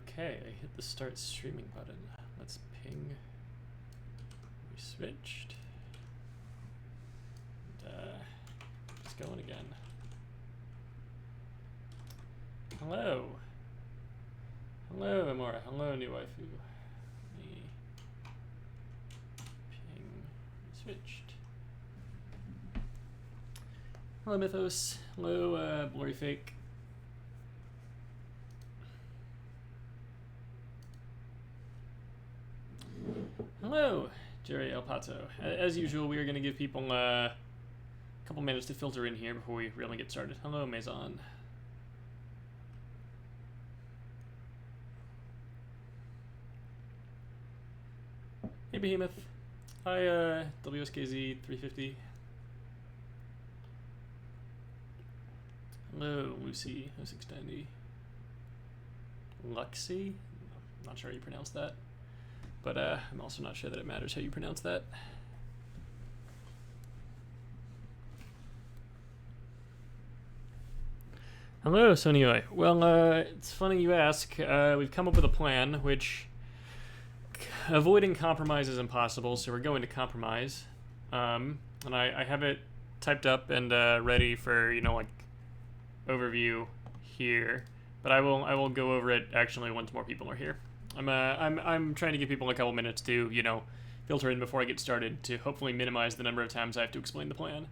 Okay, I hit the start streaming button. Let's ping. We switched. And, it's going again. Hello. Hello, Amora. Hello, new waifu. Me. Ping. Switched. Hello, Mythos. Hello, Blurry Fake. Hello, Jerry El Pato. As usual, we are going to give people a couple minutes to filter in here before we really get started. Hello, Maison. Hey, Behemoth. Hi, WSKZ350. Hello, Lucy 0690. Luxy? Not sure how you pronounce that. But I'm also not sure that it matters how you pronounce that. Hello, Sony. Well, it's funny you ask. We've come up with a plan, which avoiding compromise is impossible, so we're going to compromise. And I have it typed up and ready for, you know, like, overview here. But I will go over it actually once more people are here. I'm trying to give people a couple minutes to, you know, filter in before I get started to hopefully minimize the number of times I have to explain the plan.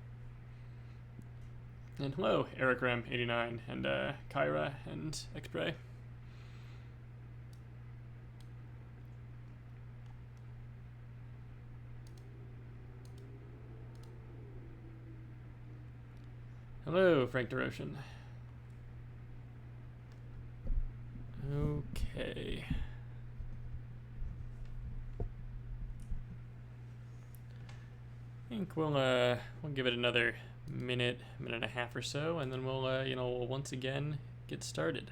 And hello, Eric Ram 89 and Kyra and Xpray. Hello, Frank DeRotion. Okay. I think we'll give it another minute and a half or so, and then we'll you know, we'll once again get started.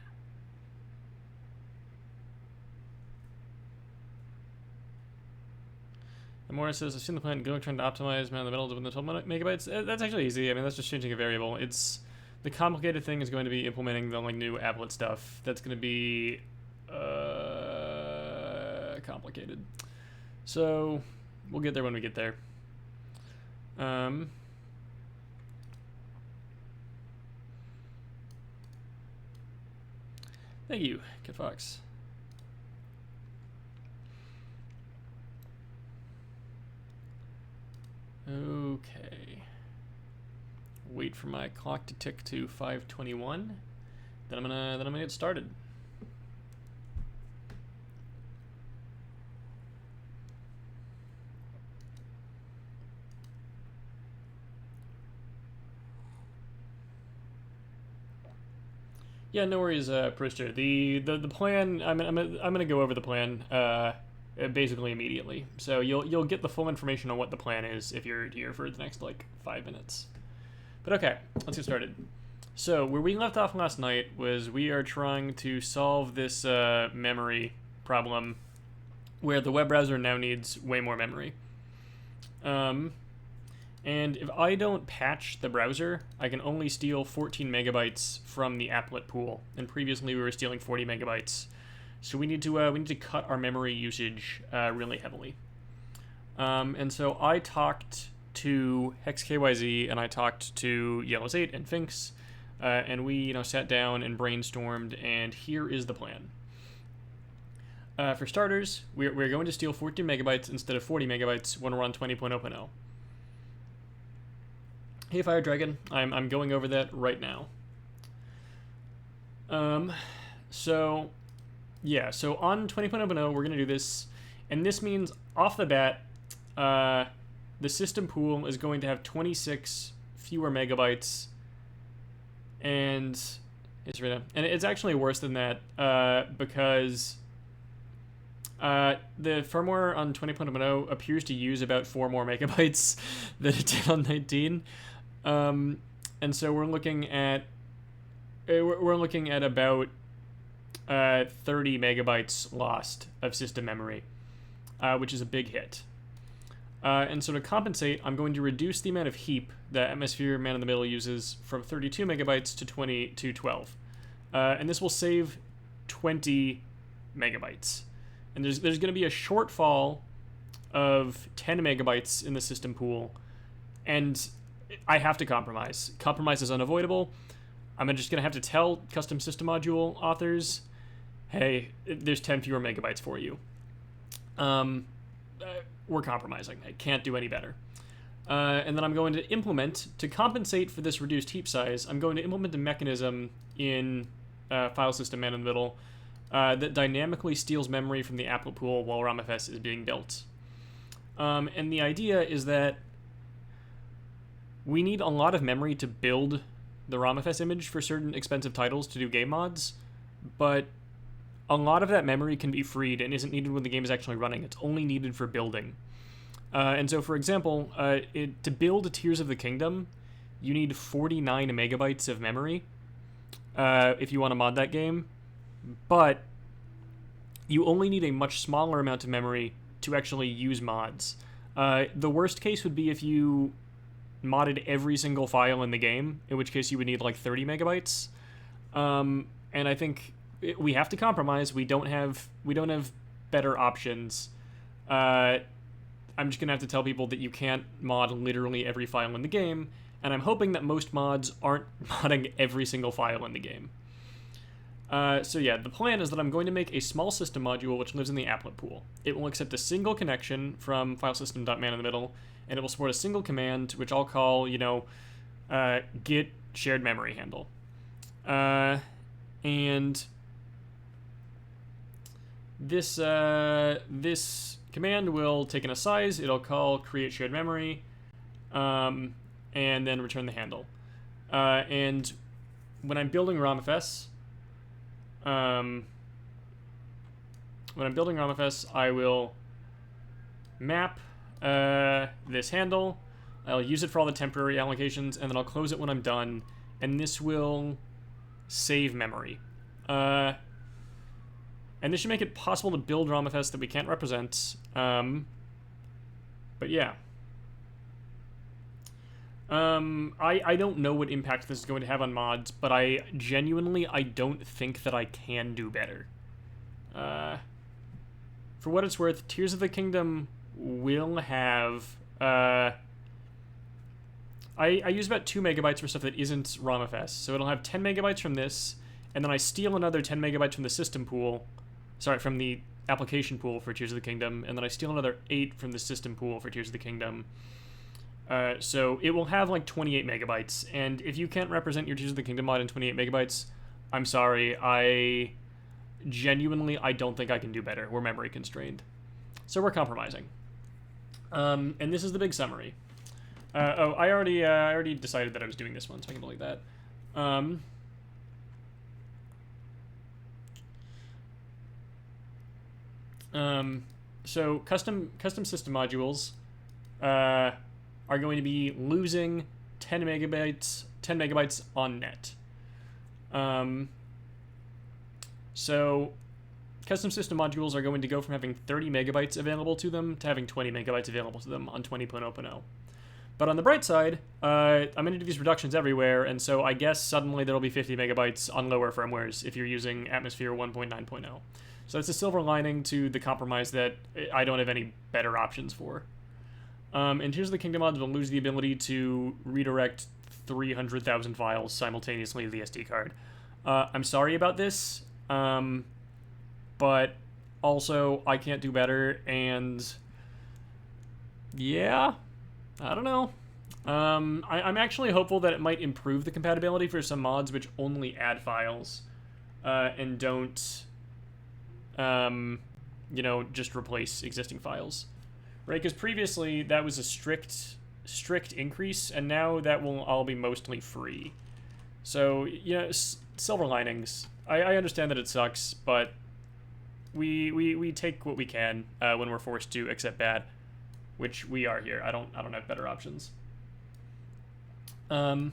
And Morris says, I've seen the plan go trying to optimize man in the middle within the 12 megabytes. That's actually easy. I mean, that's just changing a variable. It's the complicated thing is going to be implementing the like new applet stuff. That's going to be complicated. So we'll get there when we get there. Thank you, Kid Fox. Okay. Wait for my clock to tick to 5:21. Then I'm gonna get started. Yeah, no worries, Prister. The plan. I'm gonna go over the plan basically immediately. So you'll get the full information on what the plan is if you're here for the next like 5 minutes. But okay, let's get started. So where we left off last night was we are trying to solve this memory problem, where the web browser now needs way more memory. And if I don't patch the browser, I can only steal 14 megabytes from the applet pool. And previously we were stealing 40 megabytes. So we need to cut our memory usage really heavily. And so I talked to HexKYZ and I talked to Yellows8 and Finks, and we sat down and brainstormed. And here is the plan. For starters, we're going to steal 14 megabytes instead of 40 megabytes when we're on 20.0.0. Hey, Fire Dragon, I'm going over that right now. So on 20.0.0, we're going to do this, and this means, off the bat, the system pool is going to have 26 fewer megabytes, and it's actually worse than that, because the firmware on 20.0 appears to use about 4 more megabytes than it did on 19. And so we're looking at about 30 megabytes lost of system memory, which is a big hit. And so to compensate, I'm going to reduce the amount of heap that Atmosphere Man in the Middle uses from 32 megabytes to 12. And this will save 20 megabytes. And there's going to be a shortfall of 10 megabytes in the system pool, and I have to compromise. Compromise is unavoidable. I'm just going to have to tell custom system module authors, hey, there's 10 fewer megabytes for you. We're compromising. I can't do any better. And then I'm going to implement, to compensate for this reduced heap size, I'm going to implement a mechanism in file system man in the middle that dynamically steals memory from the applet pool while ROMFS is being built. And the idea is that we need a lot of memory to build the ROMFS image for certain expensive titles to do game mods, but a lot of that memory can be freed and isn't needed when the game is actually running. It's only needed for building. And so, for example, to build Tears of the Kingdom, you need 49 megabytes of memory if you want to mod that game, but you only need a much smaller amount of memory to actually use mods. The worst case would be if you modded every single file in the game, in which case you would need like 30 megabytes. And I think we have to compromise. We don't have better options. I'm just gonna have to tell people that you can't mod literally every file in the game, and I'm hoping that most mods aren't modding every single file in the game. So yeah, the plan is that I'm going to make a small system module which lives in the applet pool. It will accept a single connection from filesystem.man in the middle, and it will support a single command, which I'll call, git shared memory handle. And this command will take in a size. It'll call create shared memory, and then return the handle. And when I'm building ROMFS, I will map this handle. I'll use it for all the temporary allocations, and then I'll close it when I'm done, and this will save memory. And this should make it possible to build ROMFS that we can't represent. But yeah. I don't know what impact this is going to have on mods, but I don't think that I can do better. For what it's worth, Tears of the Kingdom will have... I use about 2 megabytes for stuff that isn't ROMFS, so it'll have 10 megabytes from this, and then I steal another 10 megabytes from the system pool, from the application pool for Tears of the Kingdom, and then I steal another 8 from the system pool for Tears of the Kingdom. So it will have like 28 megabytes, and if you can't represent your Tears of the Kingdom mod in 28 megabytes, I'm sorry, I don't think I can do better. We're memory constrained. So we're compromising. And this is the big summary. I already decided that I was doing this one, so I can delete that. So custom system modules are going to be losing 10 megabytes on net. So custom system modules are going to go from having 30 megabytes available to them to having 20 megabytes available to them on 20.0.0. But on the bright side, I'm going to do these reductions everywhere, and so I guess suddenly there'll be 50 megabytes on lower firmwares if you're using Atmosphere 1.9.0. So it's a silver lining to the compromise that I don't have any better options for. And Tears of the Kingdom mods will lose the ability to redirect 300,000 files simultaneously to the SD card. I'm sorry about this, but also I can't do better, and yeah, I don't know. I'm actually hopeful that it might improve the compatibility for some mods which only add files and don't, just replace existing files. Right, because previously that was a strict increase, and now that will all be mostly free. So, silver linings. I understand that it sucks, but we take what we can when we're forced to accept bad, which we are here. I don't have better options. So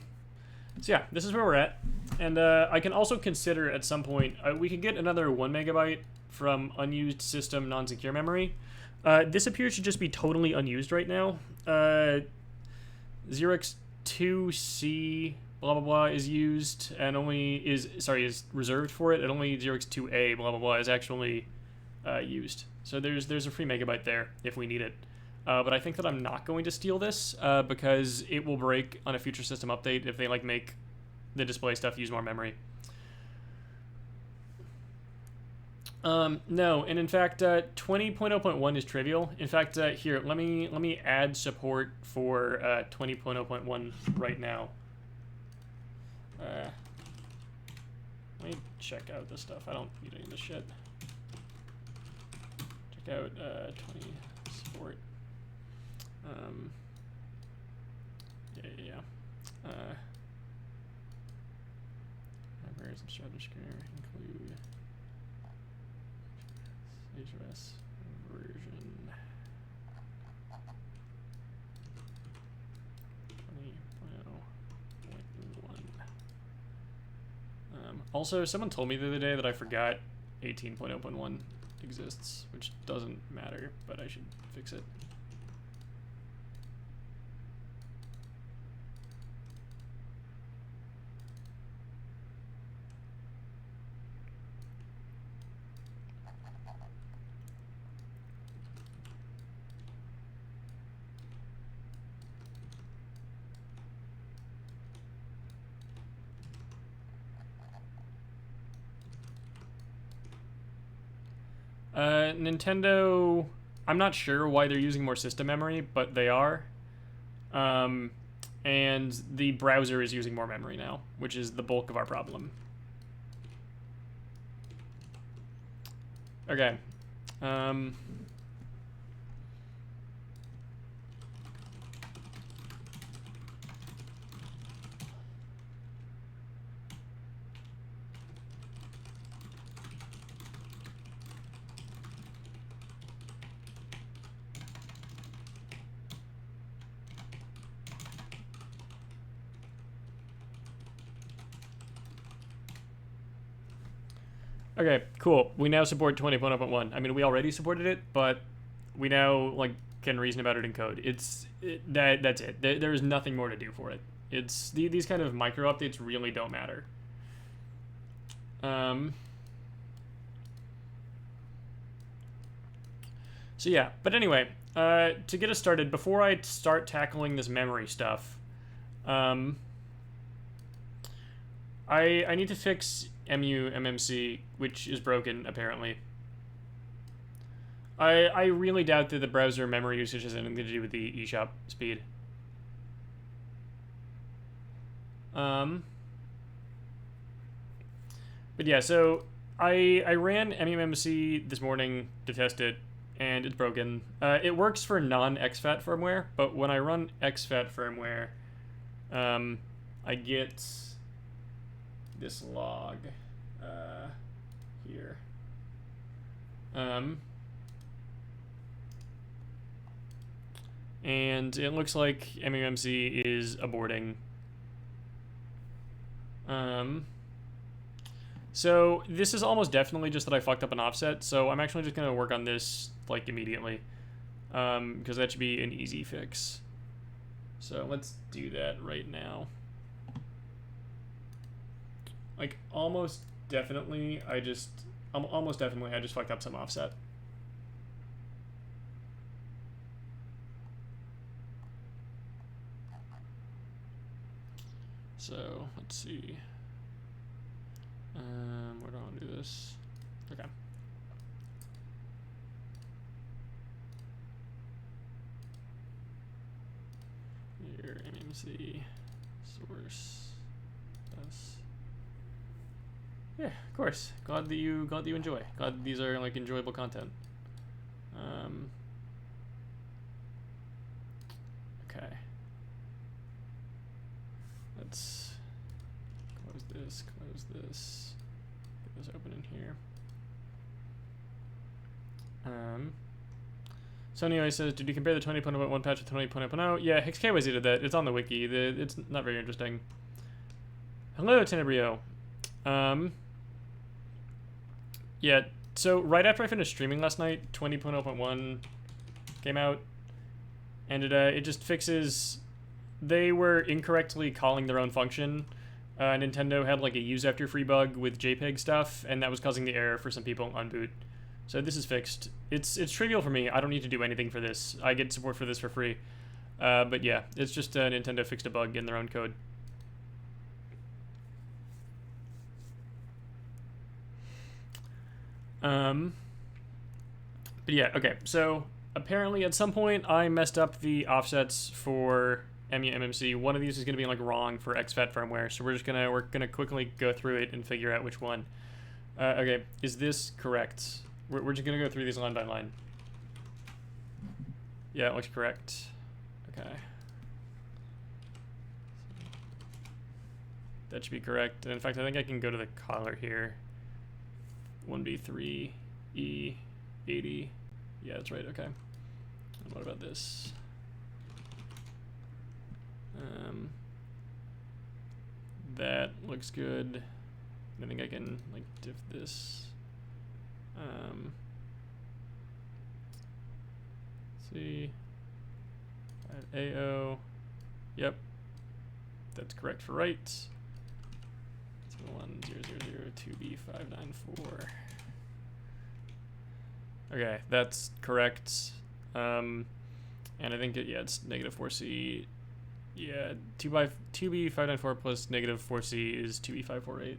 yeah, this is where we're at, and I can also consider at some point we could get another 1 megabyte from unused system non-secure memory. This appears to just be totally unused right now. Xerox 2C blah blah blah is used and only is reserved for it, and only 0x2a blah blah blah is actually used. So there's a free megabyte there if we need it. But I think that I'm not going to steal this because it will break on a future system update if they like make the display stuff use more memory. No, and in fact, 20.0.1 is trivial. In fact, here, let me add support for 20.0.1 right now. Let me check out this stuff. I don't need any of this shit. Check out 20 support. Yeah. Library subscriber screen include HOS version 20.0.1. Also, someone told me the other day that I forgot 18.0.1 exists, which doesn't matter, but I should fix it. Nintendo, I'm not sure why they're using more system memory, but they are. And the browser is using more memory now, which is the bulk of our problem. Okay. Okay, cool. We now support 20.0.1. I mean, we already supported it, but we now like can reason about it in code. That's it. There is nothing more to do for it. These kind of micro updates really don't matter. So yeah, but anyway, to get us started, before I start tackling this memory stuff, I need to fix muMMC, which is broken, apparently. I really doubt that the browser memory usage has anything to do with the eShop speed. But yeah, so I ran muMMC this morning to test it, and it's broken. It works for non-exFAT firmware, but when I run exFAT firmware, I get this log here. And it looks like muMMC is aborting. So this is almost definitely just that I fucked up an offset, so I'm actually just gonna work on this like immediately, because that should be an easy fix. So let's do that right now. Like almost definitely I just fucked up some offset. So let's see. Where do I want to do this? Okay. Here, muMMC source. Yes. Yeah, of course. Glad that you enjoy. Glad that these are like enjoyable content. Okay. Let's close this. Get this open in here. So anyway, says, did you compare the 20.1 patch with 20.0? Yeah, HexKYZ did that. It's on the wiki. It's not very interesting. Hello, Tenebrio. Yeah, so right after I finished streaming last night, 20.0.1 came out, and it just fixes they were incorrectly calling their own function. Nintendo had like a use after free bug with JPEG stuff, and that was causing the error for some people on boot. So this is fixed. It's trivial for me. I don't need to do anything for this. I get support for this for free. But yeah, it's just Nintendo fixed a bug in their own code. But yeah, okay. So apparently at some point I messed up the offsets for muMMC. One of these is going to be like wrong for exFAT firmware, so we're gonna quickly go through it and figure out which one. Okay, is this correct? We're just gonna go through these line by line. Yeah, it looks correct. Okay. That should be correct. And in fact, I think I can go to the collar here. 1B3 E80. Yeah, that's right. Okay. And what about this? That looks good. I think I can like diff this. See. AO. Yep. That's correct for right. 10002B594. Okay, that's correct. And I think it's negative 4C. Yeah, 2B594 plus negative 4C is 2B548. So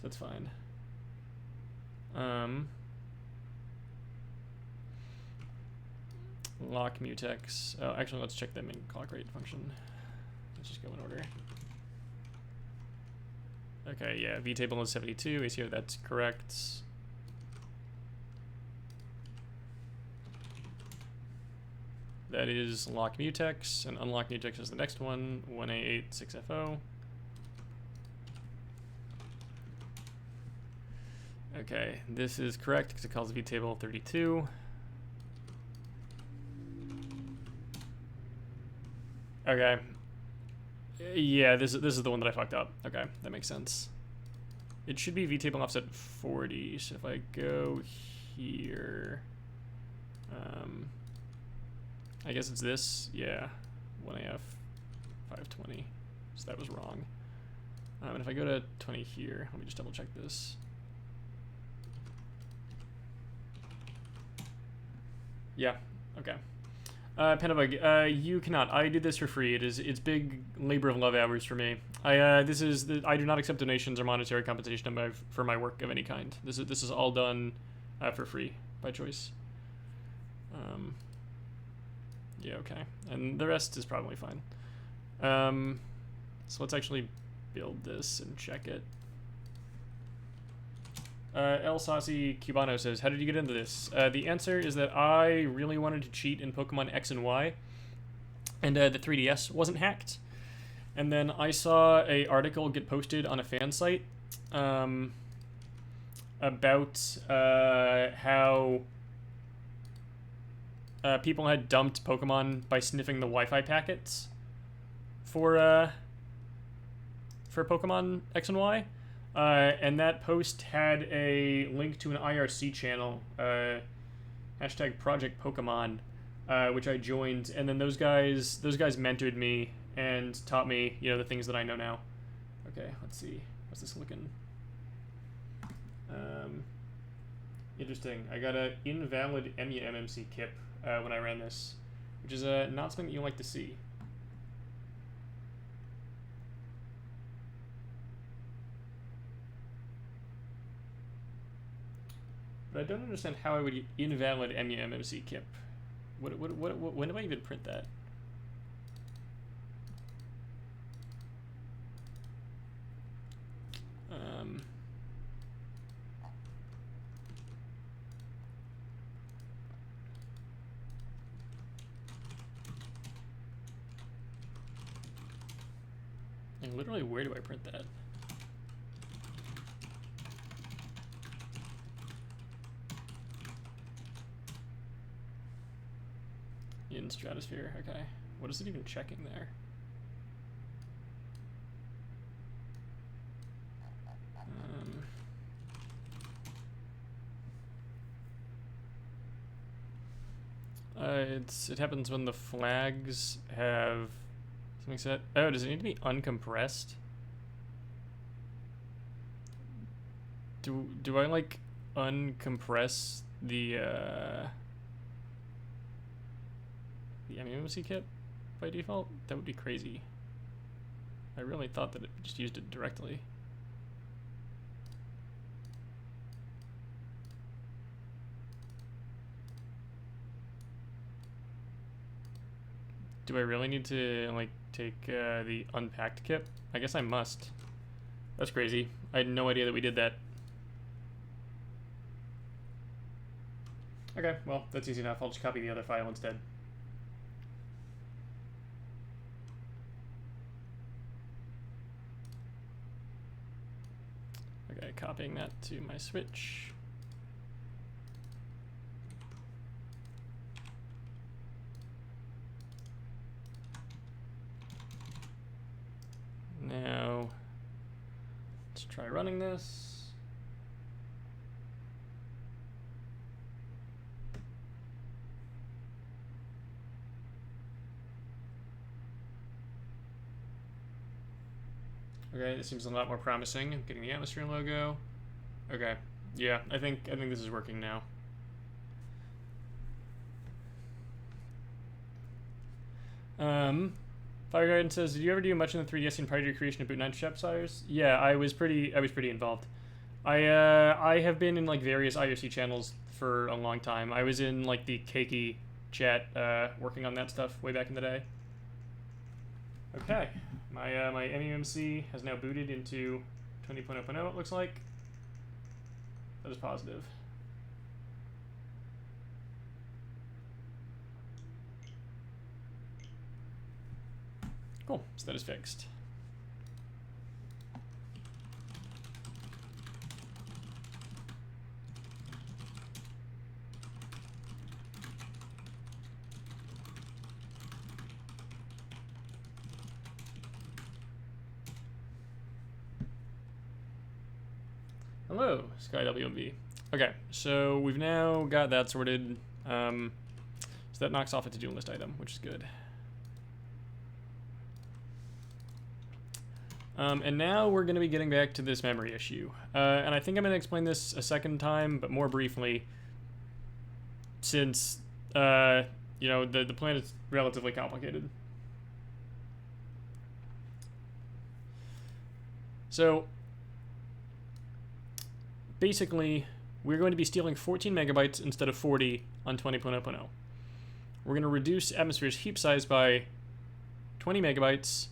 that's fine. Lock mutex. Oh, actually, let's check them in clock rate function. Let's just go in order. Okay, yeah, vtable is 72. ACO, that's correct. That is lock mutex, and unlock mutex is the next one, 1A86FO. Okay, this is correct because it calls vtable 32. Okay. Yeah, this is the one that I fucked up. Okay, that makes sense. It should be vtable offset 40. So if I go here, I guess it's this. Yeah, 1AF 520. So that was wrong. And if I go to 20 here, let me just double check this. Yeah. Okay. Pandabug, you cannot. I do this for free. It's big labor of love hours for me. I do not accept donations or monetary compensation for my work of any kind. This is all done for free by choice. Yeah, okay, and the rest is probably fine. So let's actually build this and check it. El Saucy Cubano says, how did you get into this? The answer is that I really wanted to cheat in Pokemon X and Y, and the 3DS wasn't hacked. And then I saw an article get posted on a fan site about how people had dumped Pokemon by sniffing the Wi-Fi packets for Pokemon X and Y. And that post had a link to an IRC channel, hashtag Project Pokemon, which I joined, and then those guys mentored me and taught me, the things that I know now. Okay, let's see. What's this looking? Interesting. I got an invalid muMMC kip when I ran this, which is not something that you like to see. But I don't understand how I would invalid muMMC kip. When do I even print that? And literally, where do I print that? In Stratosphere, okay. What is it even checking there? It happens when the flags have Something set. Oh, does it need to be uncompressed? Do I like uncompress the muMMC kit by default? That would be crazy. I really thought that it just used it directly. Do I really need to like take the unpacked kit? I guess I must. That's crazy. I had no idea that we did that. Okay, well, that's easy enough. I'll just copy the other file instead. Okay, copying that to my switch. Now, let's try running this. Okay, this seems a lot more promising. I'm getting the atmosphere logo. Okay, yeah, I think this is working now. Fire Garden says, "Did you ever do much in the 3DS and prior to your creation of Boot 9 Shep Sires?" Yeah, I was pretty involved. I have been in like various IRC channels for a long time. I was in like the Keiki chat working on that stuff way back in the day. Okay, my muMMC has now booted into 20.0.0, it looks like. That is positive. Cool, so that is fixed. Hello, SkyWMV. Okay, so we've now got that sorted. So that knocks off a to-do list item, which is good. And now we're going to be getting back to this memory issue. And I think I'm going to explain this a second time, but more briefly, since, you know, the plan is relatively complicated. So, basically, we're going to be stealing 14 megabytes instead of 40 on 20.0.0. We're going to reduce Atmosphere's heap size by 20 megabytes,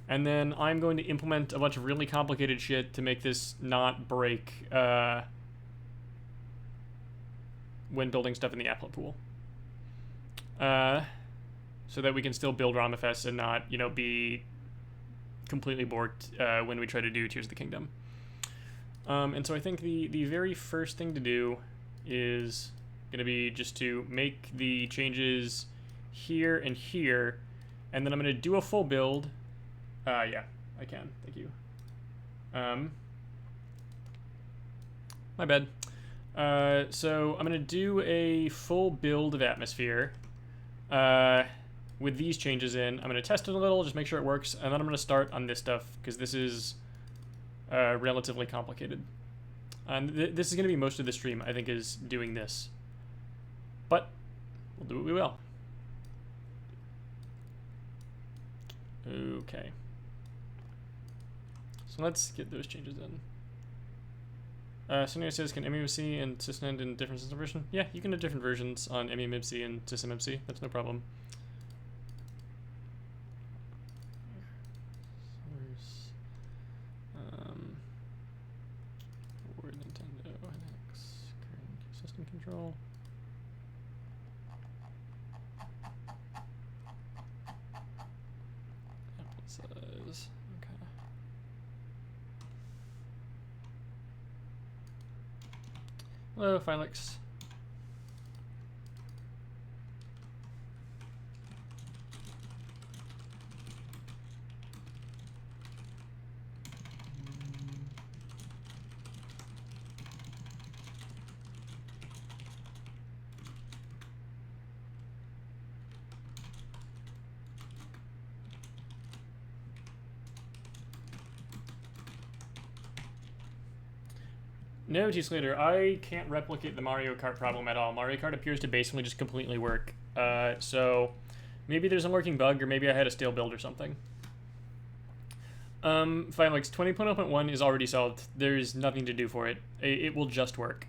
and then I'm going to implement a bunch of really complicated shit to make this not break when building stuff in the applet pool. So that we can still build ROMFS and not, you know, be completely borked when we try to do Tears of the Kingdom. And so I think the very first thing to do is going to be just to make the changes here and here, and then I'm going to do a full build. Yeah, I can. Thank you. My bad. So I'm going to do a full build of Atmosphere with these changes in. I'm going to test it a little, just make sure it works, and then I'm going to start on this stuff, because this is relatively complicated. This is going to be most of the stream, I think, is doing this. But we'll do what we will. Okay. So let's get those changes in. Sonia says, can muMMC and SysNand in different system version? Yeah, you can have different versions on muMMC and SysMMC. That's no problem. Word, Nintendo, NX, current system control. Apple size. Okay. Hello, Felix. No, T-Slater, I can't replicate the Mario Kart problem at all. Mario Kart appears to basically just completely work. So maybe there's a lurking bug, or maybe I had a stale build or something. Finalizing 20.0.1 is already solved. There's nothing to do for it. It will just work.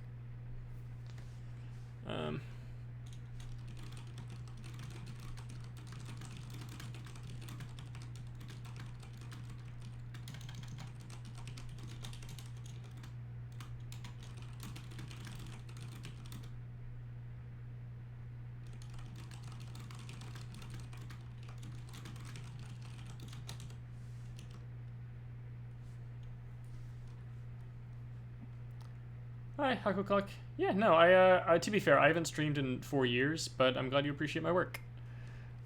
Hi, Haku Clock. Yeah, no, I to be fair, I haven't streamed in 4 years, but I'm glad you appreciate my work.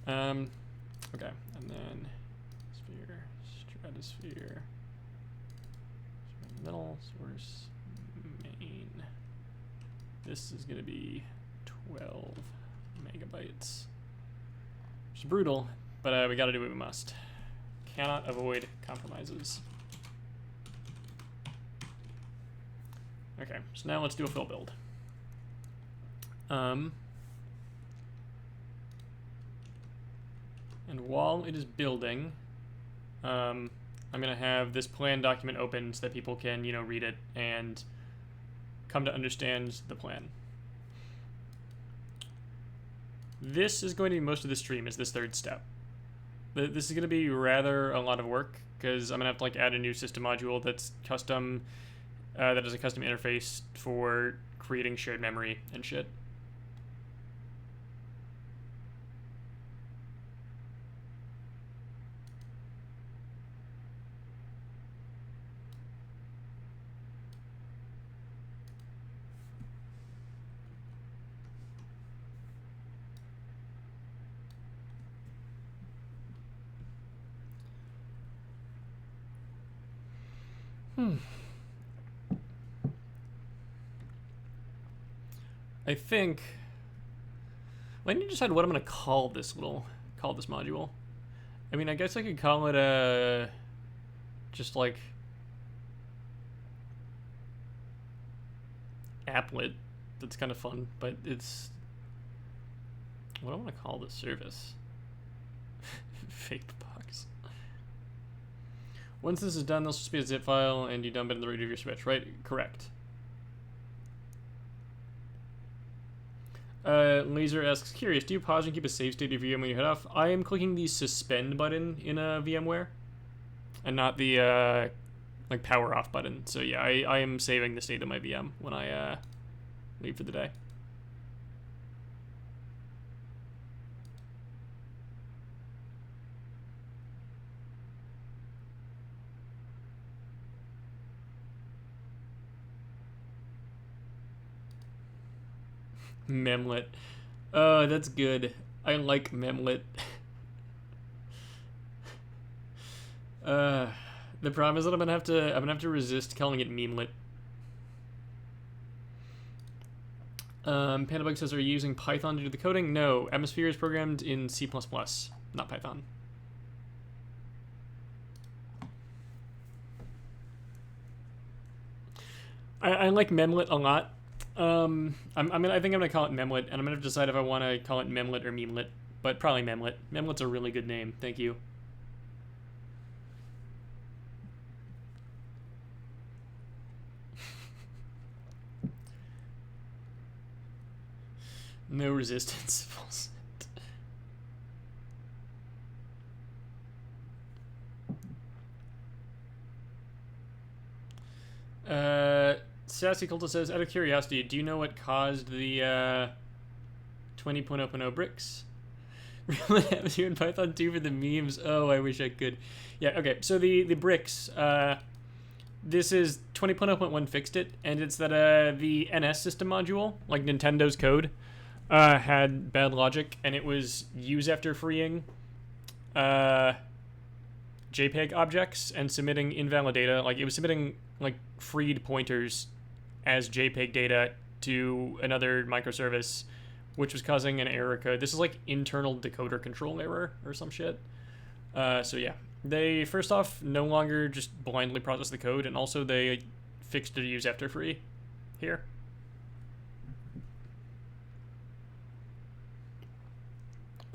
Okay, and then sphere, stratosphere, middle, source, main. This is gonna be 12 megabytes. It's brutal, but we gotta do what we must. Cannot avoid compromises. Okay, so now let's do a full build. And while it is building, I'm gonna have this plan document open so that people can, read it and come to understand the plan. This is going to be most of the stream, is this third step. This is gonna be rather a lot of work, because I'm gonna have to add a new system module that's custom, that is a custom interface for creating shared memory and shit. I think. I need to decide what I'm gonna call this module. I mean, I guess I could call it just like applet. That's kind of fun, but it's what do I want to call this service? Fake box. Once this is done, this will just be a zip file, and you dump it in the root of your switch, right? Correct. Laser asks, curious, do you pause and keep a save state of your VM when you head off? I am clicking the suspend button in a VMware, and not the power off button. So yeah, I am saving the state of my VM when I leave for the day. Memlet. Oh, that's good. I like Memlet. The problem is that I'm gonna have to resist calling it Memlet. Pandabug says, are you using Python to do the coding? No, Atmosphere is programmed in C++, not Python. I like Memlet a lot. I think I'm gonna call it Memlet, and I'm gonna decide if I want to call it Memlet or Memlet, but probably Memlet. Memlet's a really good name. Thank you. No resistance. Sassy Culta says, out of curiosity, do you know what caused the 20.0.0 bricks? Really Atmosphere in Python 2 for the memes? Oh, I wish I could. Yeah, okay, so the bricks, this is 20.0.1 fixed it, and it's that the NS system module, like Nintendo's code, had bad logic, and it was use after freeing JPEG objects and submitting invalid data. Like, it was submitting freed pointers as JPEG data to another microservice, which was causing an error code. This is internal decoder control error or some shit. So yeah, they first off no longer just blindly process the code, and also they fixed their use after free.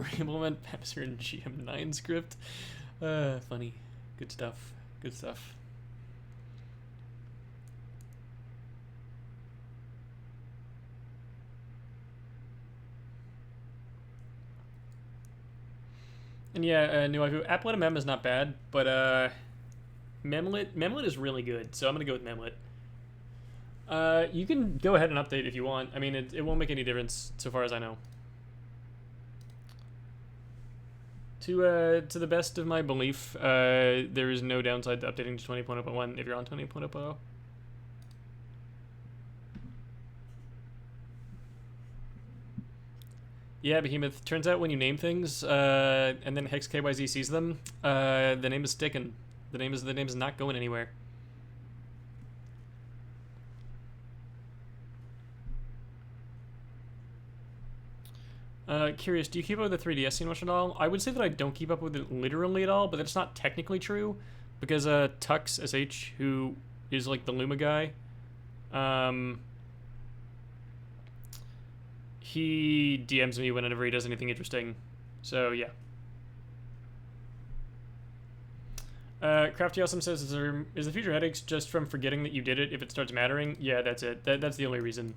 Re-implement Atmosphere in GM9 script. Funny. Good stuff. Good stuff. And yeah, no, Applet MM is not bad, but Memlet is really good, so I'm gonna go with Memlet. You can go ahead and update if you want. I mean, it won't make any difference so far as I know. To the best of my belief, there is no downside to updating to 20.0.1 if you're on 20.0.0. Yeah, Behemoth. Turns out when you name things, and then HexKYZ sees them, the name is sticking. The name is not going anywhere. Curious, do you keep up with the 3DS scene much at all? I would say that I don't keep up with it literally at all, but that's not technically true, because Tux SH, who is like the Luma guy, he DMs me whenever he does anything interesting. So yeah. Crafty Awesome says, is the future headaches just from forgetting that you did it if it starts mattering? Yeah, that's it. That's the only reason.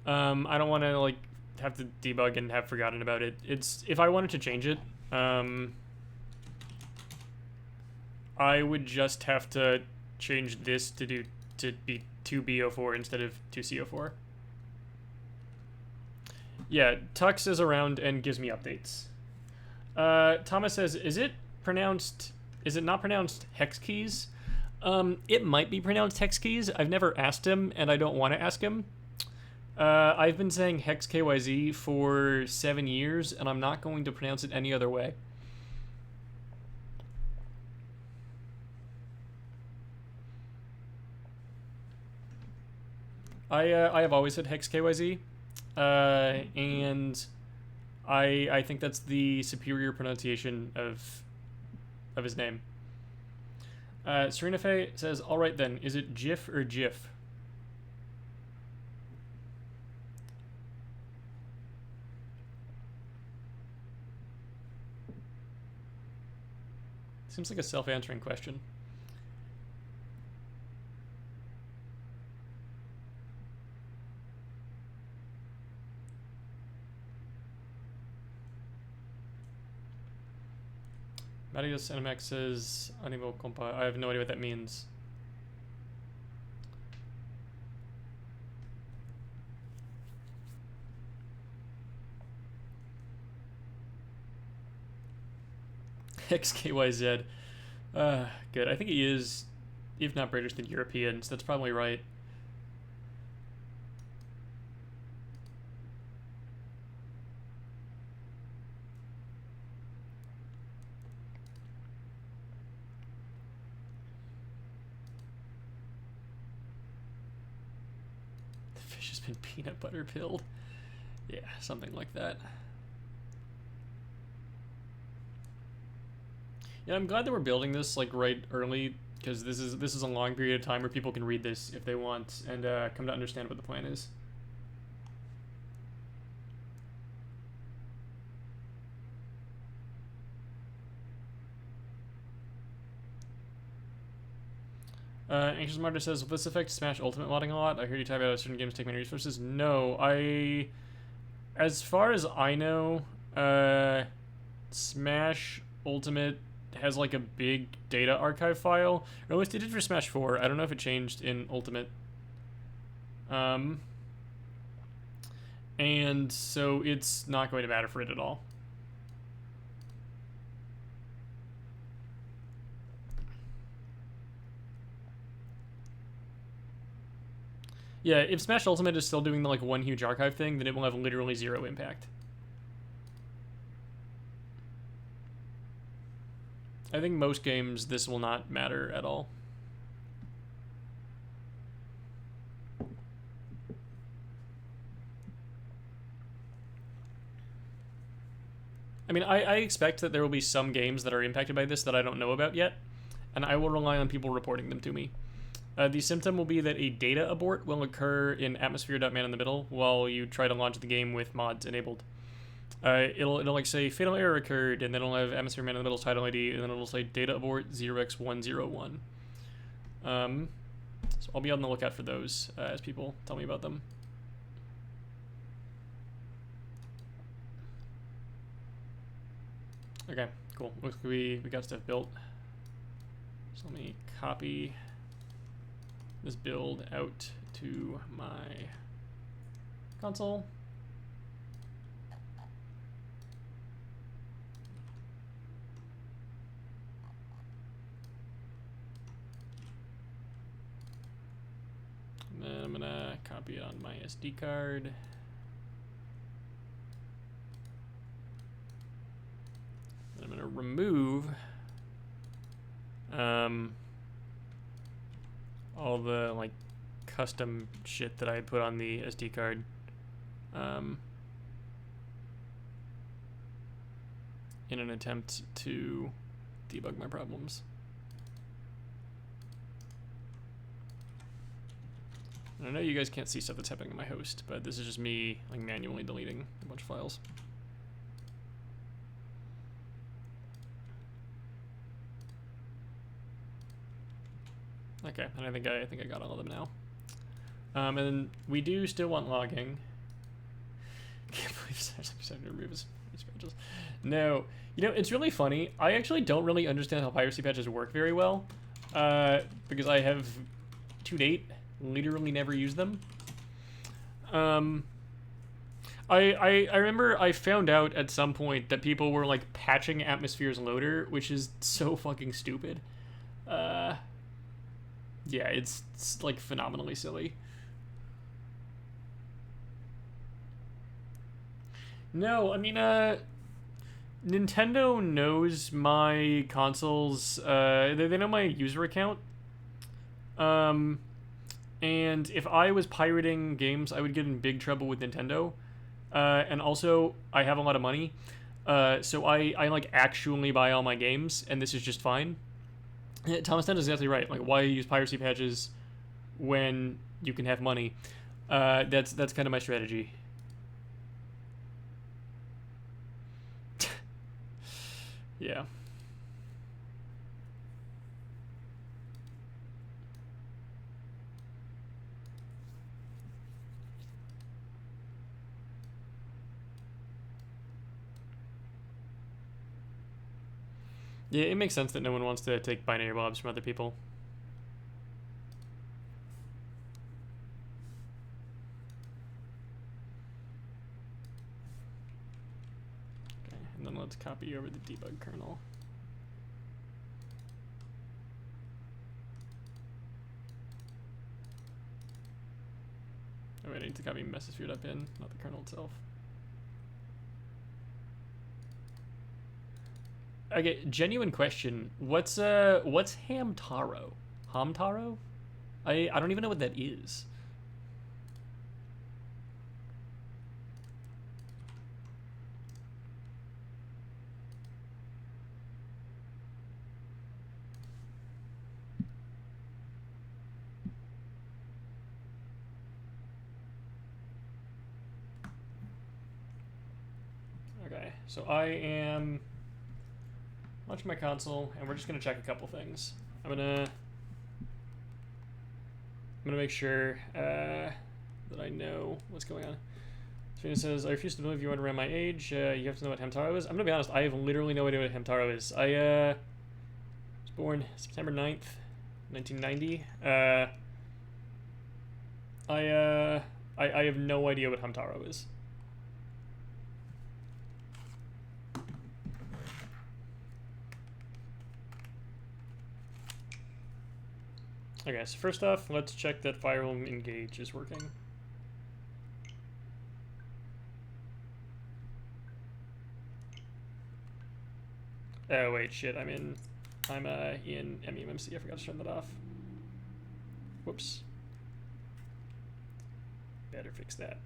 I don't want to like have to debug and have forgotten about it. It's if I wanted to change it, I would just have to change this to be 2B04 instead of 2C04. Yeah, Tux is around and gives me updates. Thomas says, is it not pronounced hex keys? It might be pronounced hex keys. I've never asked him, and I don't want to ask him. I've been saying hex KYZ for 7 years, and I'm not going to pronounce it any other way. I have always said hex KYZ, and I think that's the superior pronunciation of his name. Serena Faye says, all right then, is it GIF or GIF? Seems like a self-answering question. Marius NMX says, Animo Compa. I have no idea what that means. XKYZ. Good. I think he is, if not British, then European, so that's probably right. The fish has been peanut butter pilled. Yeah, something like that. Yeah, I'm glad that we're building this like right early, because this is a long period of time where people can read this if they want and come to understand what the plan is. Anxious Martyr says, will this affect Smash Ultimate modding a lot? I heard you talk about certain games take many resources. No, as far as I know, Smash Ultimate has like a big data archive file, or at least it did for Smash 4. I don't know if it changed in Ultimate. And so it's not going to matter for it at all. Yeah, if Smash Ultimate is still doing the like one huge archive thing, then it will have literally zero impact. I think most games this will not matter at all. I mean, I expect that there will be some games that are impacted by this that I don't know about yet, and I will rely on people reporting them to me. The symptom will be that a data abort will occur in atmosphere.man in the middle while you try to launch the game with mods enabled. It'll like say fatal error occurred, and then it'll have atmosphere man in the middle title ID, and then it'll say data abort 0x101. So I'll be on the lookout for those as people tell me about them. Okay, cool. Looks like we got stuff built. So let me copy this build out to my console. And then I'm gonna copy it on my SD card. And I'm gonna remove all the like custom shit that I put on the SD card. In an attempt to debug my problems. And I know you guys can't see stuff that's happening on my host, but this is just me like manually deleting a bunch of files. Okay, and I think I got all of them now. And then we do still want logging. Can't believe I'm starting to remove his scratches. No, you know, it's really funny. I actually don't really understand how piracy patches work very well, because I have, to date, literally never used them. I remember I found out at some point that people were like patching Atmosphere's loader, which is so fucking stupid. Yeah, it's like phenomenally silly. No, I mean, Nintendo knows my consoles, they know my user account. And if I was pirating games, I would get in big trouble with Nintendo. And also, I have a lot of money. So I like actually buy all my games, and this is just fine. Thomas Ten is exactly right. Like, why use piracy patches when you can have money? That's kind of my strategy. Yeah. Yeah, it makes sense that no one wants to take binary blobs from other people. Okay, and then let's copy over the debug kernel. Oh, I need to copy mesosphere up in, not the kernel itself. Okay, genuine question. What's Hamtaro? Hamtaro? I don't even know what that is. Okay, so I am launching my console, and we're just gonna check a couple things. I'm gonna make sure that I know what's going on. So it says, I refuse to believe you want around my age. You have to know what Hamtaro is. I'm gonna be honest, I have literally no idea what Hamtaro is. I was born September 9th, 1990. I have no idea what Hamtaro is. Okay, so first off, let's check that firewall engage is working. Oh wait, shit, I'm in muMMC, I forgot to turn that off. Whoops. Better fix that.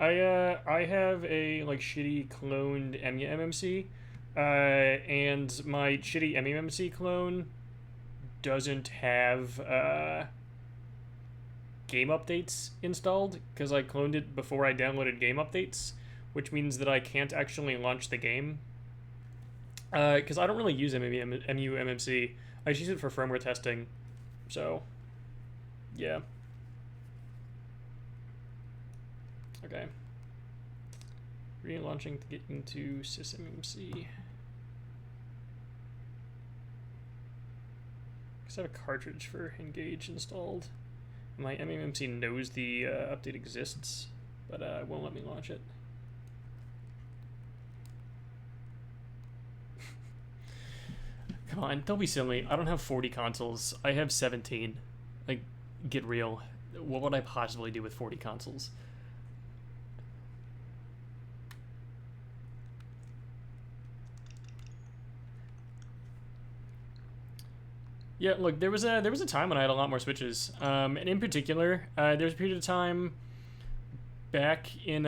I have a like shitty cloned muMMC, And my shitty muMMC clone doesn't have game updates installed because I cloned it before I downloaded game updates, which means that I can't actually launch the game. Because I don't really use muMMC. I just use it for firmware testing. So, yeah. Okay. Relaunching to get into sysMMC. Because I have a cartridge for Engage installed. My muMMC knows the update exists, but it won't let me launch it. Come on, don't be silly. I don't have 40 consoles. I have 17. Like, get real. What would I possibly do with 40 consoles? Yeah, look, there was a time when I had a lot more Switches, and in particular, there was a period of time back in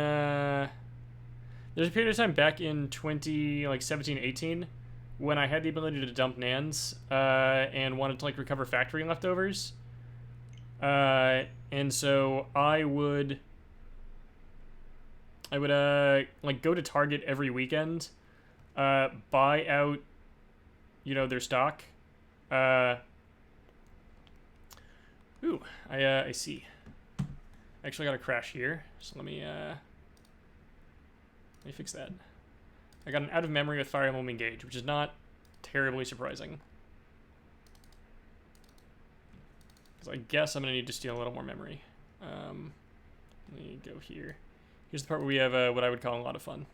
17, 18, when I had the ability to dump NANDs and wanted to like recover factory leftovers, and so I would like go to Target every weekend, buy out, their stock. Ooh, I see. I actually got a crash here, so let me fix that. I got an out of memory with Firmware Engage, which is not terribly surprising. Because I guess I'm gonna need to steal a little more memory. Let me go here. Here's the part where we have what I would call a lot of fun.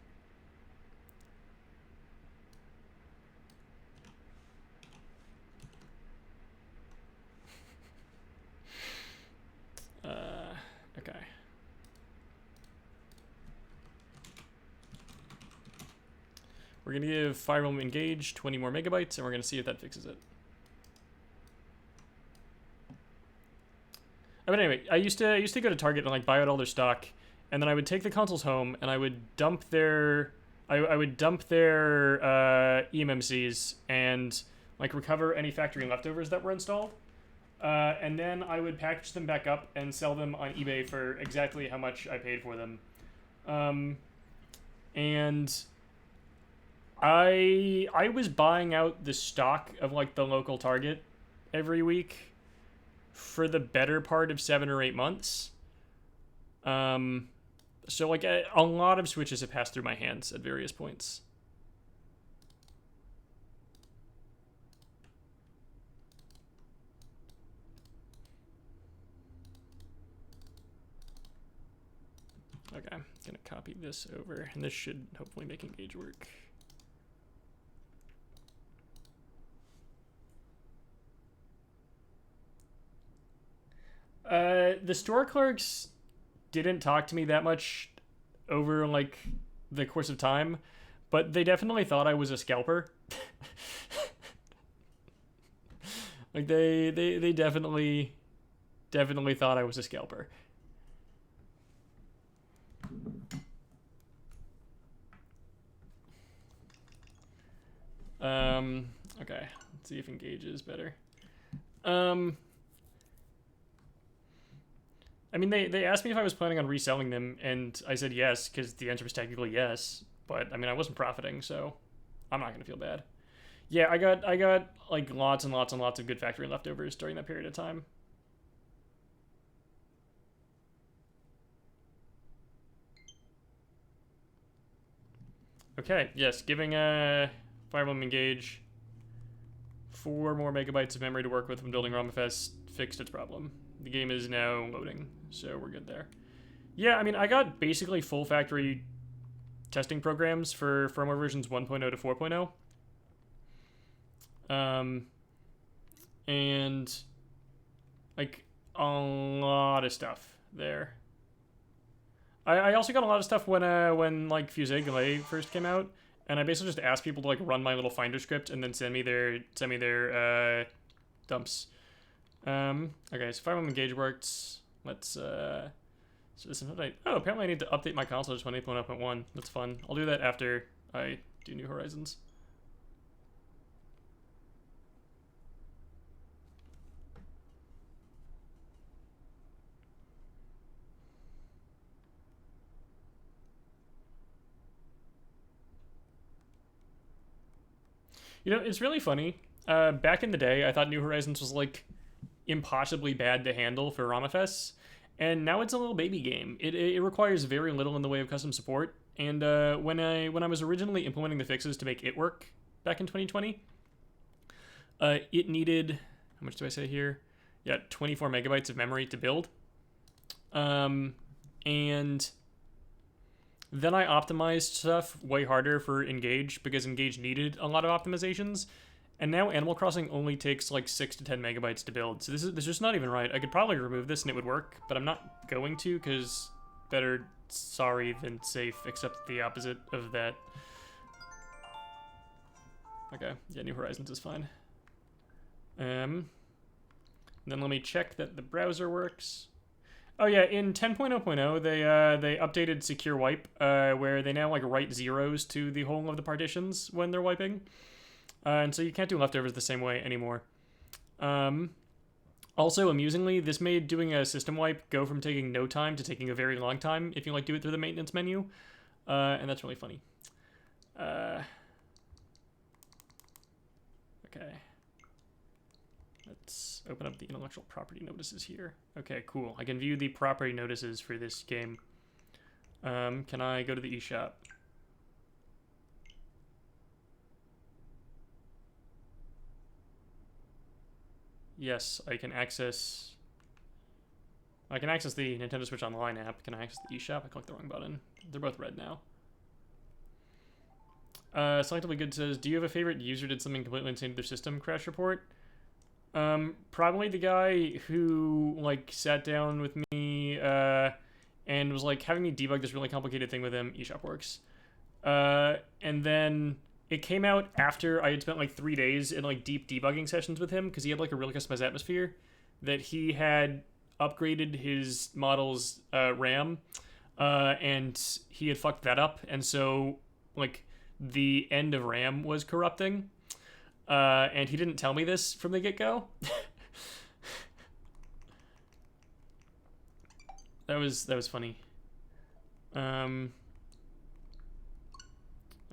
Okay. We're gonna give Firewall Engage 20 more megabytes, and we're gonna see if that fixes it. But anyway, I used to go to Target and like buy out all their stock, and then I would take the consoles home and I would dump their eMMCs and like recover any factory leftovers that were installed. And then I would package them back up and sell them on eBay for exactly how much I paid for them. And I was buying out the stock of like the local Target every week for the better part of 7 or 8 months. So like a lot of Switches have passed through my hands at various points. Okay, I'm gonna copy this over, and this should hopefully make Engage work. The store clerks didn't talk to me that much over like the course of time, but they definitely thought I was a scalper. Like they definitely thought I was a scalper. Okay, let's see if Engage is better. I mean, they asked me if I was planning on reselling them, and I said yes, because the answer was technically yes. But I mean, I wasn't profiting, so I'm not gonna feel bad. Yeah, I got like lots and lots and lots of good factory leftovers during that period of time. Okay, yes, giving Fire Emblem Engage 4 more megabytes of memory to work with when building ROMFS fixed its problem. The game is now loading, so we're good there. Yeah, I mean, I got basically full factory testing programs for firmware versions 1.0 to 4.0. And like a lot of stuff there. I also got a lot of stuff when like Fuse Galay first came out, and I basically just asked people to like run my little Finder script and then send me their dumps. Okay, so Fire Emblem Engage works. Let's so this is apparently I need to update my console to 20.1.1. That's fun. I'll do that after I do New Horizons. You know, it's really funny. Back in the day, I thought New Horizons was like impossibly bad to handle for ROMFS, and now it's a little baby game. It requires very little in the way of custom support. And when I was originally implementing the fixes to make it work back in 2020, it needed, how much do I say here? Yeah, 24 megabytes of memory to build. And then I optimized stuff way harder for Engage because Engage needed a lot of optimizations. And now Animal Crossing only takes like 6 to 10 megabytes to build. So this is just not even right. I could probably remove this and it would work, but I'm not going to because better sorry than safe, except the opposite of that. Okay, yeah, New Horizons is fine. Then let me check that the browser works. Oh yeah, in 10.0.0 they updated secure wipe, where they now like write zeros to the whole of the partitions when they're wiping, and so you can't do leftovers the same way anymore. Also, amusingly, this made doing a system wipe go from taking no time to taking a very long time if you like do it through the maintenance menu, and that's really funny. Okay. Let's open up the intellectual property notices here. Okay, cool. I can view the property notices for this game. Can I go to the eShop? Yes, I can access the Nintendo Switch Online app. Can I access the eShop? I clicked the wrong button. They're both red now. Selectively Good says, do you have a favorite user did something completely insane to their system crash report? Probably the guy who, like, sat down with me, and was, like, having me debug this really complicated thing with him. eShop works. And then it came out after I had spent, like, 3 days in, like, deep debugging sessions with him, because he had, like, a really customized atmosphere, that he had upgraded his model's, RAM, and he had fucked that up, and so, like, the end of RAM was corrupting. And he didn't tell me this from the get-go. That was funny.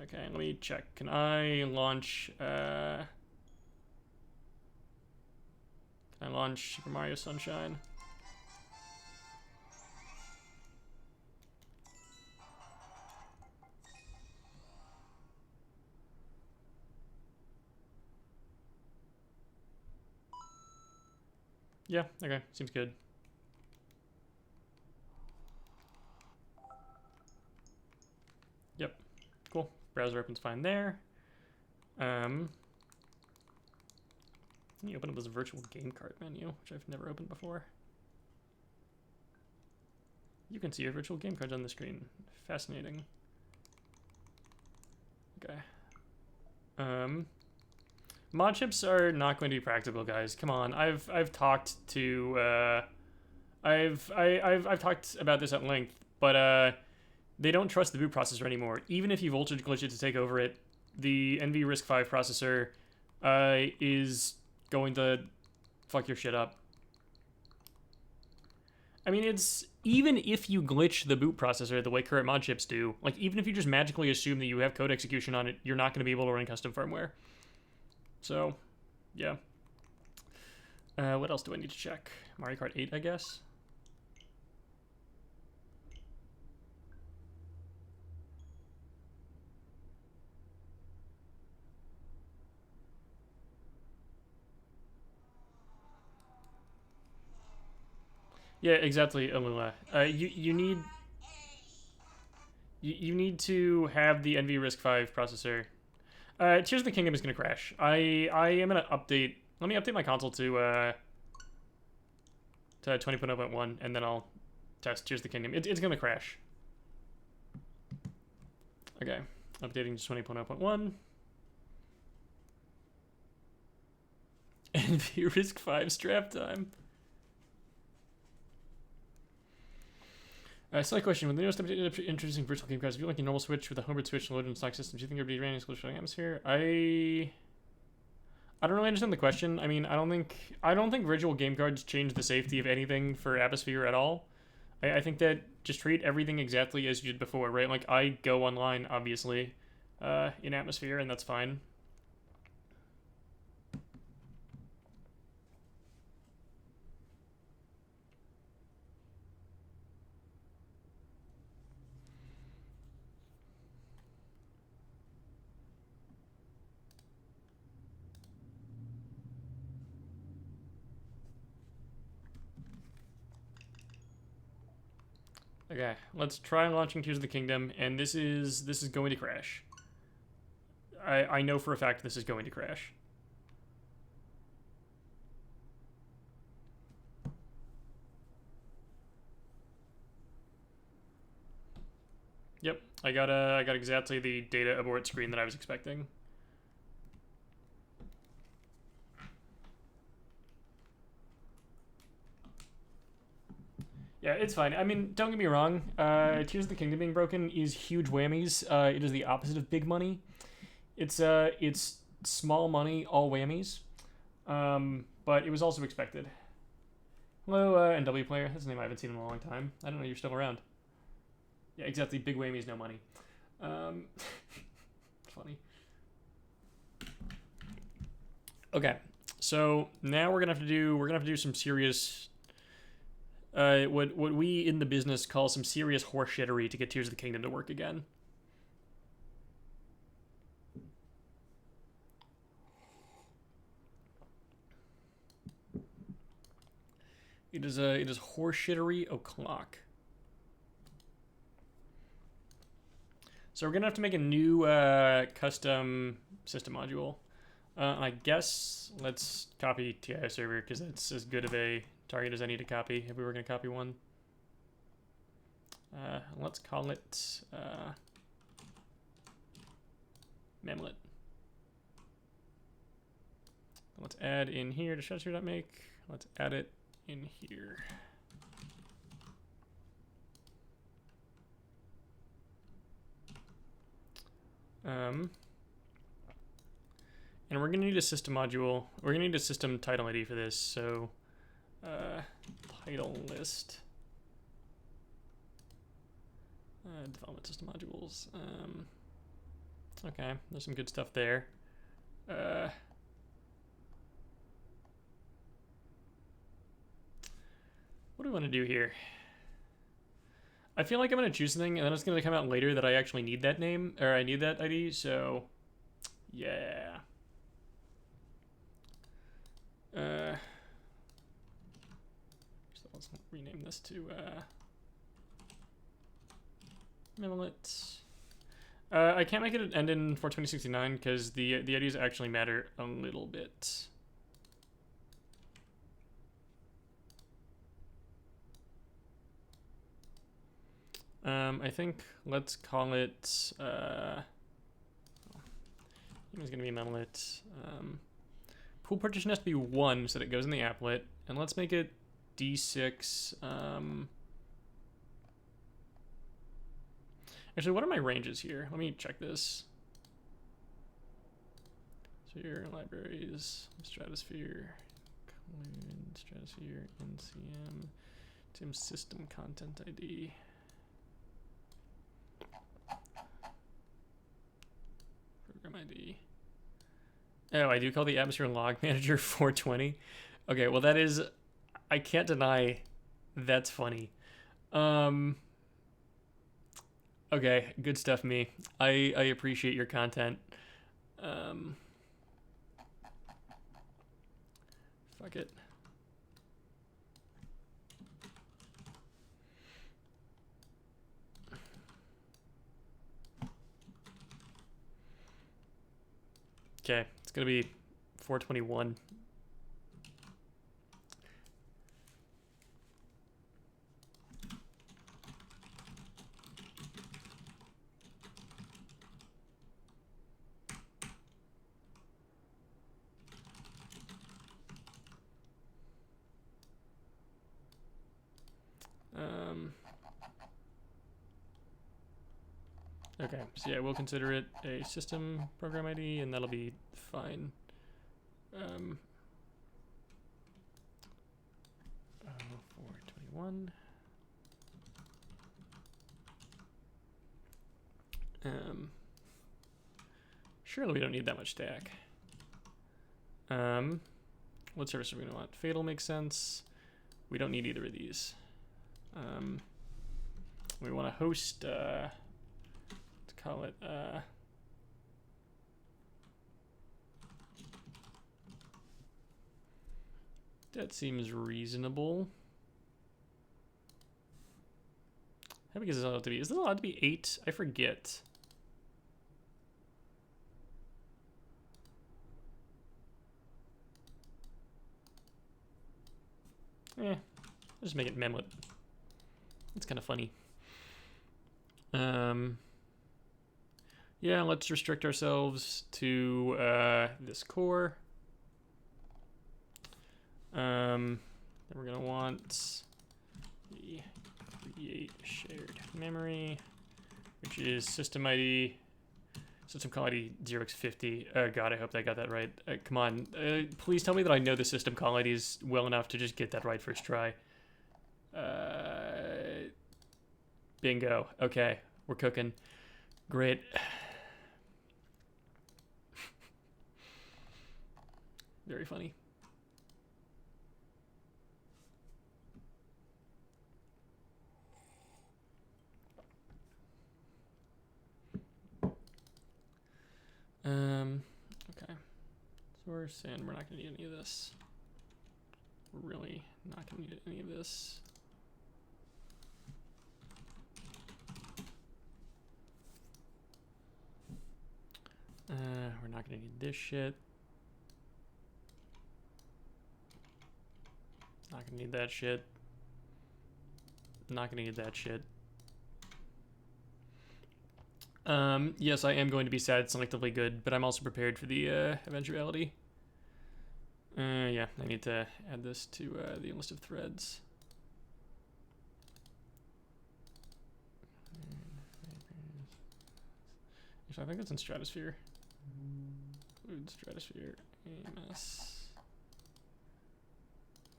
Okay, let me check. Can I launch Super Mario Sunshine? Yeah, okay, seems good. Yep, cool. Browser opens fine there. Let me open up this virtual game cart menu, which I've never opened before. You can see your virtual game cards on the screen. Fascinating. Okay. Mod chips are not going to be practical, guys. Come on, I've talked to I've talked about this at length, but they don't trust the boot processor anymore. Even if you voltage glitch it to take over it, the NVRISC-V processor is going to fuck your shit up. I mean, it's even if you glitch the boot processor the way current mod chips do, like even if you just magically assume that you have code execution on it, you're not going to be able to run custom firmware. So, yeah. What else do I need to check? Mario Kart 8, I guess? Yeah, exactly, Alula. You need to have the NVRISC-V processor. Tears of the Kingdom is going to crash. I am going to update... Let me update my console to 20.0.1, and then I'll test Tears of the Kingdom. It's going to crash. Okay. Updating to 20.0.1. NVRISC-V strap time. Silly question. When the newest update ended up introducing virtual game cards, if you like a normal Switch with a homebrew Switch loaded in stock system, do you think there'd be running exclusive atmosphere? I don't really understand the question. I mean, I don't think virtual game cards change the safety of anything for atmosphere at all. I think that just treat everything exactly as you did before, right? Like I go online, obviously, in atmosphere, and that's fine. Okay, let's try launching Tears of the Kingdom, and this is going to crash. I know for a fact this is going to crash. Yep, I got exactly the data abort screen that I was expecting. Yeah, it's fine. I mean, don't get me wrong. Tears of the Kingdom being broken is huge whammies. It is the opposite of big money. It's small money, all whammies. But it was also expected. Hello, NW player. That's a name I haven't seen in a long time. I don't know you're still around. Yeah, exactly. Big whammies, no money. Funny. Okay, so now we're gonna have to do some serious. What we in the business call some serious horseshittery to get Tears of the Kingdom to work again. It is horseshittery o'clock. So we're gonna have to make a new custom system module. I guess let's copy TIO server because that's as good of a target as I need to copy if we were gonna copy one. Let's call it Memlet. Let's add in here to shutster.make. Let's add it in here. And we're gonna need a system module. We're gonna need a system title ID for this. So, title list. Development system modules. Okay, there's some good stuff there. What do we want to do here? I feel like I'm going to choose something, and then it's going to come out later that I actually need that name, or I need that ID, so yeah. So let's rename this to Memlet. I can't make it end in 42069 because the IDs actually matter a little bit. I think let's call it it's gonna be Memlet. Pool partition has to be 1 so that it goes in the applet, and let's make it D6. Actually, what are my ranges here? Let me check this. So your libraries, Stratosphere, Stratosphere, NCM, Tim system content ID. Program ID. Oh, I do call the atmosphere log manager 420. Okay, well that is, I can't deny that's funny. Okay, good stuff, me. I appreciate your content. Fuck it. Okay, it's gonna be 421. Okay, so yeah, we'll consider it a system program ID, and that'll be fine. 421. Surely we don't need that much stack. What service are we gonna want? Fatal makes sense. We don't need either of these. We want to host. Let's call it. That seems reasonable. How big is this allowed to be? Is this allowed to be 8? I forget. I'll just make it Memlet. It's kind of funny. Yeah, let's restrict ourselves to this core. Then we're gonna want the create shared memory, which is system ID, system call ID 0x50. Oh god, I hope I got that right. Come on, please tell me that I know the system call IDs well enough to just get that right first try. Bingo. Okay, we're cooking. Great. Very funny. Okay. Source, and we're not gonna need any of this. We're really not gonna need any of this. We're not gonna need this shit. Not gonna need that shit. Not gonna need that shit. Yes, I am going to be sad selectively good, but I'm also prepared for the eventuality. Yeah, I need to add this to the list of threads. Actually, I think that's in Stratosphere. Include Stratosphere, AMS.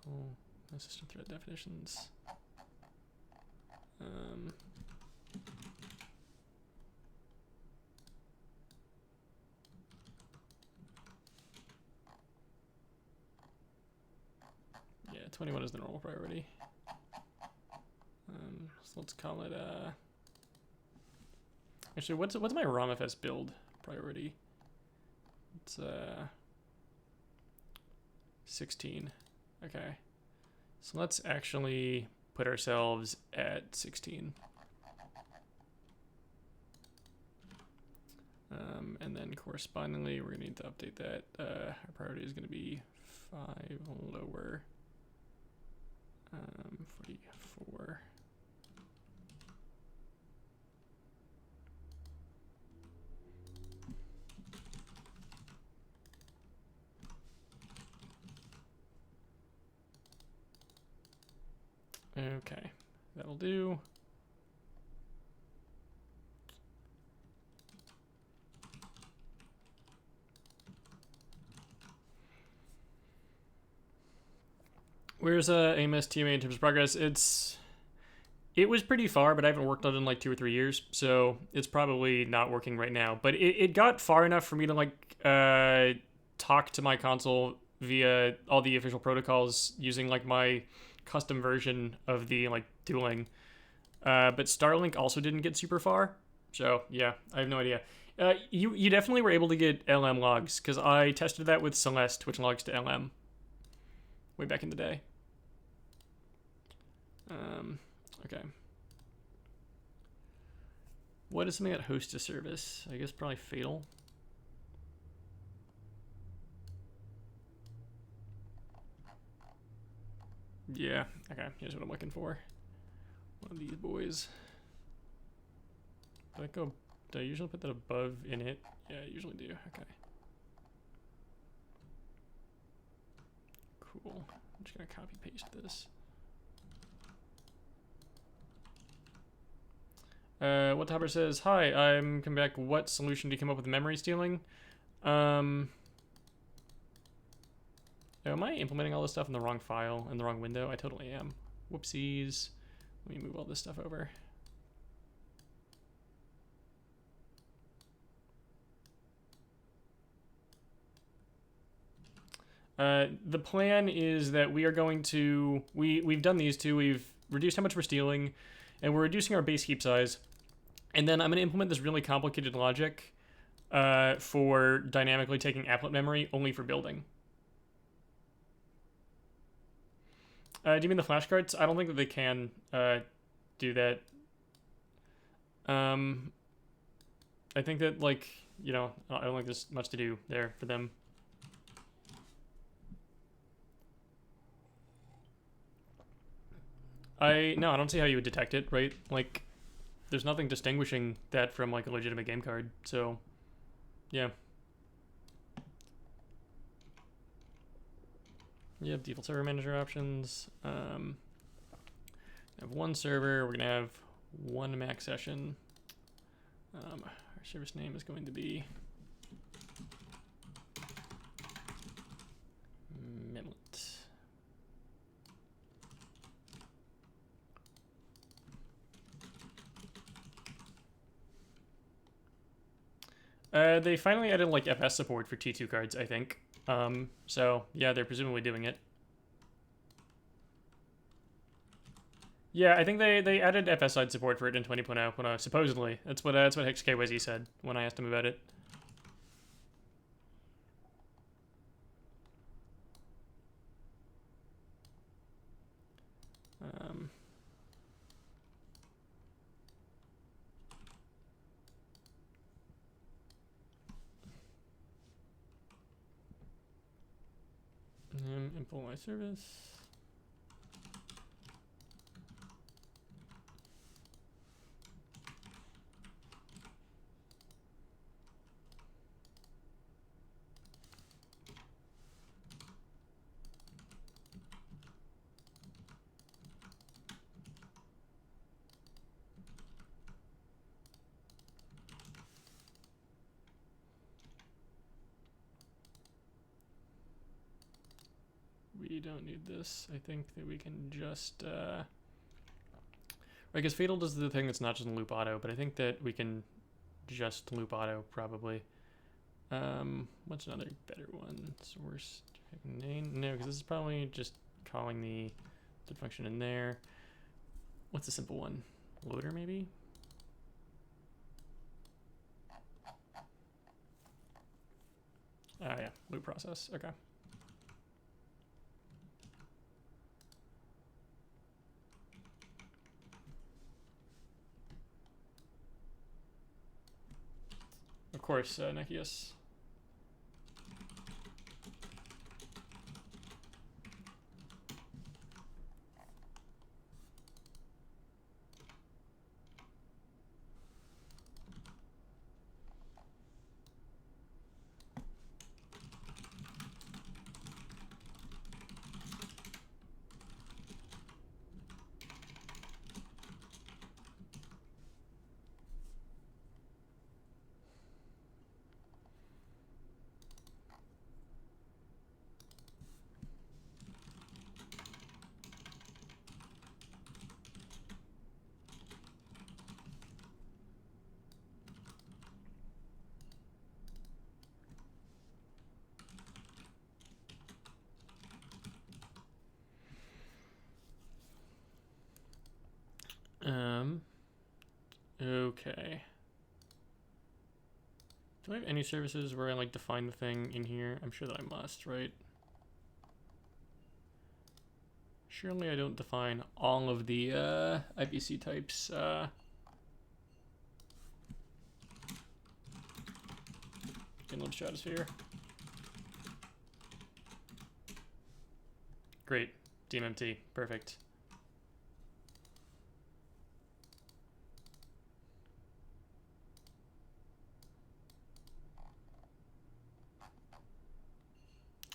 Oh, no system thread definitions. Yeah, 21 is the normal priority. So let's call it actually, what's my ROMFS build priority? It's 16. Okay, so let's actually put ourselves at 16. And then correspondingly, we're gonna need to update that. Our priority is gonna be 5 lower. 44. Okay, that'll do. Where's AMS TMA in terms of progress? It was pretty far, but I haven't worked on it in like 2 or 3 years, so it's probably not working right now. But it got far enough for me to like talk to my console via all the official protocols using like my custom version of the like tooling. But Starlink also didn't get super far, so yeah, I have no idea. You definitely were able to get LM logs because I tested that with Celeste, which logs to LM way back in the day. Okay. What is something that hosts a service? I guess probably Fatal. Yeah, okay, here's what I'm looking for. One of these boys. Do I usually put that above init? Yeah, I usually do, okay. Cool, I'm just gonna copy paste this. What Topper says, hi, I'm coming back. What solution do you come up with memory stealing? Am I implementing all this stuff in the wrong file, in the wrong window? I totally am. Whoopsies. Let me move all this stuff over. The plan is that we are going to, we've done these two, we've reduced how much we're stealing, and we're reducing our base heap size. And then I'm going to implement this really complicated logic for dynamically taking applet memory only for building. Do you mean the flashcards? I don't think that they can do that I think that, like, you know, I don't think there's much to do there for them. I don't see how you would detect it, right? Like, there's nothing distinguishing that from, like, a legitimate game card, so, yeah. Yep, default server manager options. I have one server, we're gonna have one Mac session. Our service name is going to be Memlet. They finally added like FS support for T2 cards, I think. So yeah, they're presumably doing it. Yeah, I think they added FS side support for it in 20.0. Supposedly, that's what HexKYZ said when I asked him about it. Import my service. We don't need this. I think that we can just, I guess Fatal does the thing that's not just loop auto, but I think that we can just loop auto probably. What's another better one? Source name? No, because this is probably just calling the function in there. What's a simple one? Loader maybe? Oh yeah, loop process. Okay. Of course, Nekius. Okay. Do I have any services where I like define the thing in here? I'm sure that I must, right? Surely I don't define all of the IPC types. Inland stratosphere. Great. DMMT. Perfect.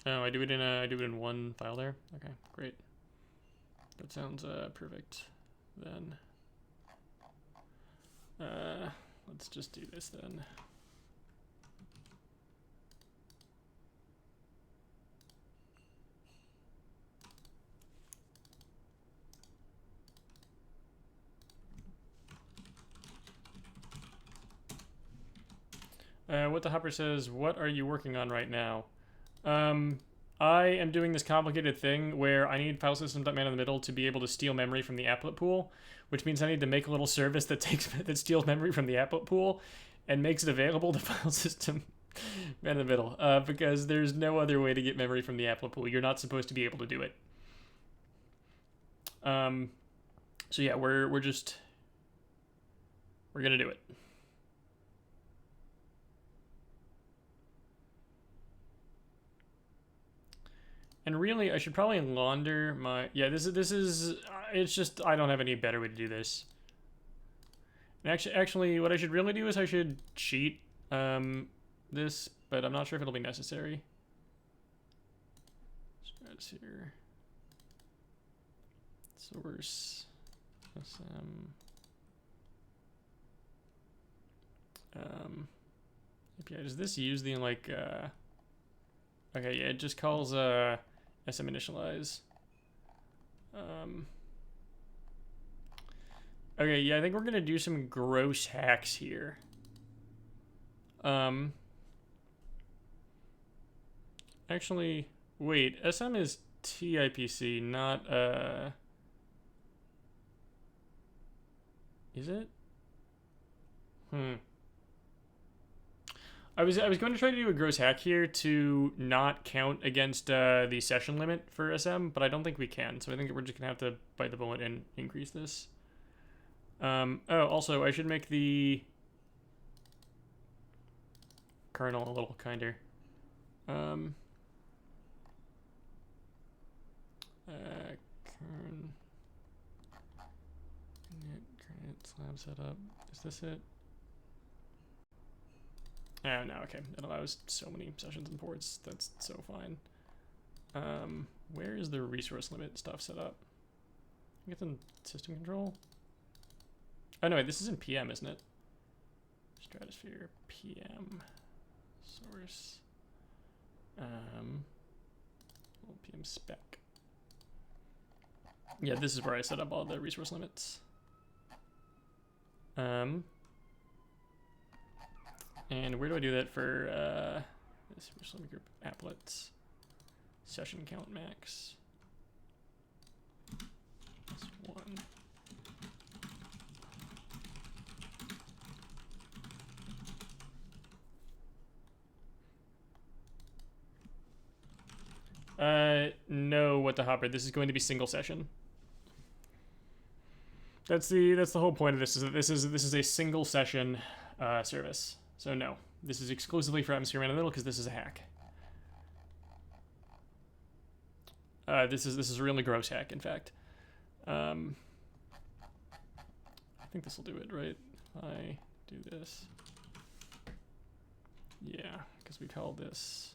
Oh, I do it in one file there. Okay, great. That sounds perfect. Then let's just do this then. What the Hopper says, what are you working on right now? I am doing this complicated thing where I need filesystem.man in the middle to be able to steal memory from the applet pool, which means I need to make a little service that that steals memory from the applet pool and makes it available to filesystem man in the middle, because there's no other way to get memory from the applet pool. You're not supposed to be able to do it. So yeah, we're just We're gonna do it. And really, I should probably launder my... Yeah, this is... It's just, I don't have any better way to do this. And actually, what I should really do is I should cheat this, but I'm not sure if it'll be necessary. Stratosphere. Source. SM. API. Does this use the, like, okay, yeah, it just calls SM initialize. Okay, yeah, I think we're gonna do some gross hacks here. Actually, wait, SM is TIPC, not is it? I was going to try to do a gross hack here to not count against the session limit for SM, but I don't think we can. So I think we're just gonna have to bite the bullet and increase this. Oh, also I should make the kernel a little kinder. Kern slab setup. Is this it? Oh, no, okay. It allows so many sessions and ports. That's so fine. Where is the resource limit stuff set up? Get the system control. Oh, no, wait, this is in PM, isn't it? Stratosphere, PM, source, PM spec. Yeah, this is where I set up all the resource limits. And where do I do that for this resource limit group applets? Session count max. That's 1. No, what the hopper? This is going to be single session. That's the whole point of this. Is that this is a single session service. So no, this is exclusively for Atmosphere Man in the Middle because this is a hack. This is a really gross hack, in fact. I think this will do it, right? I do this. Yeah, because we call this.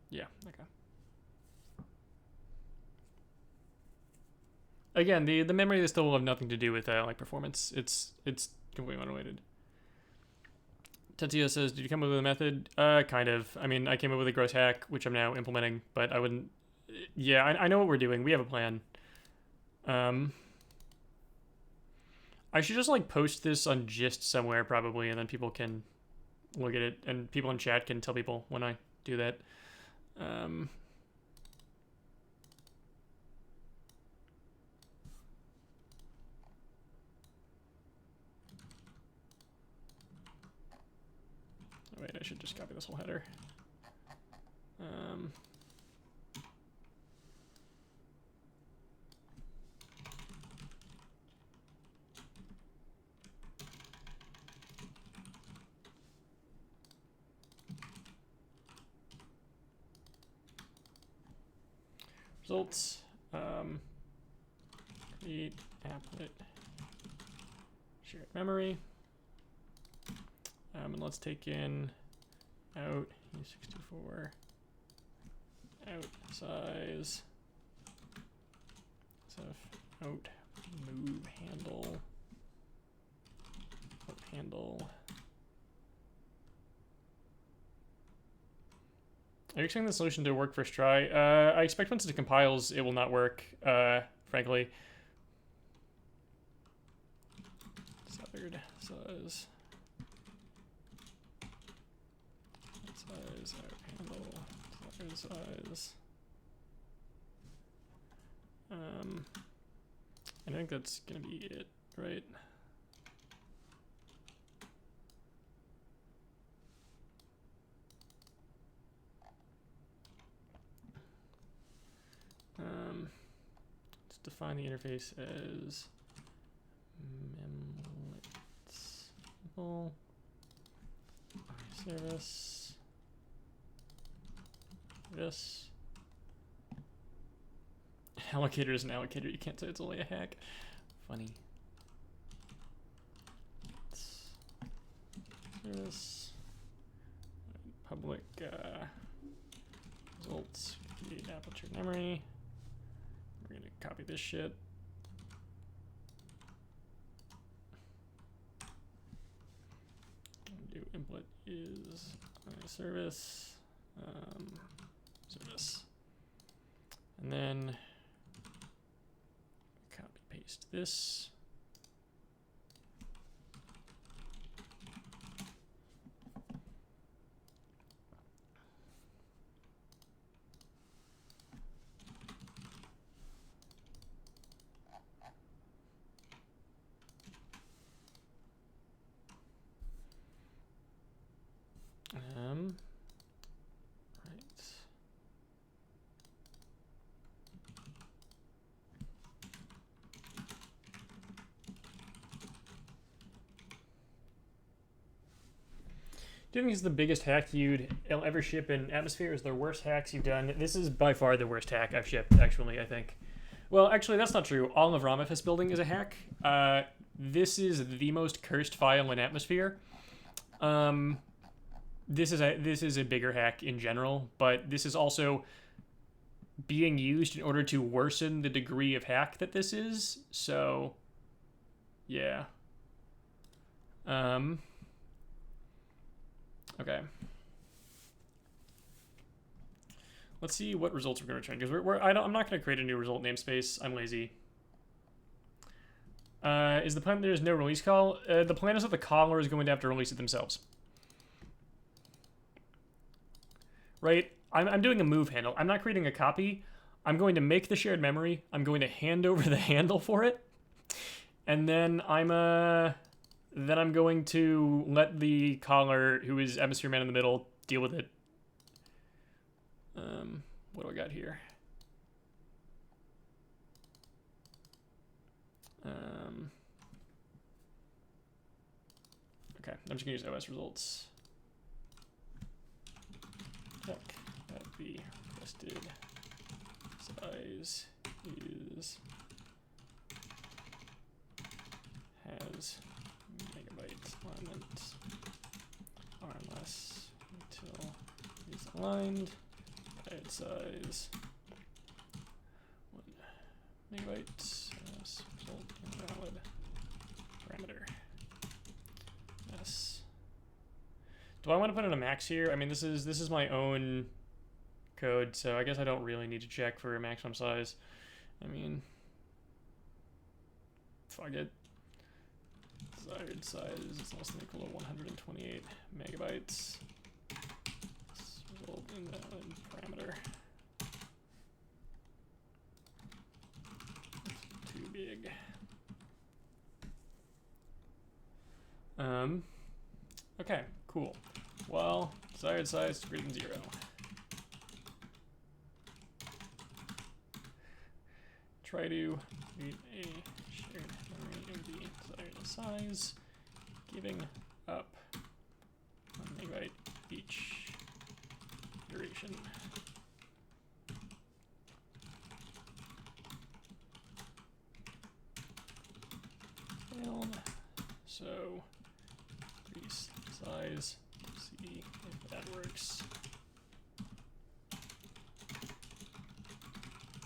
Yeah, okay. Again, the memory of this still will have nothing to do with like performance. It's completely unrelated. Tetsuya says, did you come up with a method? Kind of. I mean, I came up with a gross hack, which I'm now implementing, but I wouldn't... Yeah, I know what we're doing. We have a plan. I should just, like, post this on Gist somewhere, probably, and then people can look at it, and people in chat can tell people when I do that. Wait, I should just copy this whole header. Results. Create applet shared memory. And let's take in out E64 out size out move handle out handle. Are you expecting the solution to work first try? I expect once it compiles, it will not work, frankly. Third size. Size, out handle, third size. I think that's gonna be it, right? define the interface as memlet simple service. This allocator is an allocator. You can't say it's only a hack. Funny. Service public results create aperture memory. We're gonna copy this shit. Do input is service service, and then copy paste this. Right. Do you think this is the biggest hack you'd ever ship in Atmosphere? Is there worse hacks you've done? This is by far the worst hack I've shipped, actually, I think. Well, actually, that's not true. All of Ramifest building is a hack. This is the most cursed file in Atmosphere. This is a bigger hack in general, but this is also being used in order to worsen the degree of hack that this is. So, yeah. Okay. Let's see what results we're going to return, because I'm not going to create a new result namespace. I'm lazy. Is the plan there's no release call? The plan is that the caller is going to have to release it themselves. Right? I'm doing a move handle. I'm not creating a copy. I'm going to make the shared memory. I'm going to hand over the handle for it. And then I'm going to let the caller, who is Atmosphere Man in the middle, deal with it. What do I got here? Okay, I'm just gonna use OS results. Check that the requested size has megabyte alignment unless until is aligned. Byte size 1 megabyte result invalid parameter. Yes. Do I want to put in a max here? I mean, this is my own code, so I guess I don't really need to check for a maximum size. I mean, fuck it. Desired size is less than or equal to 128 megabytes. Result invalid parameter. That's too big. Okay, cool. Well, desired size is greater than 0. Try to create a shared memory of the desired size, giving up 1 megabyte each duration. Failed. So increase size, see if that works.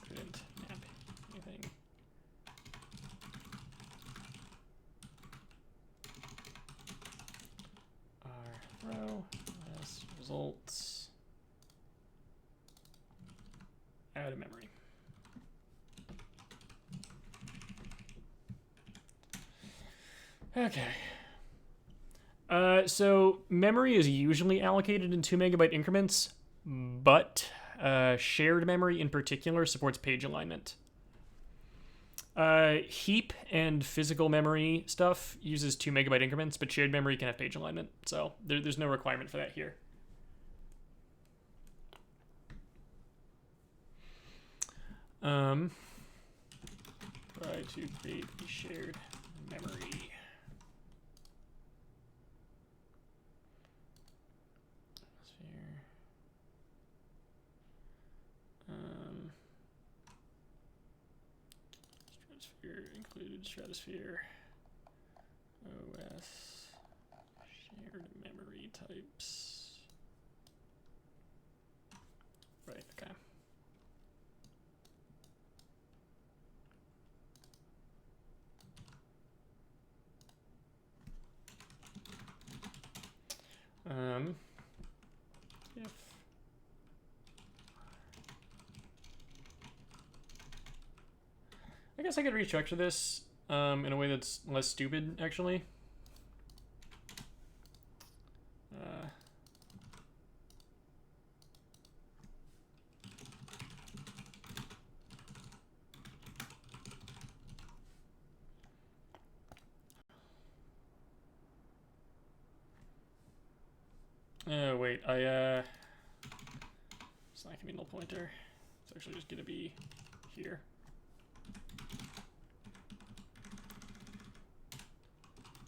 Couldn't map anything. Our row as results out of memory. Okay. So memory is usually allocated in 2 megabyte increments, but shared memory in particular supports page alignment. Heap and physical memory stuff uses 2 megabyte increments, but shared memory can have page alignment, so there's no requirement for that here. try to create a shared memory. Stratosphere include stratosphere OS shared memory types. Right, okay. If I guess I could restructure this in a way that's less stupid, actually. Oh, wait, it's not gonna be null pointer. It's actually just gonna be here.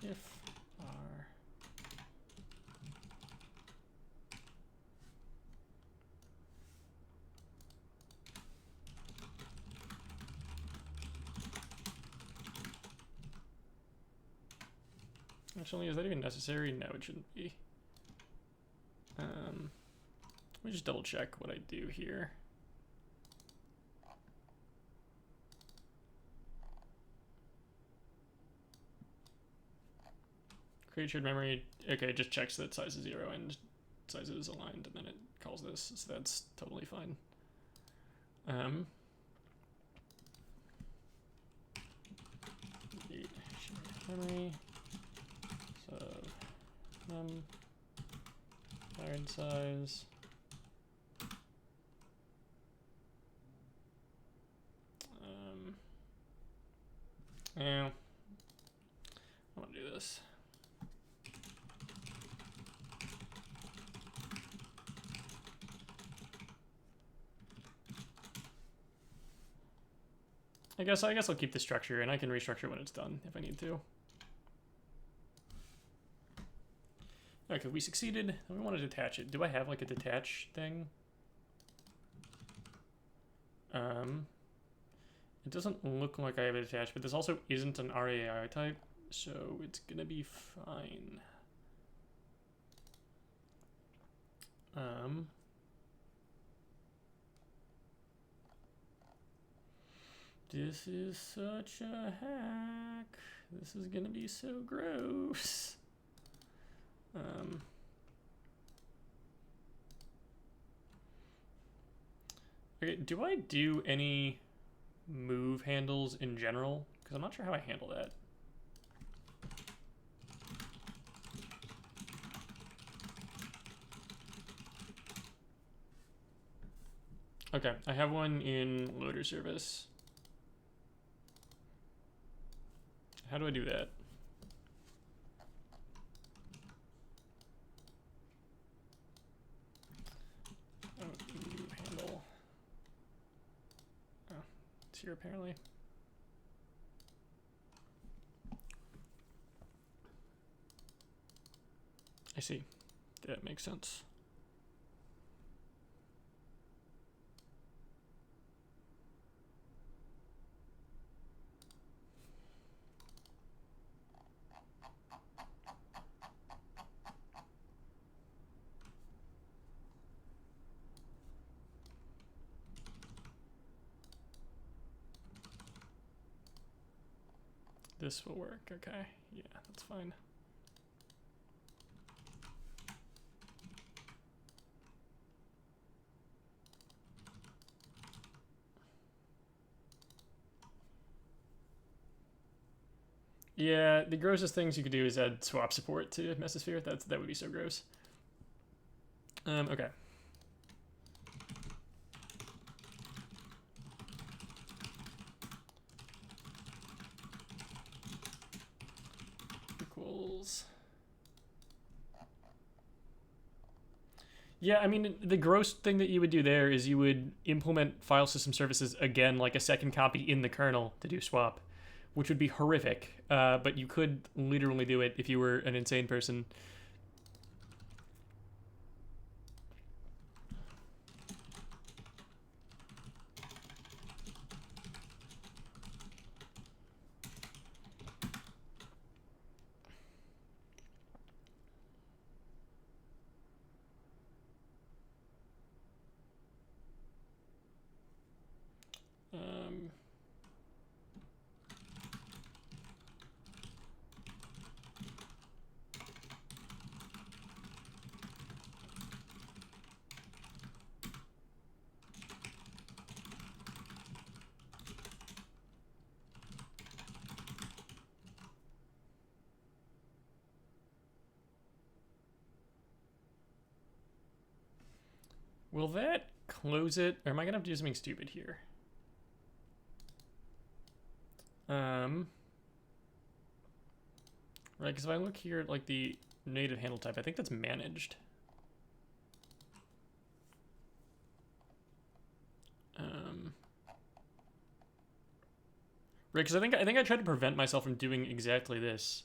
If R actually, is that even necessary? No, it shouldn't be. Let me just double check what I do here. Create shared memory. Okay, it just checks that size is 0 and size is aligned, and then it calls this, so that's totally fine. Create shared memory. So iron size. Yeah, I want to do this. I guess I'll keep the structure, and I can restructure when it's done if I need to. Okay, we succeeded. We want to detach it. Do I have like a detach thing? It doesn't look like I have it attached, but this also isn't an RAI type, so it's gonna be fine. This is such a hack. This is gonna be so gross. Okay, do I do any move handles in general? Because I'm not sure how I handle that. Okay, I have one in loader service. How do I do that? Oh, move handle. Oh, it's here apparently. I see. That makes sense. This will work, okay. Yeah, that's fine. Yeah, the grossest things you could do is add swap support to Mesosphere. That would be so gross. Okay. Equals. Yeah, I mean, the gross thing that you would do there is you would implement file system services again, like a second copy in the kernel to do swap. which would be horrific, but you could literally do it if you were an insane person. Will that close it? Or am I going to have to do something stupid here? Right, because if I look here at like the native handle type, I think that's managed. Right, because I think I tried to prevent myself from doing exactly this.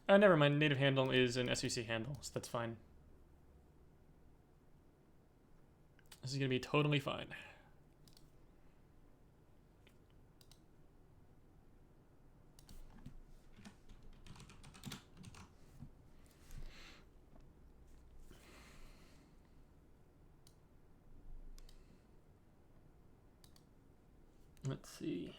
Never mind. Native handle is an SVC handle, so that's fine. This is gonna be totally fine. Let's see.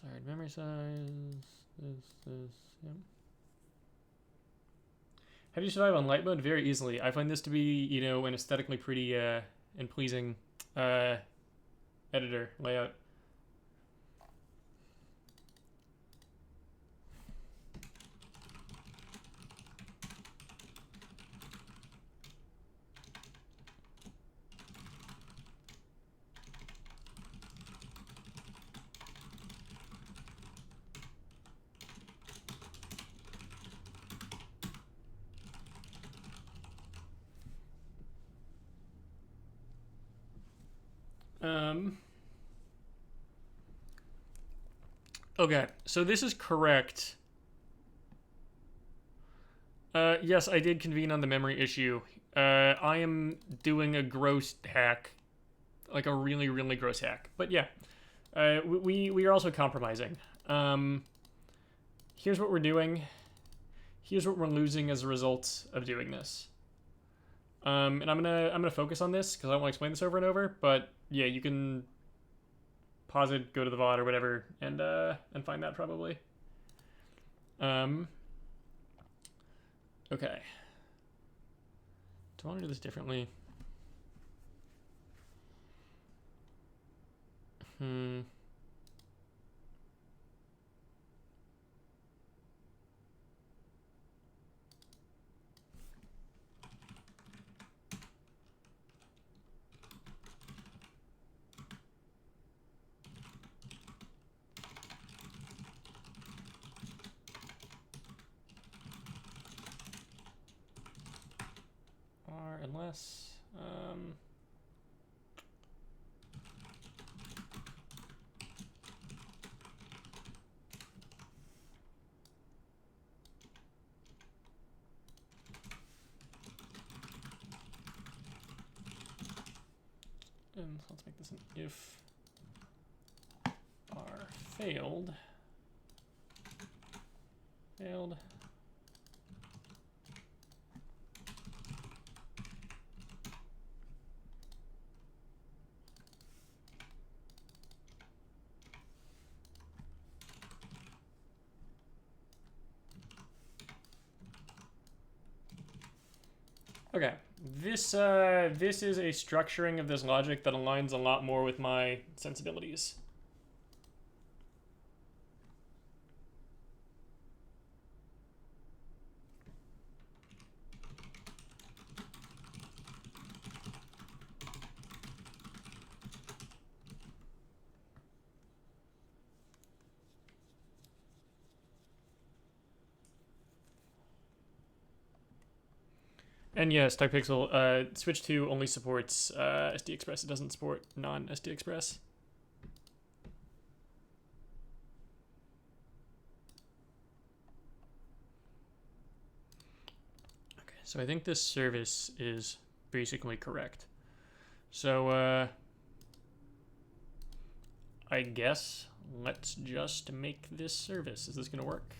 Desired memory size. This. Yep. How do you survive on light mode? Very easily. I find this to be, you know, an aesthetically pretty and pleasing editor layout. Okay, so this is correct. Yes, I did convene on the memory issue. I am doing a gross hack, like a really, really gross hack. But yeah, we are also compromising. Here's what we're doing. Here's what we're losing as a result of doing this. And I'm gonna focus on this because I don't want to explain this over and over. But yeah, you can pause it, go to the VOD or whatever, and find that probably. Okay. Do I want to do this differently? Or unless and let's make this an if are failed. Okay, this is a structuring of this logic that aligns a lot more with my sensibilities. And yes, TypePixel, Switch 2 only supports SD Express. It doesn't support non-SD Express. Okay, so I think this service is basically correct. So, I guess let's just make this service. Is this going to work?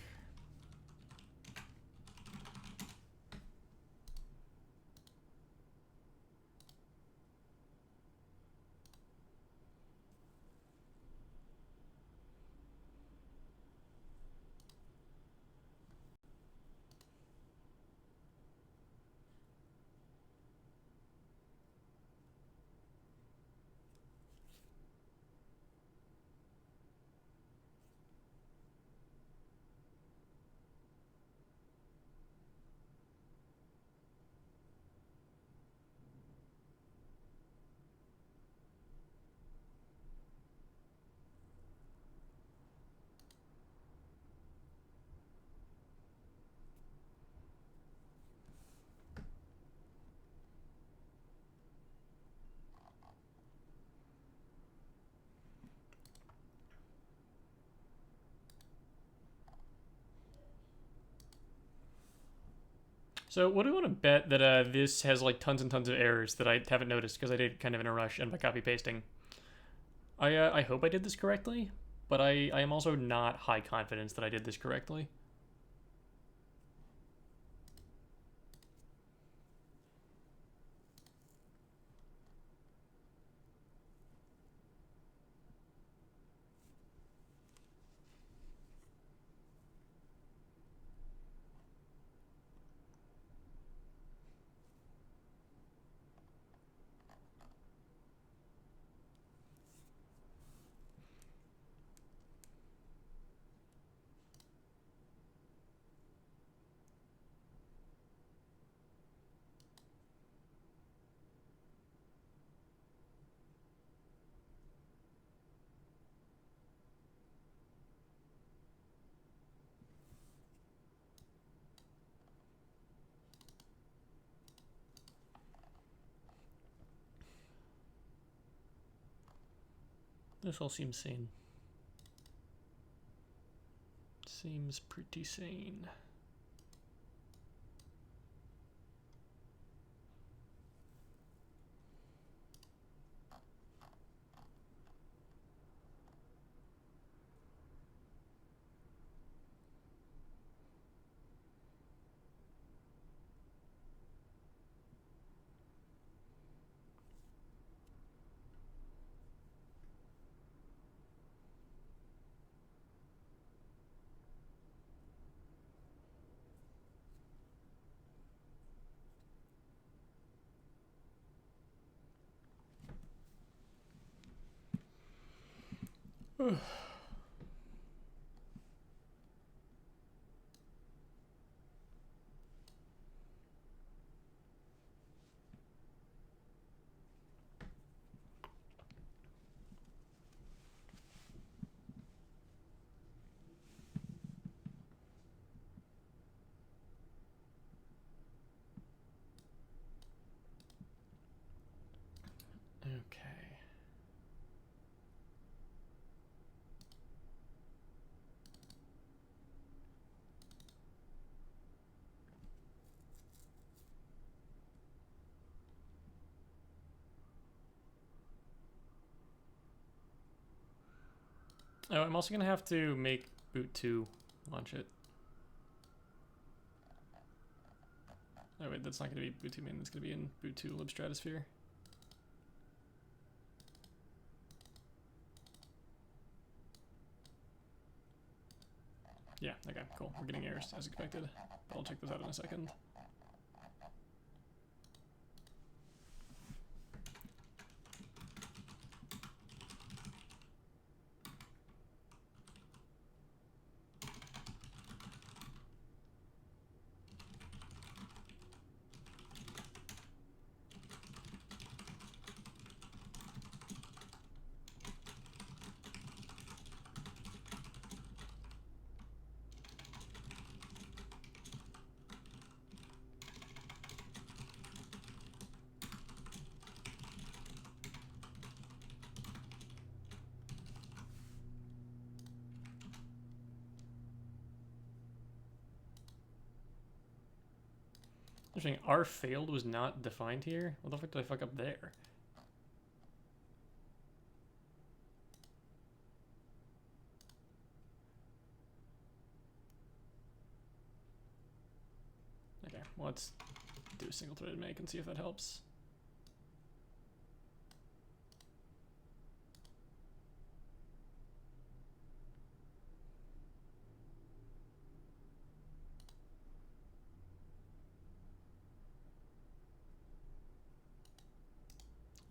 So what do we want to bet that this has like tons and tons of errors that I haven't noticed because I did it kind of in a rush and by copy pasting. I hope I did this correctly, but I am also not high confidence that I did this correctly. This all seems sane. Seems pretty sane. Okay. Oh, I'm also gonna have to make boot 2 launch it. Oh wait, that's not gonna be boot 2 main, that's gonna be in boot 2 libstratosphere. Yeah, okay, cool. We're getting errors as expected. But I'll check those out in a second. Interesting. R failed was not defined here. What the fuck did I fuck up there? Okay, well, let's do a single-threaded make and see if that helps.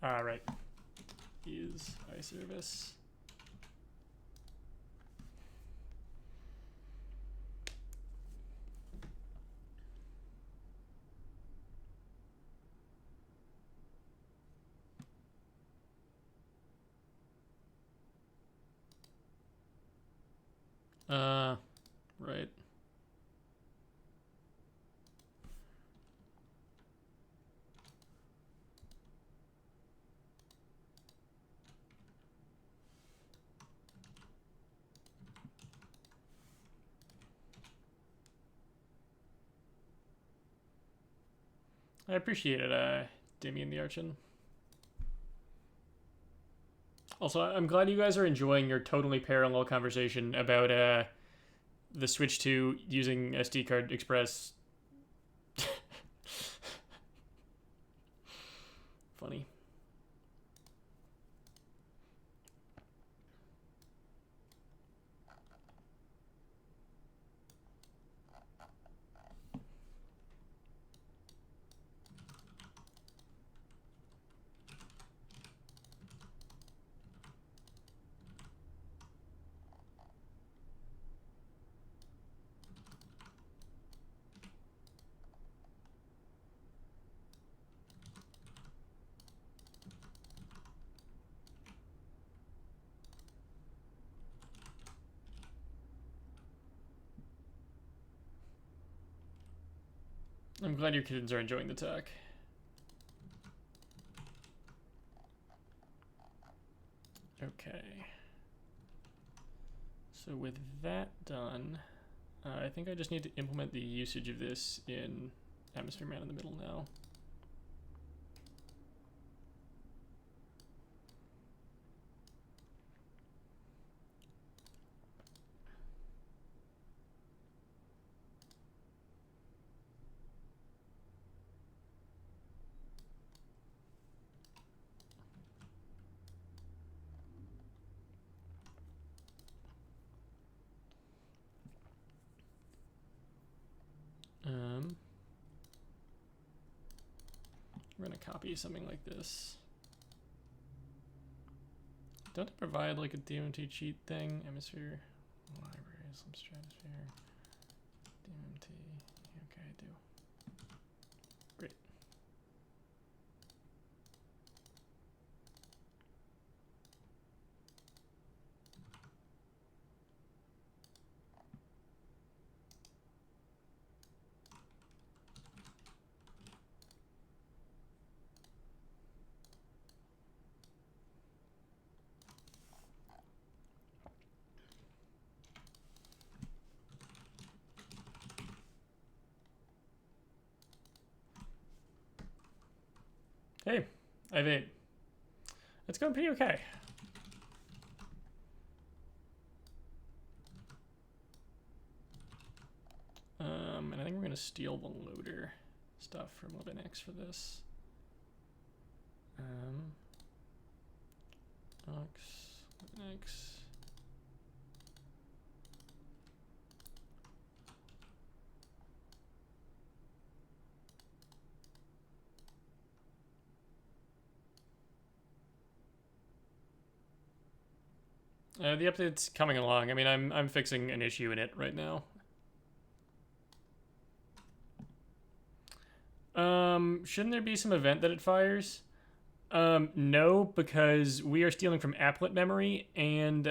All right. Is iService. Right. I appreciate it, Damien the Archon. Also, I'm glad you guys are enjoying your totally parallel conversation about the switch to using SD card Express. Funny. I'm glad your kids are enjoying the talk. Okay. So with that done, I think I just need to implement the usage of this in Atmosphere Man in the middle now. We're gonna copy something like this. Don't it provide like a DMT cheat thing? Atmosphere, library, substratosphere, DMT. Okay, I do. Great. Hey, I have 8. It's going pretty okay. And I think we're gonna steal the loader stuff from Linux for this. Linux. The update's coming along. I mean, I'm fixing an issue in it right now. Shouldn't there be some event that it fires? No, because we are stealing from applet memory, and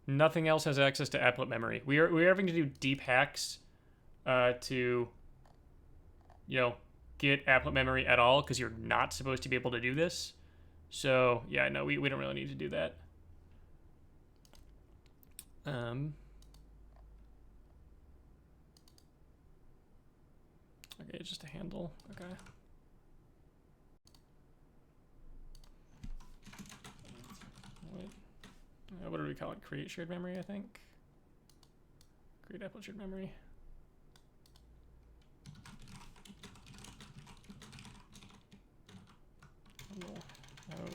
nothing else has access to applet memory. We're having to do deep hacks to, get applet memory at all, because you're not supposed to be able to do this. So yeah, no, we don't really need to do that. Okay, it's just a handle. Okay. What do we call it? Create shared memory, I think. Create applet shared memory. Handle out.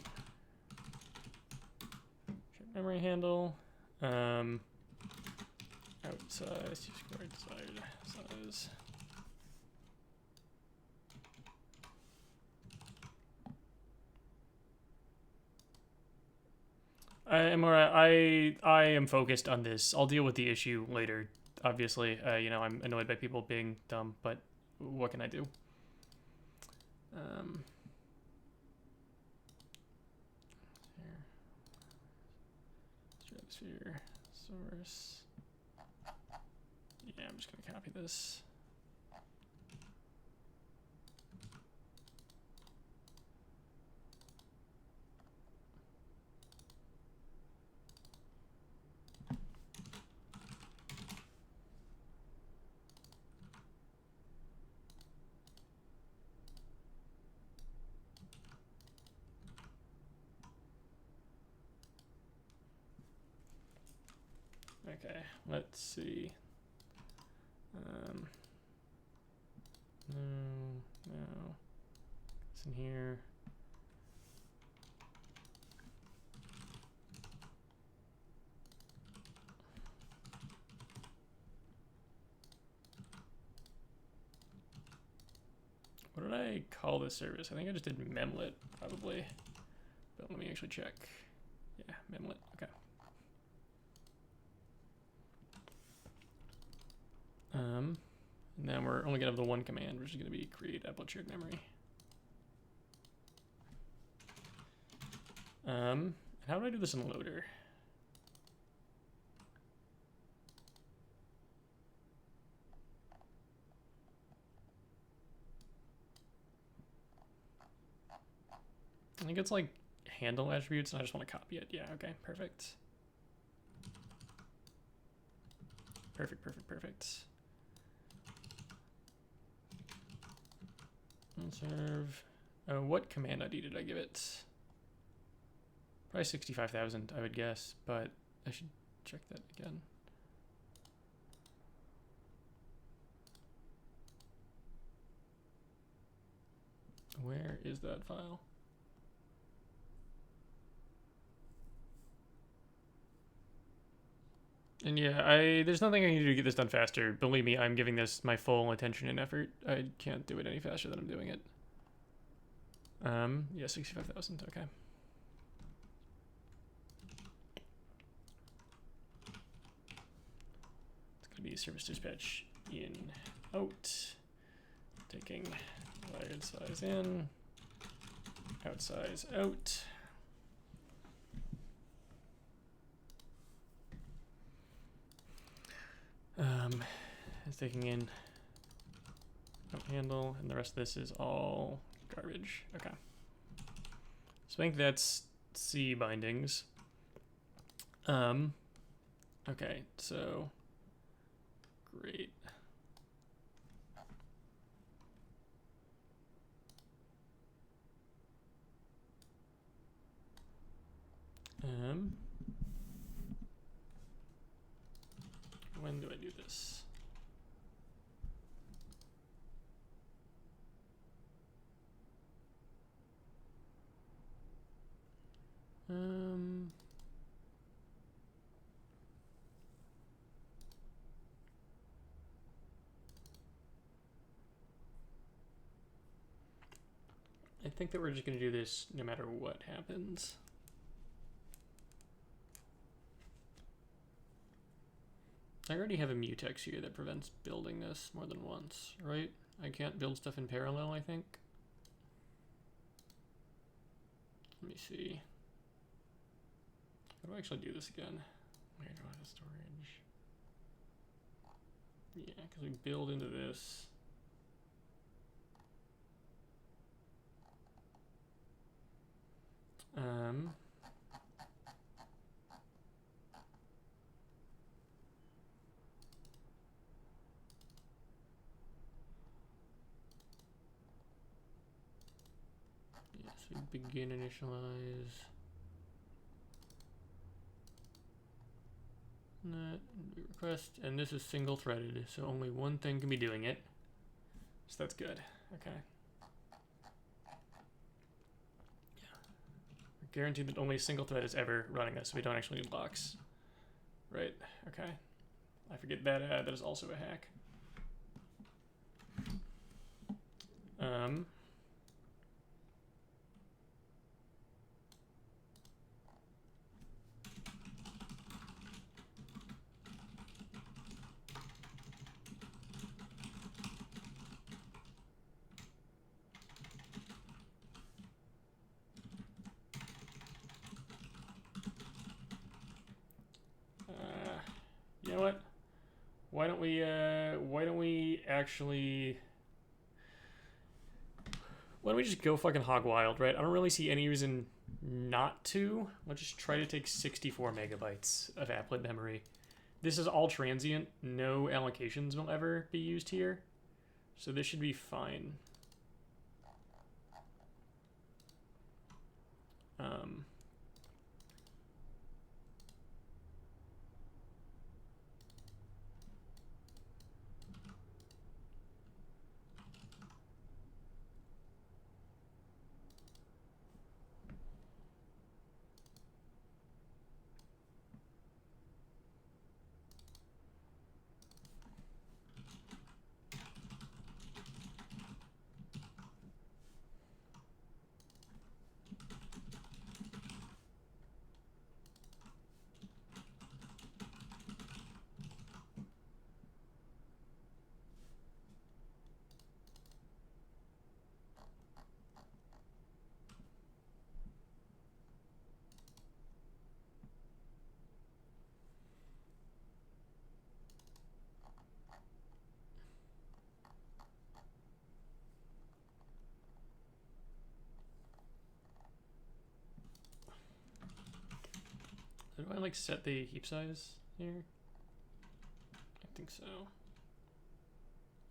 Shared memory handle. Out size, squared desired size. I am focused on this. I'll deal with the issue later. Obviously, you know, I'm annoyed by people being dumb, but what can I do? Here. Stratosphere, source. Yeah, I'm just gonna copy this. Okay, let's see. No. It's in here. What did I call this service? I think I just did Memlet, probably. But let me actually check. Yeah, Memlet, okay. And then we're only gonna have the one command, which is gonna be create applet shared memory. How do I do this in loader? I think it's like handle attributes, and I just want to copy it. Yeah, okay, perfect. Perfect. Serve. Oh, what command ID did I give it? Probably 65,000, I would guess, but I should check that again. Where is that file? And yeah, there's nothing I can do to get this done faster. Believe me, I'm giving this my full attention and effort. I can't do it any faster than I'm doing it. Yeah, 65,000, okay. It's gonna be service dispatch in out, taking desired size in, out size out. It's taking in out handle, and the rest of this is all garbage. Okay. So I think that's C bindings. Okay, so great. When do I do this? I think that we're just going to do this no matter what happens. I already have a mutex here that prevents building this more than once, right? I can't build stuff in parallel, I think. Let me see. How do I actually do this again? Where do I have the storage? Yeah, because we build into this. So begin initialize. Net request, and this is single threaded, so only one thing can be doing it. So that's good. Okay. Yeah. We're guaranteed that only a single thread is ever running this, so we don't actually need locks. Right. Okay. I forget that that is also a hack. You know what? Why don't we actually... Why don't we just go fucking hog wild, right? I don't really see any reason not to. Let's just try to take 64 megabytes of applet memory. This is all transient. No allocations will ever be used here. So this should be fine. Do I like set the heap size here? I think so.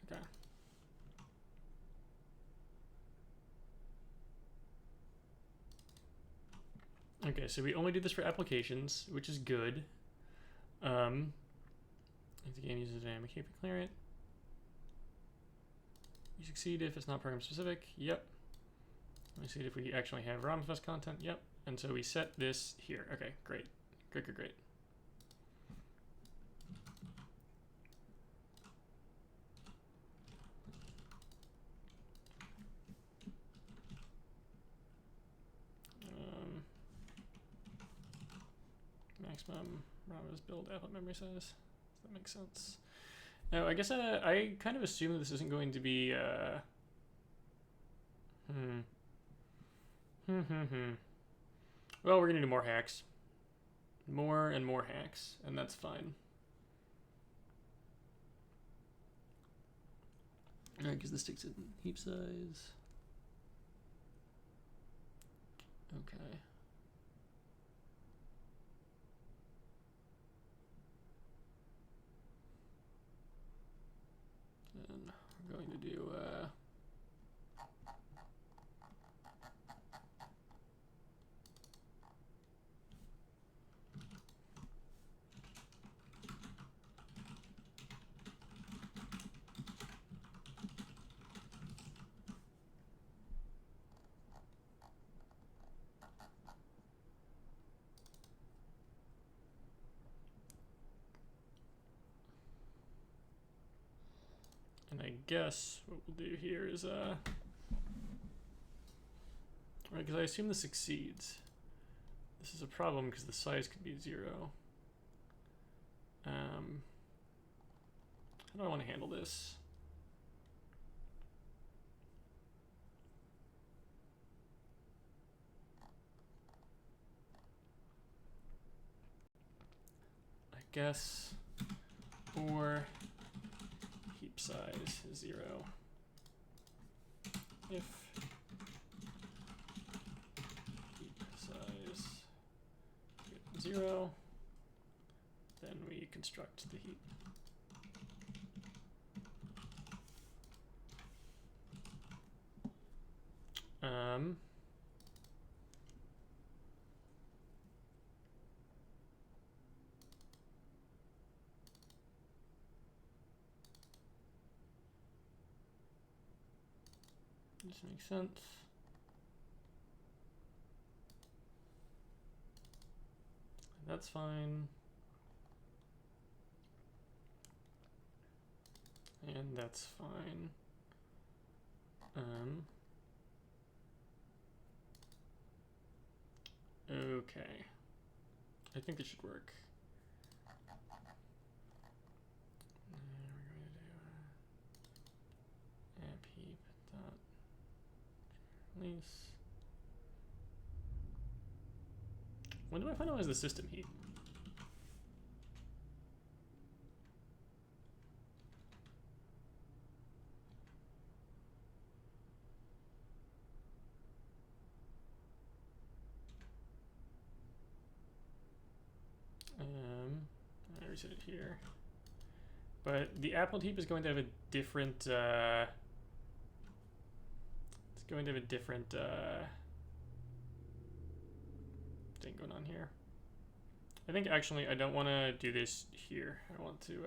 Okay. Okay, so we only do this for applications, which is good. If the game uses a dynamic heap, clear it. You succeed if it's not program specific. Yep. Let me see if we actually have ROMFest content. Yep. And so we set this here. Okay, great. Great. Maximum ROMFest build applet memory size. Does that make sense? Now, I guess I kind of assume that this isn't going to be... Well, we're going to do more hacks. More and more hacks, and that's fine. Alright, because this takes it in heap size. Okay. And we're going to do... And I guess what we'll do here is, right, because I assume this succeeds. This is a problem because the size could be 0. How do I want to handle this? I guess, or heap size 0. If heap size 0, then we construct the heap. This makes sense. That's fine. And that's fine. Okay. I think this should work. We're going to do app heap dot release. When do I finalize the system heap? I reset it here. But the applet heap is going to have a different, it's going to have a different thing going on here. I think actually I don't want to do this here. I want to do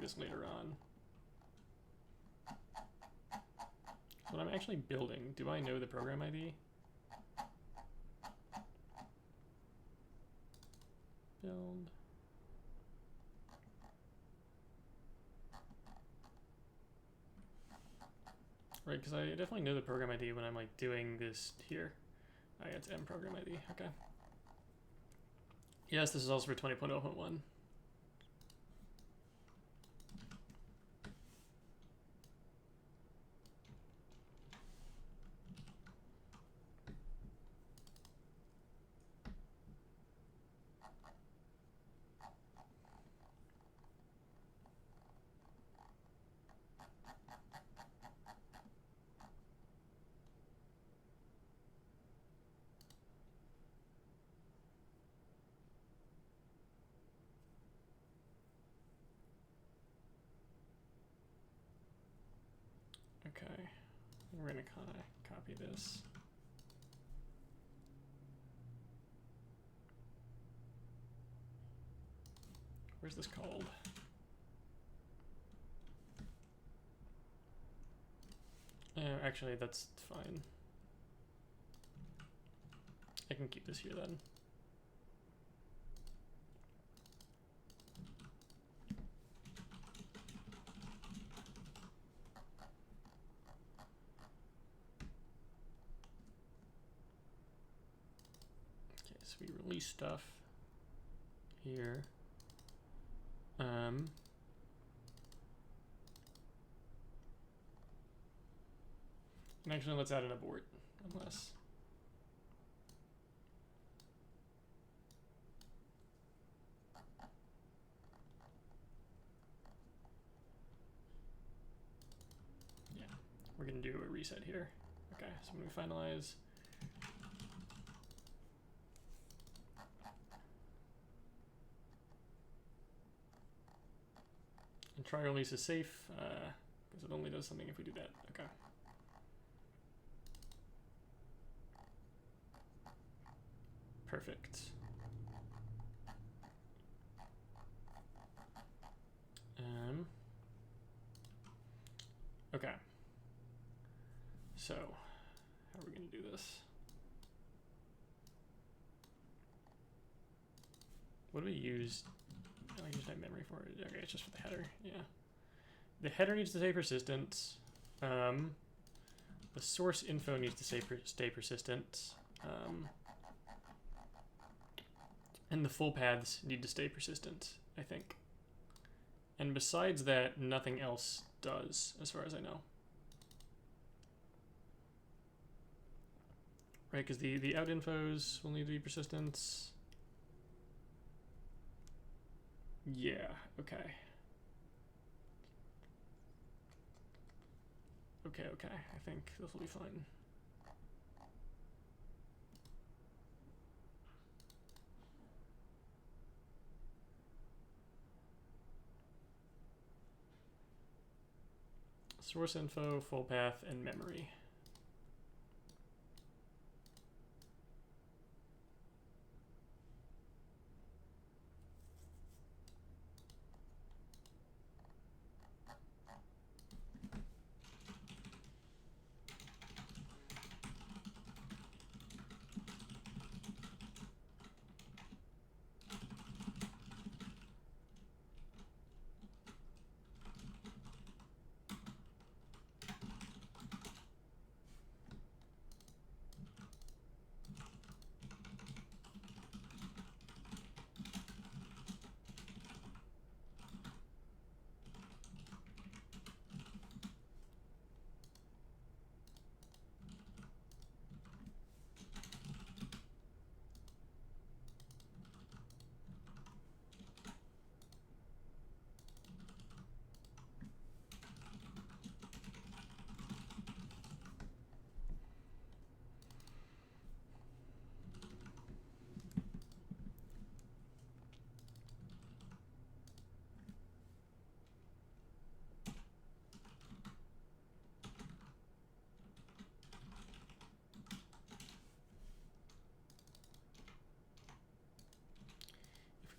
this later on. What I'm actually building, do I know the program ID? Build. Right, because I definitely know the program ID when I'm like doing this here. It's M program ID, okay. Yes, this is also for 20.0.1. Okay, we're gonna kind of copy this. Where's this called? Actually, that's fine. I can keep this here then. Okay, so we release stuff here. And actually, let's add an abort, unless. Yeah, we're gonna do a reset here. Okay, so when we finalize, and try release is safe, because it only does something if we do that. Okay. Perfect. Okay. So, how are we going to do this? What do we use? I use my memory for it. Okay, it's just for the header. Yeah. The header needs to stay persistent. The source info needs to stay persistent. And the full paths need to stay persistent, I think. And besides that, nothing else does, as far as I know. Right, because the out infos will need to be persistent. Yeah, okay. Okay, I think this will be fine. Source info, full path, and memory.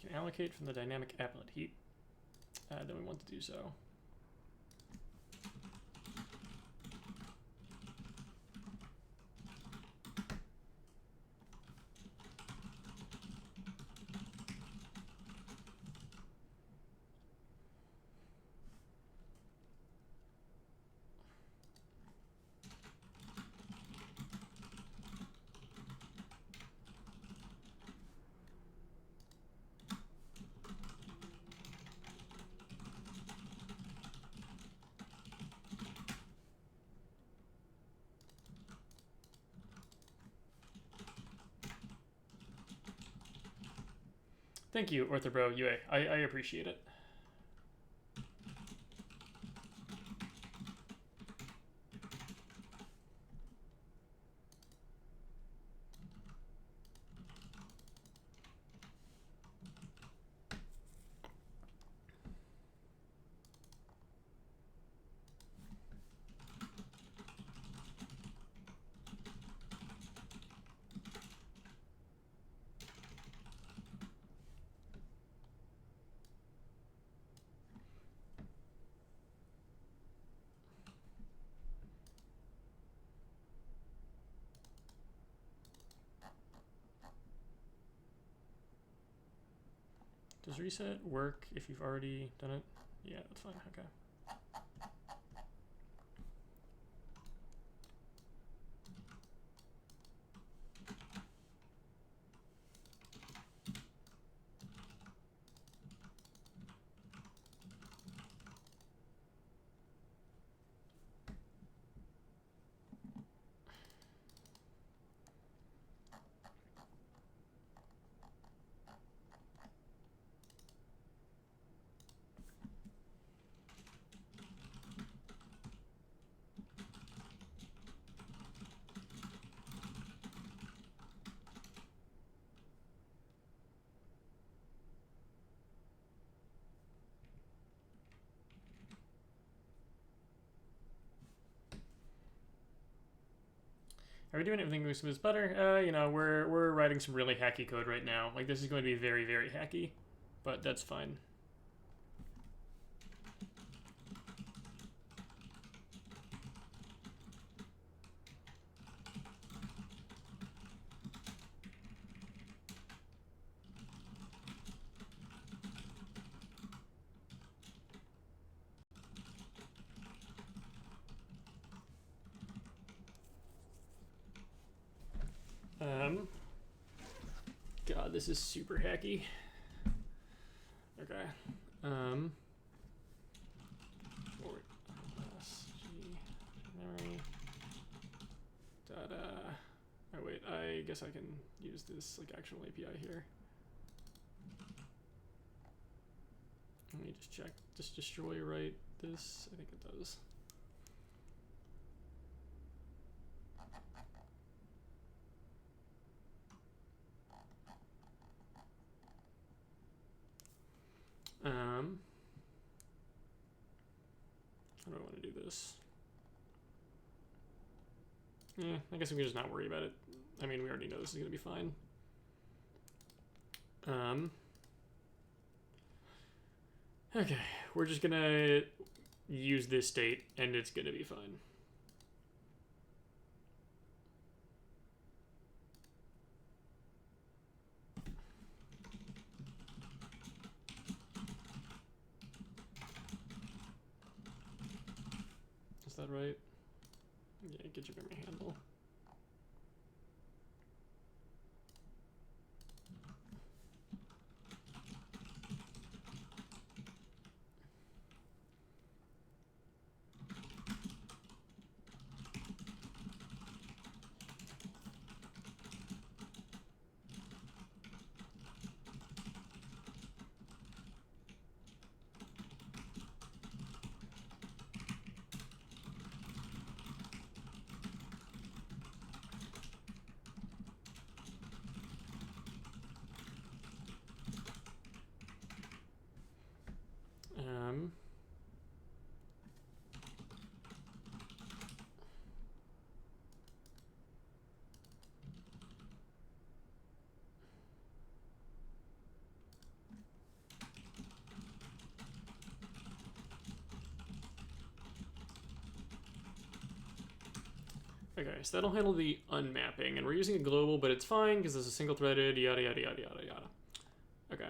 to allocate from the dynamic applet heap, then we want to do so. Thank you, Orthobro UA. I appreciate it. Does reset work if you've already done it? Yeah, that's fine. Okay. Are we doing everything with better? You know, we're writing some really hacky code right now. Like, this is going to be very, very hacky, but that's fine. God, this is super hacky. Okay. Forward memory. Data. Oh wait, I guess I can use this like actual API here. Let me just check. Does destroy write this? I think it does. How do I want to do this? Yeah, I guess we can just not worry about it. I mean, we already know this is going to be fine. Okay, we're just going to use this state, and it's going to be fine. Is that right? Yeah, get your memory handle. Okay, so that'll handle the unmapping, and we're using a global, but it's fine because this is single-threaded, yada yada yada yada yada. Okay.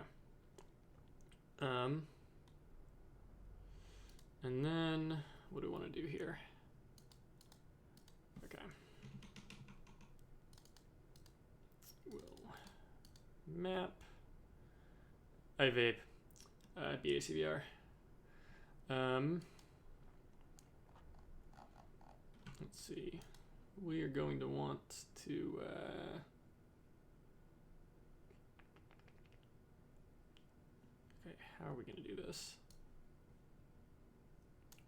And then what do we want to do here? Okay. We'll map iVape BACVR. Let's see. We are going to want to okay, how are we going to do this?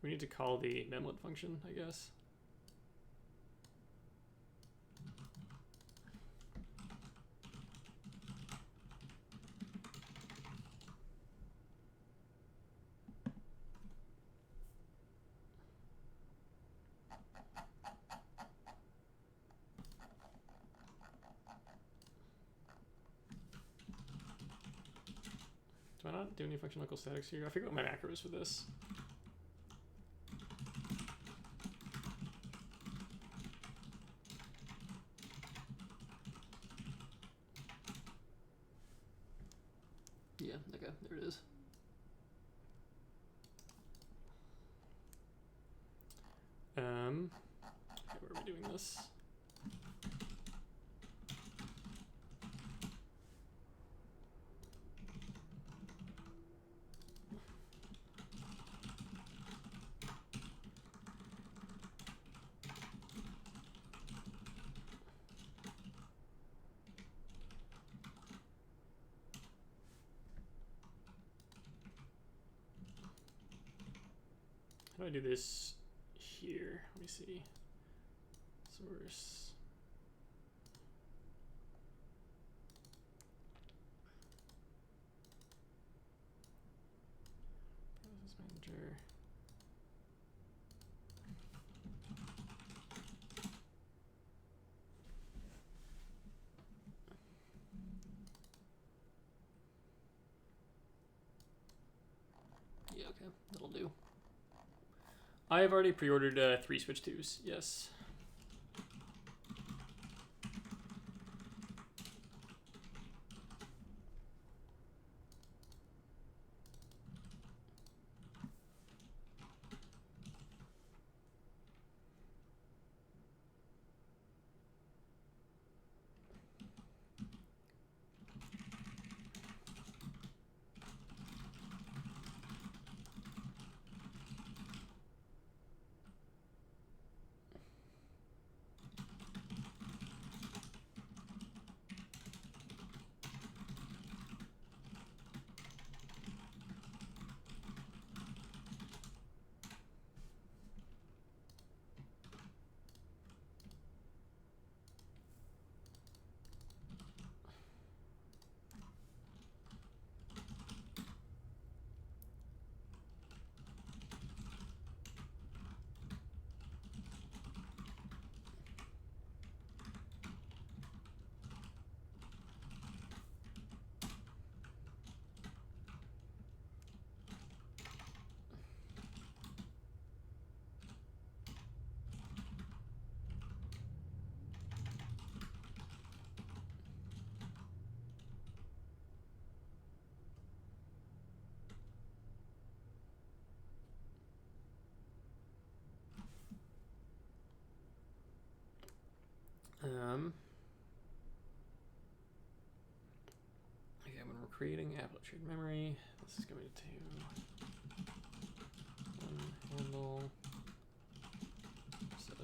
We need to call the memlet function, I guess. Do I not do any function local statics here? I forget what my macro is for this. Yeah, okay, there it is. Okay, where are we doing this? How do I do this here? Let me see. Source. Process manager. Yeah, okay, that'll do. I have already pre-ordered 3 switch 2s, yes. Okay, when we're creating applet shared memory, this is going to one handle, set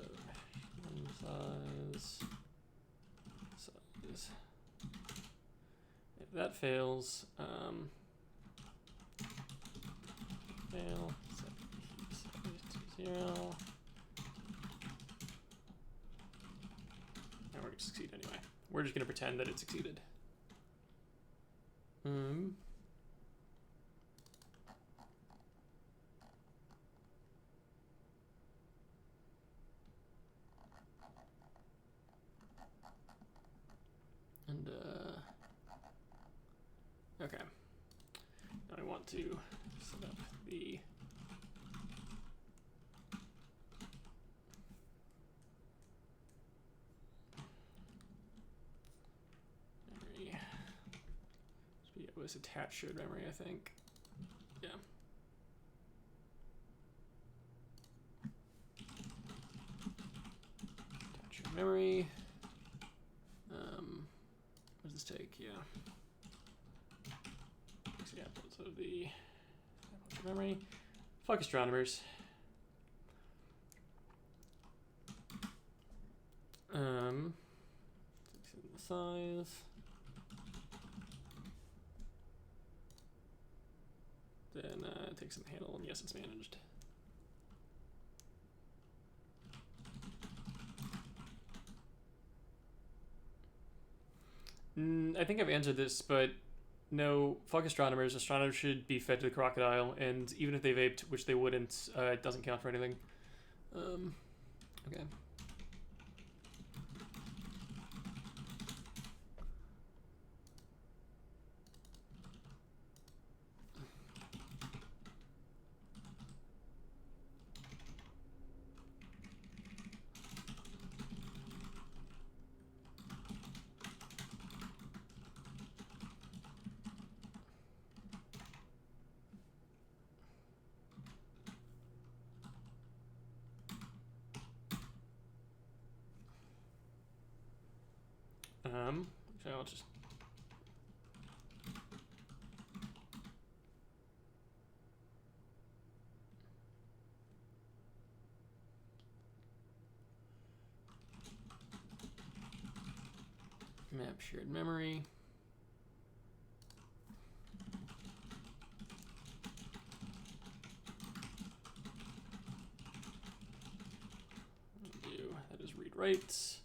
one size. If that fails, fail, set to 0. And we're going to succeed anyway. We're just going to pretend that it succeeded. And okay. Now I want to set up the was attached shared memory, I think. Yeah. Attach shared memory. What does this take? Yeah. Examples of the memory. Fuck astronomers. The size. Then take some handle, and yes, it's managed. I think I've answered this, but no, fuck astronomers. Astronomers should be fed to the crocodile, and even if they vaped, which they wouldn't, it doesn't count for anything. Okay. So I'll just map shared memory. That is read write.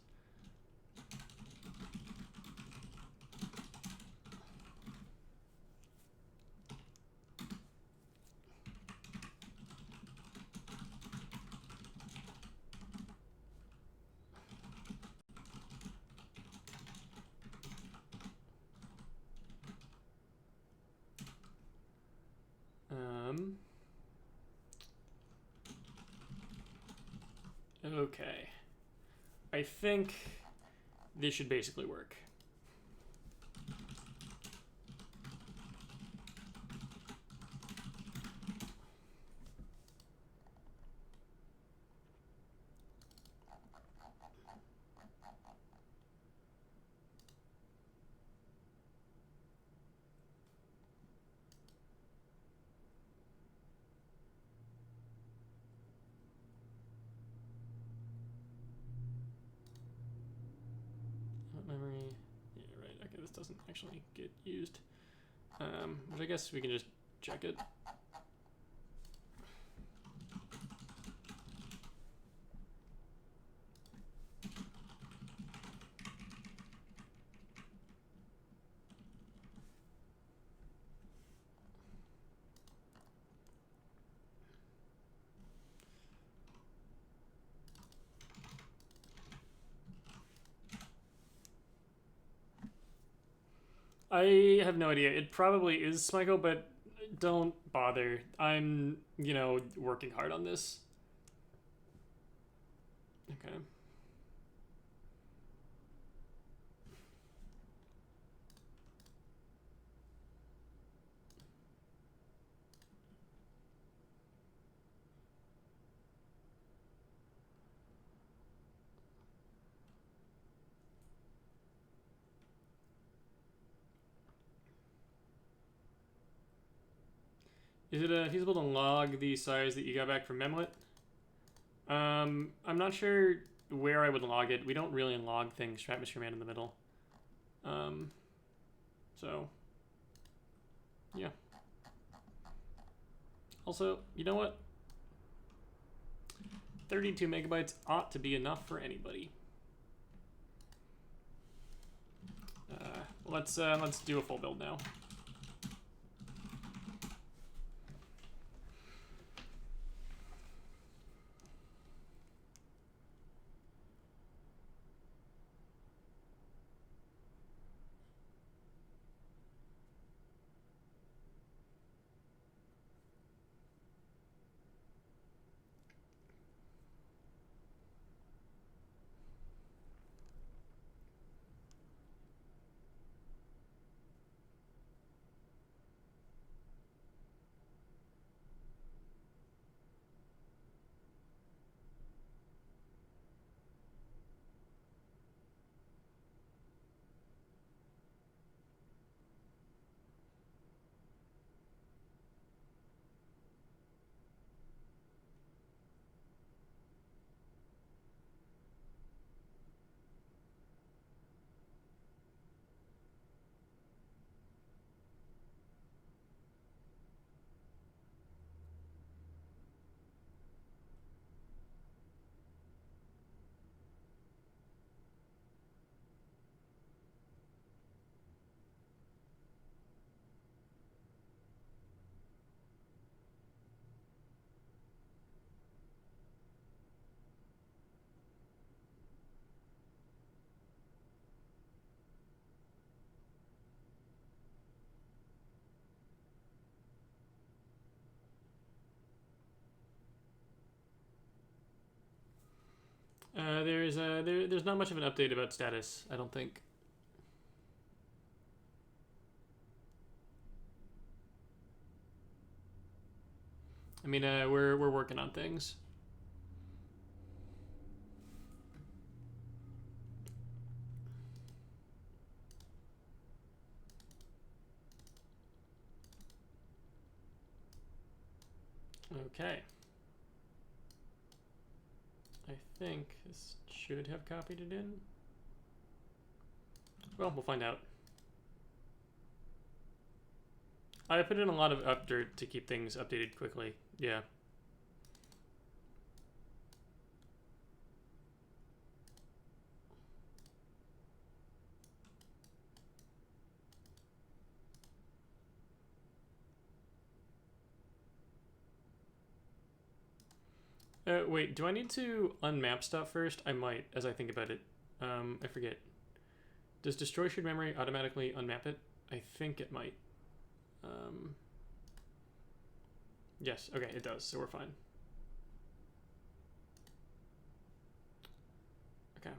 Okay. I think this should basically work. Memory. Yeah, right. Okay, this doesn't actually get used. But I guess we can just check it. I have no idea. It probably is Smyko, but don't bother. I'm, working hard on this. Okay. Is it feasible to log the size that you got back from Memlet? I'm not sure where I would log it. We don't really log things. Atmosphere man in the middle. So, yeah. Also, you know what? 32 megabytes ought to be enough for anybody. Let's do a full build now. There's not much of an update about status, I don't think. I mean, we're working on things. Okay. I think this should have copied it in. Well, we'll find out. I put in a lot of updirt to keep things updated quickly. Yeah. Wait, do I need to unmap stuff first? I might, as I think about it. I forget. Does destroy shared memory automatically unmap it? I think it might. Yes, okay, it does, so we're fine. Okay,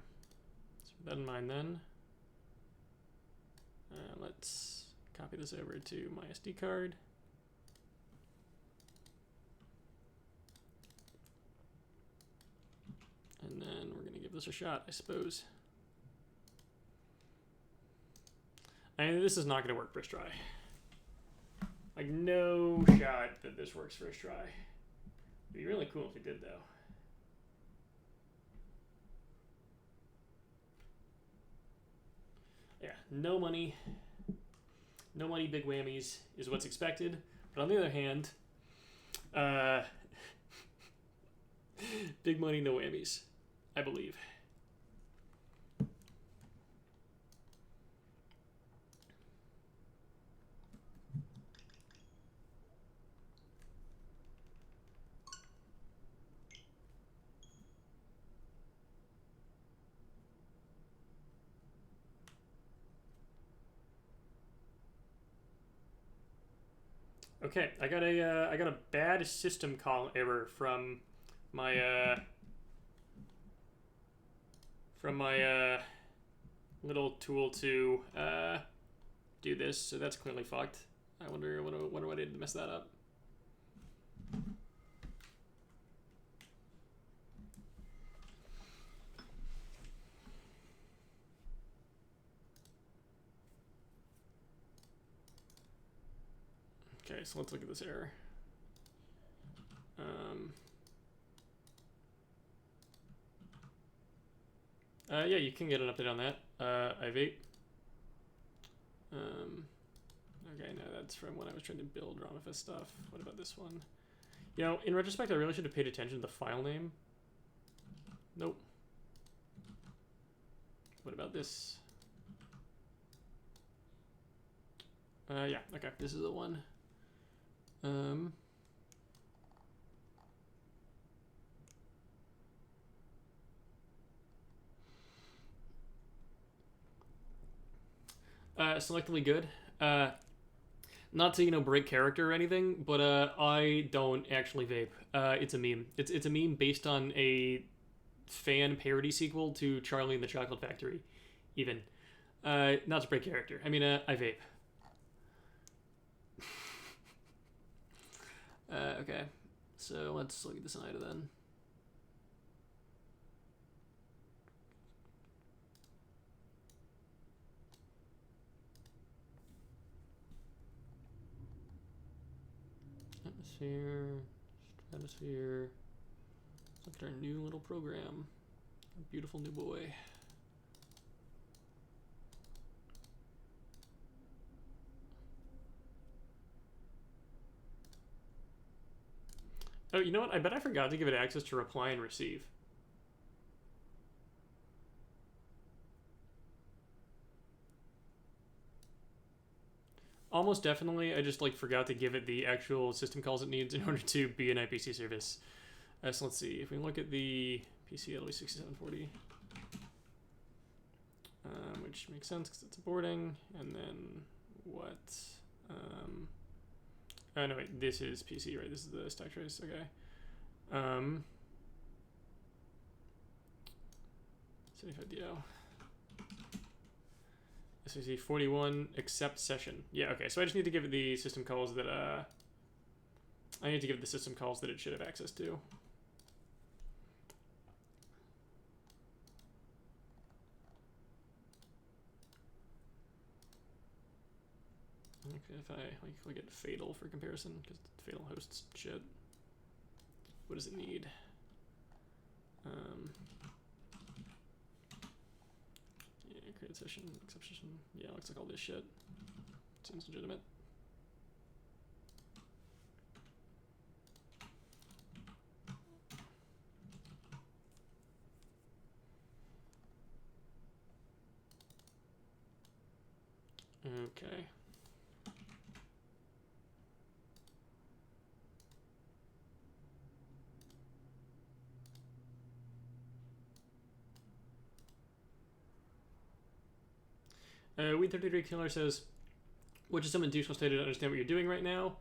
so with that in mind then, let's copy this over to my SD card. And then we're gonna give this a shot, I suppose. I mean, this is not gonna work first try. Like, no shot that this works first try. It'd be really cool if it did, though. Yeah, no money, big whammies is what's expected. But on the other hand, big money, no whammies, I believe. Okay, I got a bad system call error from my little tool to do this. So that's clearly fucked. I wonder what I did to mess that up. Okay, so let's look at this error. Yeah, you can get an update on that. I-vape. Okay, no, that's from when I was trying to build Ramifest stuff. What about this one? You know, in retrospect, I really should have paid attention to the file name. Nope. What about this? Yeah, okay, this is the one. Selectively good. Not to, break character or anything, but I don't actually vape. It's a meme. It's a meme based on a fan parody sequel to Charlie and the Chocolate Factory, even. Not to break character. I mean, I vape. Okay, so let's look at this IDA then. Atmosphere, stratosphere. Look at our new little program. A beautiful new boy. Oh, you know what? I bet I forgot to give it access to reply and receive. Almost definitely, I just forgot to give it the actual system calls it needs in order to be an IPC service. So let's see, if we look at the PC LV6740, which makes sense because it's a boarding, and then what? Oh no, wait, this is PC, right? This is the stack trace, okay. 75 DO. SAC 41 accept session. Yeah, okay. So I just need to give it the system calls that I need to give it the system calls that it should have access to. Okay, if I look at Fatal for comparison, because Fatal hosts shit. What does it need? Yeah, create session, accept session. Yeah, looks like all this shit. Seems legitimate. Okay. Weed33 Killer says, which is something useful stated to understand what you're doing right now.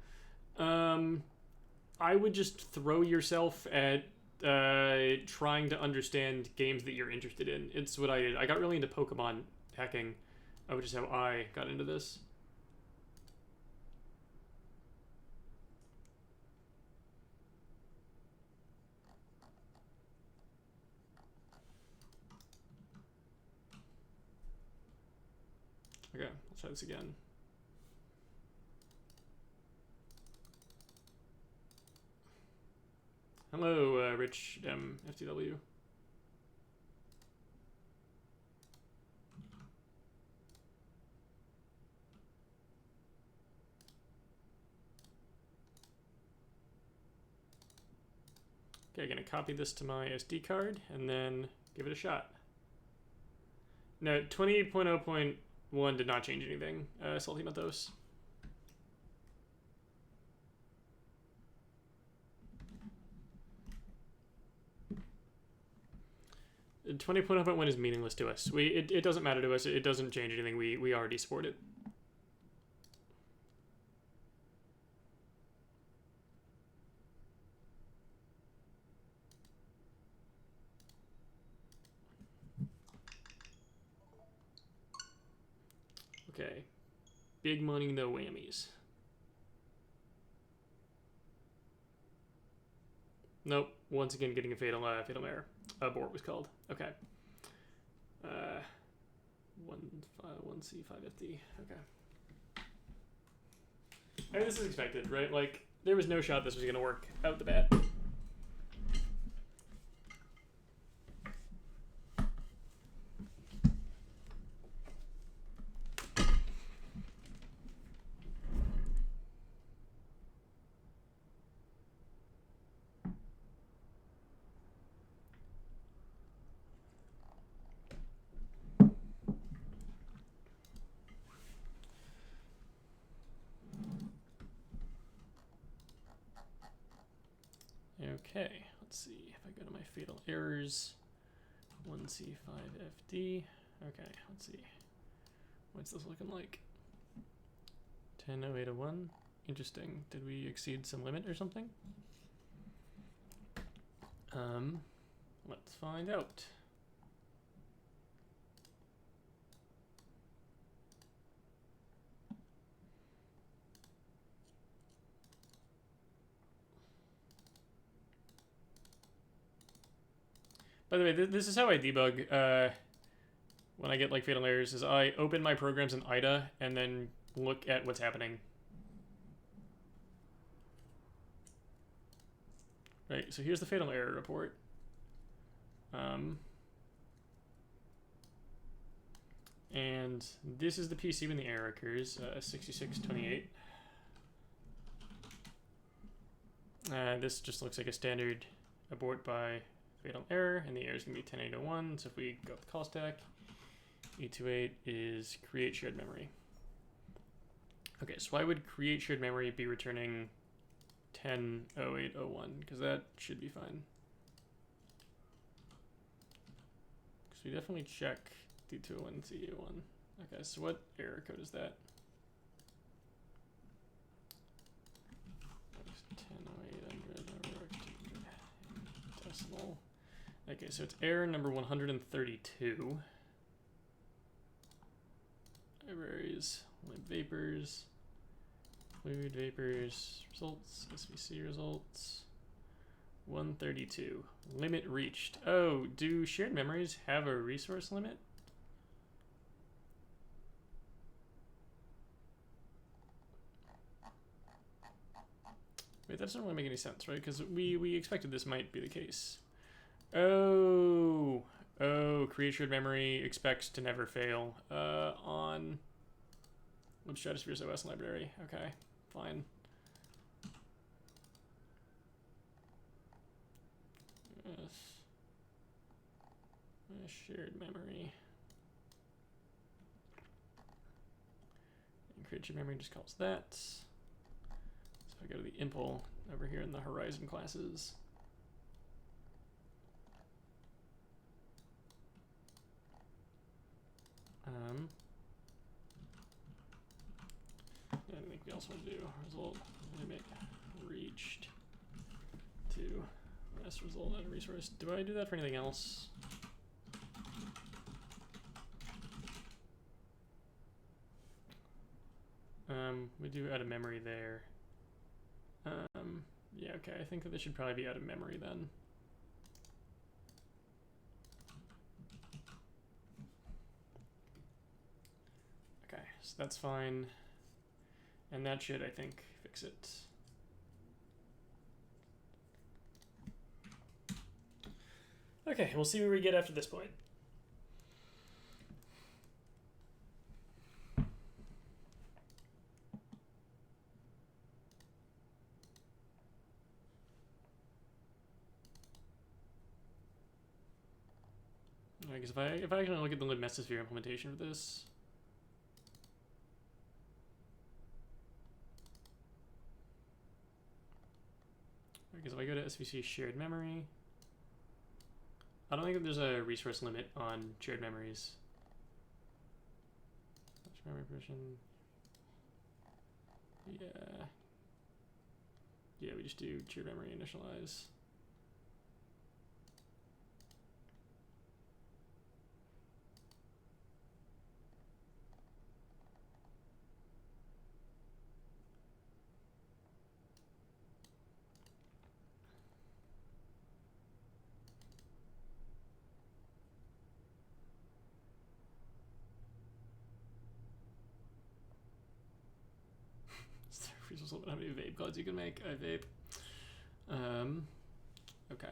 I would just throw yourself at trying to understand games that you're interested in. It's what I did. I got really into Pokemon hacking, which is how I got into this. Okay, let's try this again. Hello, Rich FTW. Okay, gonna copy this to my SD card and then give it a shot. No, 28.0.1 did not change anything. Salty Mentos. 20.0.1 is meaningless to us. It doesn't matter to us. It doesn't change anything. We already support it. Okay. Big money, no whammies. Nope. Once again, getting a fatal error. Abort was called. Okay. 1C5FD. Okay. I mean, this is expected, right? Like, there was no shot this was going to work out the bat. Okay, let's see if I go to my fatal errors. 1C5FD. Okay, let's see. What's this looking like? 10.08.01. Interesting. Did we exceed some limit or something? Let's find out. By the way, this is how I debug when I get like fatal errors, is I open my programs in IDA and then look at what's happening. Right, so here's the fatal error report. And this is the PC when the error occurs, 6628. This just looks like a standard abort by fatal error, and the error is going to be 10.8.01. So if we go up the call stack, E28 is create shared memory. Okay, so why would create shared memory be returning 10.08.01? Because that should be fine. Because we definitely check D201, CE1. Okay, so what error code is that? 10.0800 decimal. Okay, so it's error number 132. Libraries, limp vapors, fluid vapors, results, SVC results. 132. Limit reached. Oh, do shared memories have a resource limit? Wait, that doesn't really make any sense, right? Because we expected this might be the case. Oh, create shared memory expects to never fail on libstratosphere's OS library. Okay, fine. Yes. Shared memory. And create shared memory just calls that. So I go to the impl over here in the Horizon classes. I think we also want to do result limit reached to last result at a resource. Do I do that for anything else? We do out of memory there. Yeah, okay, I think that this should probably be out of memory then. Okay, so that's fine. And that should, I think, fix it. Okay, we'll see where we get after this point. I guess if I can look at the libmesosphere implementation for this. Because if I go to SVC shared memory, I don't think that there's a resource limit on shared memories. Memory permission. Yeah. Yeah, we just do shared memory initialize. How many vape clouds you can make? I vape. Okay.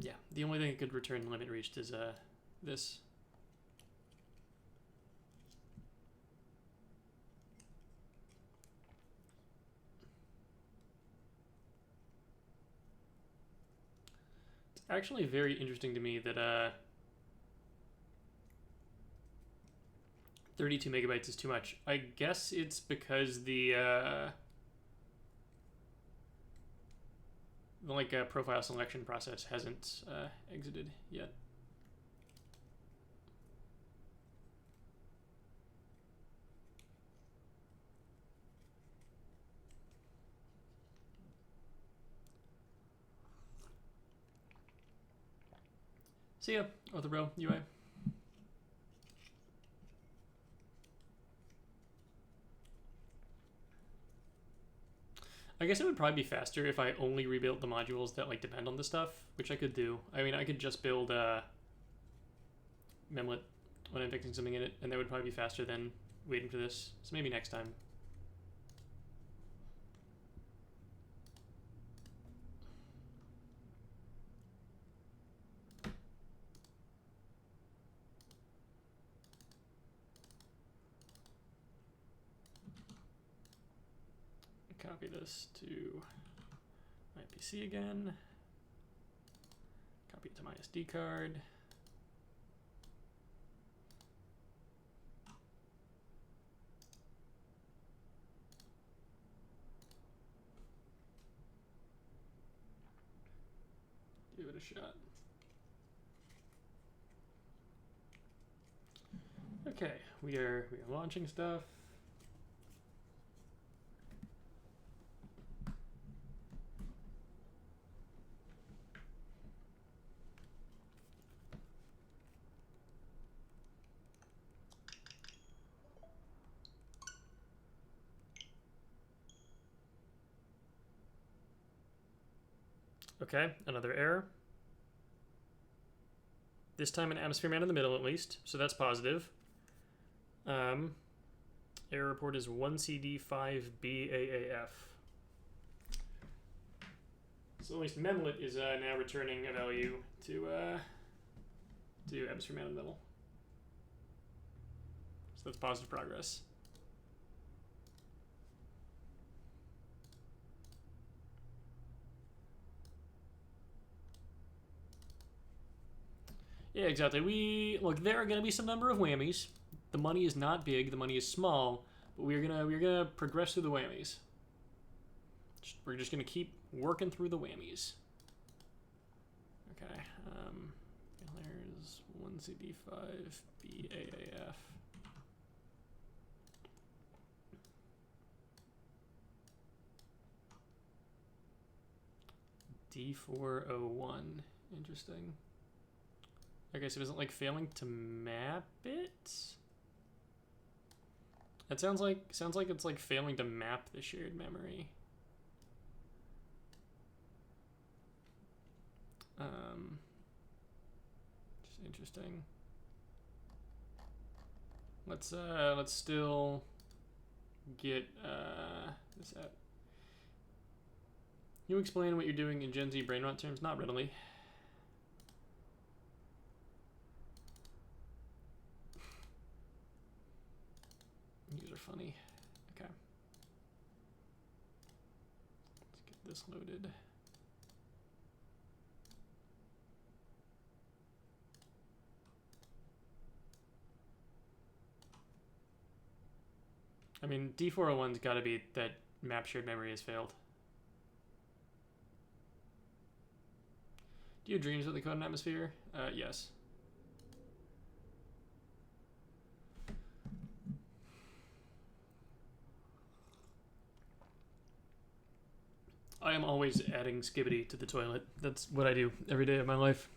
Yeah, the only thing that could return limit reached is this. It's actually very interesting to me that 32 megabytes is too much. I guess it's because the profile selection process hasn't exited yet. See ya, Orthobro UI. I guess it would probably be faster if I only rebuilt the modules that depend on this stuff, which I could do. I mean, I could just build Memlet when I'm fixing something in it, and that would probably be faster than waiting for this. So maybe next time. Copy this to my PC again. Copy it to my SD card. a shot. Okay, we are launching stuff. Okay, another error. This time an atmosphere man in the middle at least, so that's positive. Error report is 1CD5BAAF. So at least Memlet is now returning a value to atmosphere man in the middle. So that's positive progress. Yeah, exactly. Look, there are going to be some number of whammies. The money is not big, the money is small, but we're gonna progress through the whammies. We're just gonna keep working through the whammies. Okay, there's 1CD5BAAF. D401. Interesting. Okay, so it isn't like failing to map it? That sounds like it's like failing to map the shared memory. Just interesting. Let's still get this out. Can you explain what you're doing in Gen Z brain rot terms? Not readily. These are funny. Okay. Let's get this loaded. I mean, D401's got to be that map shared memory has failed. Do you have dreams with the code in atmosphere? Yes. I am always adding skibbity to the toilet. That's what I do every day of my life.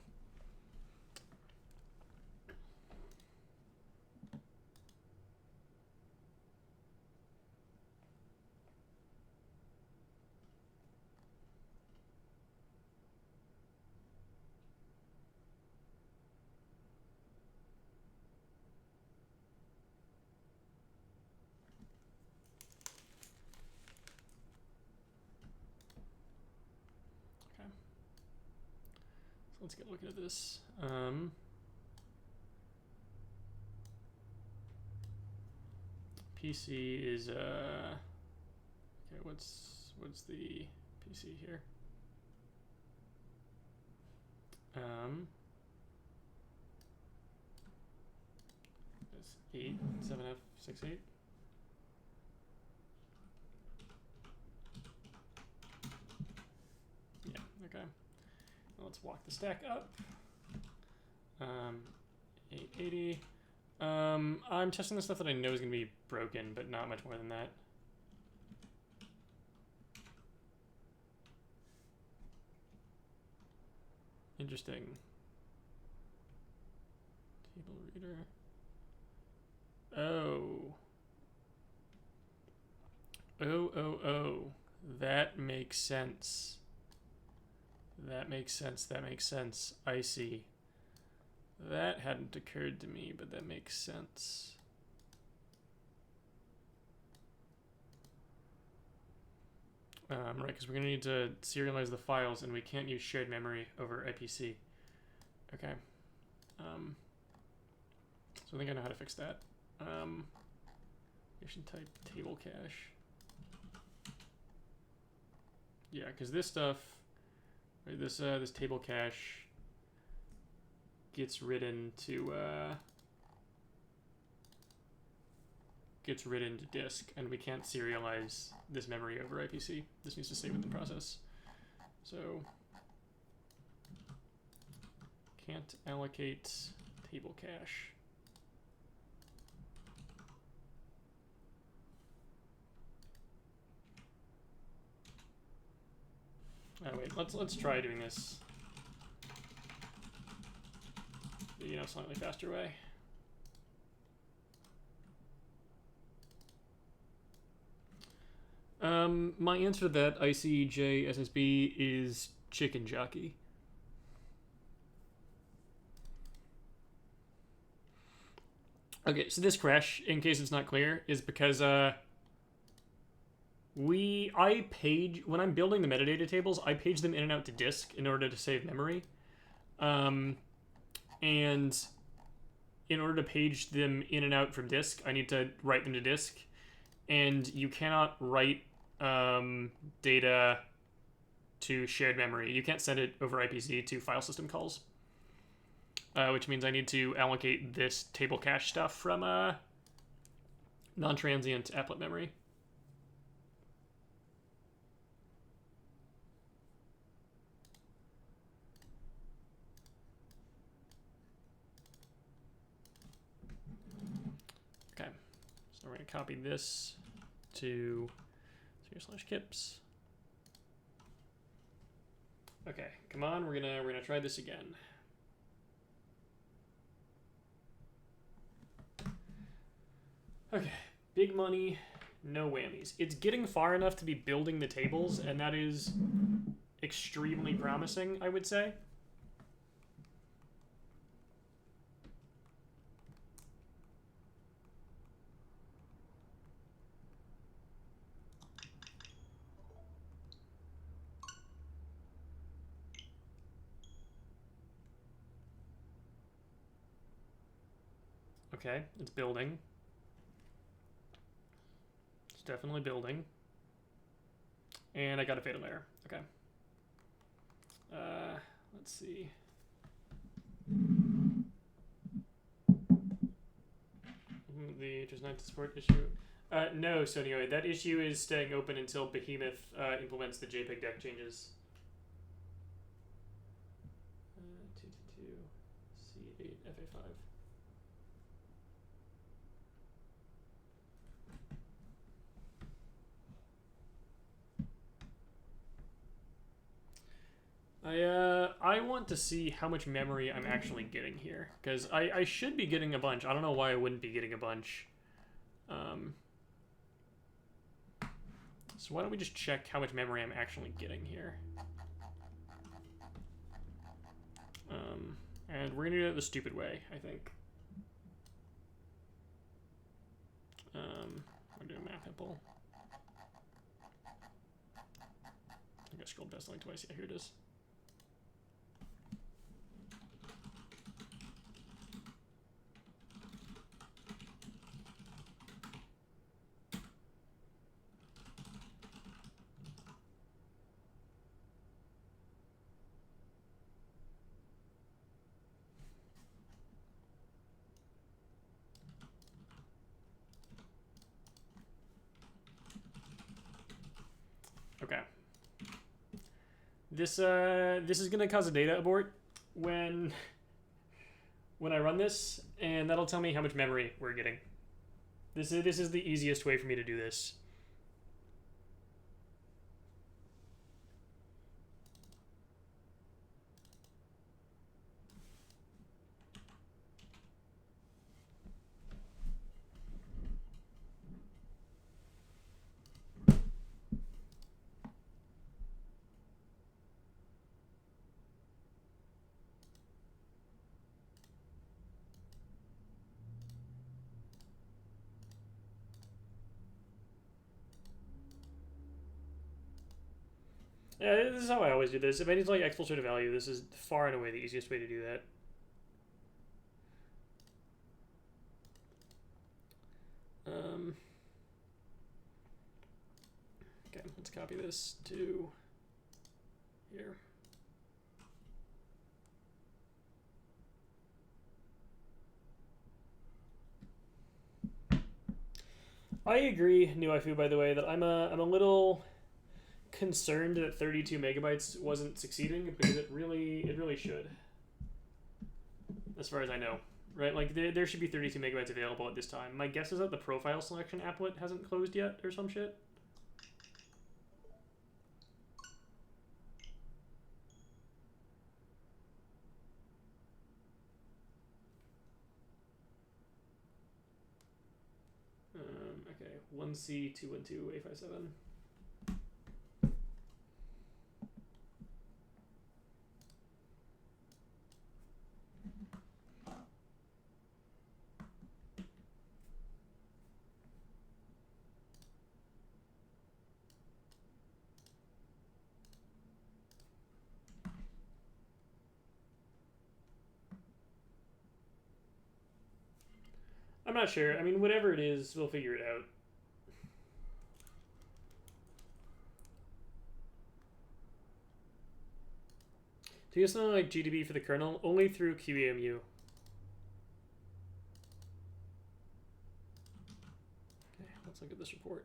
Let's get looking at this. PC is okay. What's the PC here? It's 7F68. Yeah. Okay. Let's walk the stack up. 880. I'm testing the stuff that I know is going to be broken, but not much more than that. Interesting. Table reader. Oh. Oh. That makes sense. That makes sense. I see. That hadn't occurred to me, but that makes sense. Right, because we're going to need to serialize the files, and we can't use shared memory over IPC. Okay. So I think I know how to fix that. You should type table cache. Yeah, because this stuff, right, this table cache gets written to disk, and we can't serialize this memory over IPC. This needs to stay within process. So Can't allocate table cache. Oh wait, let's try doing this. You know, slightly faster way. My answer to that ICJ SSB is chicken jockey. Okay, so this crash, in case it's not clear, is because when I'm building the metadata tables, I page them in and out to disk in order to save memory. And in order to page them in and out from disk, I need to write them to disk. And you cannot write data to shared memory. You can't send it over IPC to file system calls. Which means I need to allocate this table cache stuff from non-transient applet memory. Okay, so we're going to copy this to /kips. Okay, come on, we're gonna try this again. Okay, big money, no whammies. It's getting far enough to be building the tables, and that is extremely promising, I would say. Okay, it's building. It's definitely building. And I got a fatal error. Okay. Let's see. The just not to support issue. No, so anyway, that issue is staying open until Behemoth implements the JPEG deck changes. 222 C8 FA5. I want to see how much memory I'm actually getting here, because I should be getting a bunch. I don't know why I wouldn't be getting a bunch. So why don't we just check how much memory I'm actually getting here. And we're gonna do it the stupid way, I think. We're doing map hipple. I think I scrolled past the link twice. Yeah, here it is. Okay. This is gonna cause a data abort when I run this, and that'll tell me how much memory we're getting. This is the easiest way for me to do this. Yeah, this is how I always do this. If I need to like explicit a value, this is far and away the easiest way to do that. Okay, let's copy this to here. I agree, NewIFU, by the way, that I'm a little concerned that 32 megabytes wasn't succeeding, because it really should. as far as I know. Right, like there should be 32 megabytes available at this time. My guess is that the profile selection applet hasn't closed yet or some shit. Okay, 1C212A57. I'm not sure. I mean, whatever it is, we'll figure it out. Do you get something like GDB for the kernel? Only through QEMU. Okay, let's look at this report.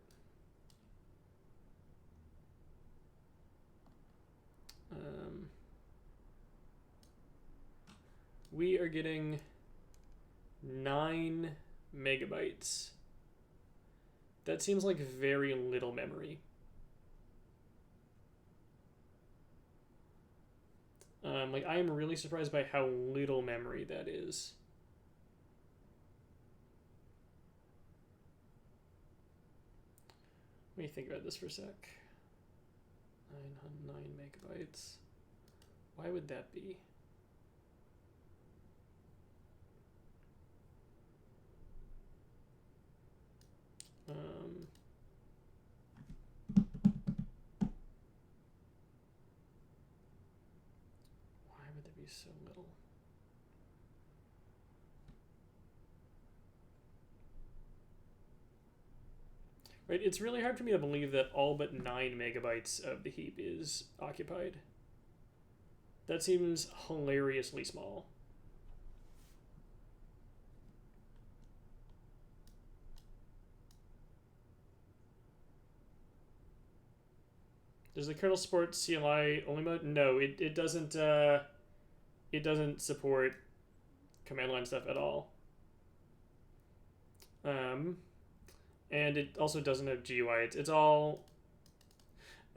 We are getting 9 megabytes. That seems like very little memory. Like, I am really surprised by how little memory that is. Let me think about this for a sec. 9 megabytes. Why would that be? Why would there be so little? Right, it's really hard for me to believe that all but 9 megabytes of the heap is occupied. That seems hilariously small. Does the kernel support CLI only mode? No, it doesn't. It doesn't support command line stuff at all. And it also doesn't have GUI. It's all.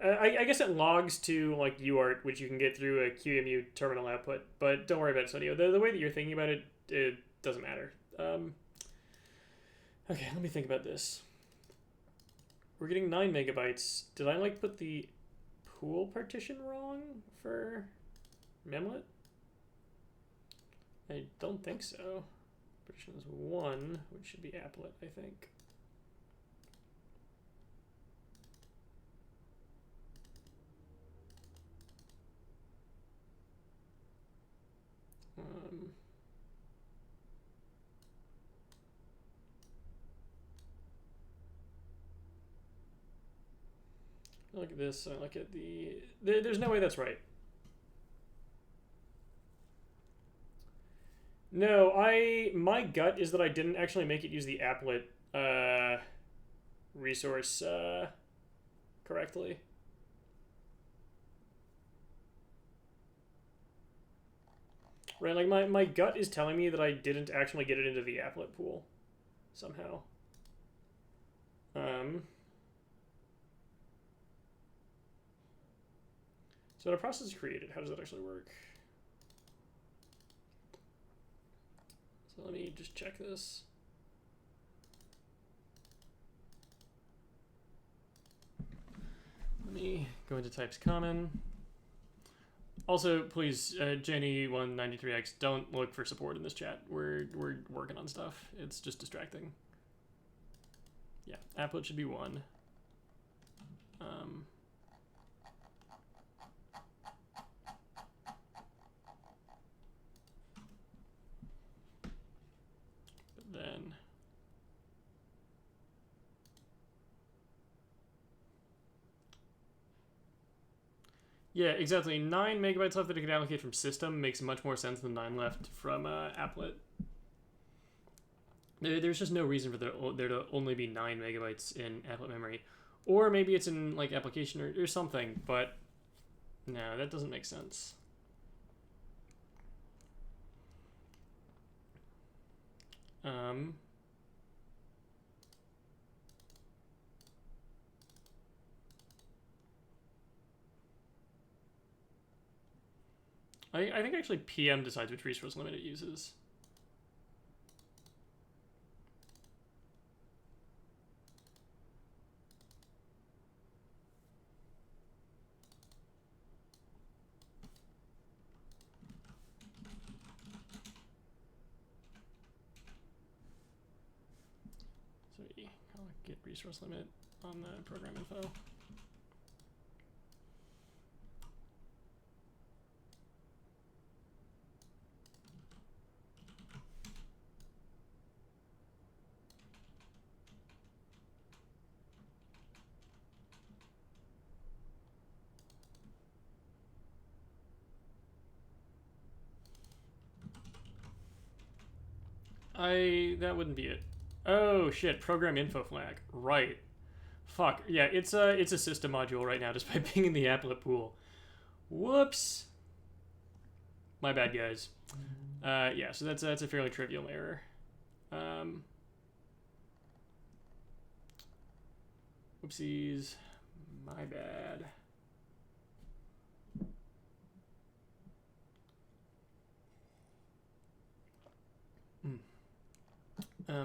I guess it logs to like UART, which you can get through a QEMU terminal output. But don't worry about it, Sonio. The way that you're thinking about it, it doesn't matter. Okay, let me think about this. We're getting 9 megabytes. Did I like put the pool partition wrong for Memlet? I don't think so. Partition is 1, which should be applet, I think. Look at this. I look at there's no way that's right. No, my gut is that I didn't actually make it use the applet resource correctly. Right, like my gut is telling me that I didn't actually get it into the applet pool somehow. So when a process is created, how does that actually work? So let me just check this. Let me go into types common. Also, please, Jenny193X, don't look for support in this chat. We're working on stuff. It's just distracting. Yeah, applet should be 1. But then yeah, exactly. 9 megabytes left that it can allocate from system makes much more sense than 9 left from applet. There's just no reason for there to only be 9 megabytes in applet memory. Or maybe it's in like application or something, but no, that doesn't make sense. I think actually PM decides which resource limit it uses. So I'll get resource limit on the program info. That wouldn't be it. Oh shit, program info flag. Right. Fuck. Yeah, it's a system module right now just by pinging the applet pool. Whoops. My bad, guys. Yeah, so that's a fairly trivial error. Whoopsies. My bad.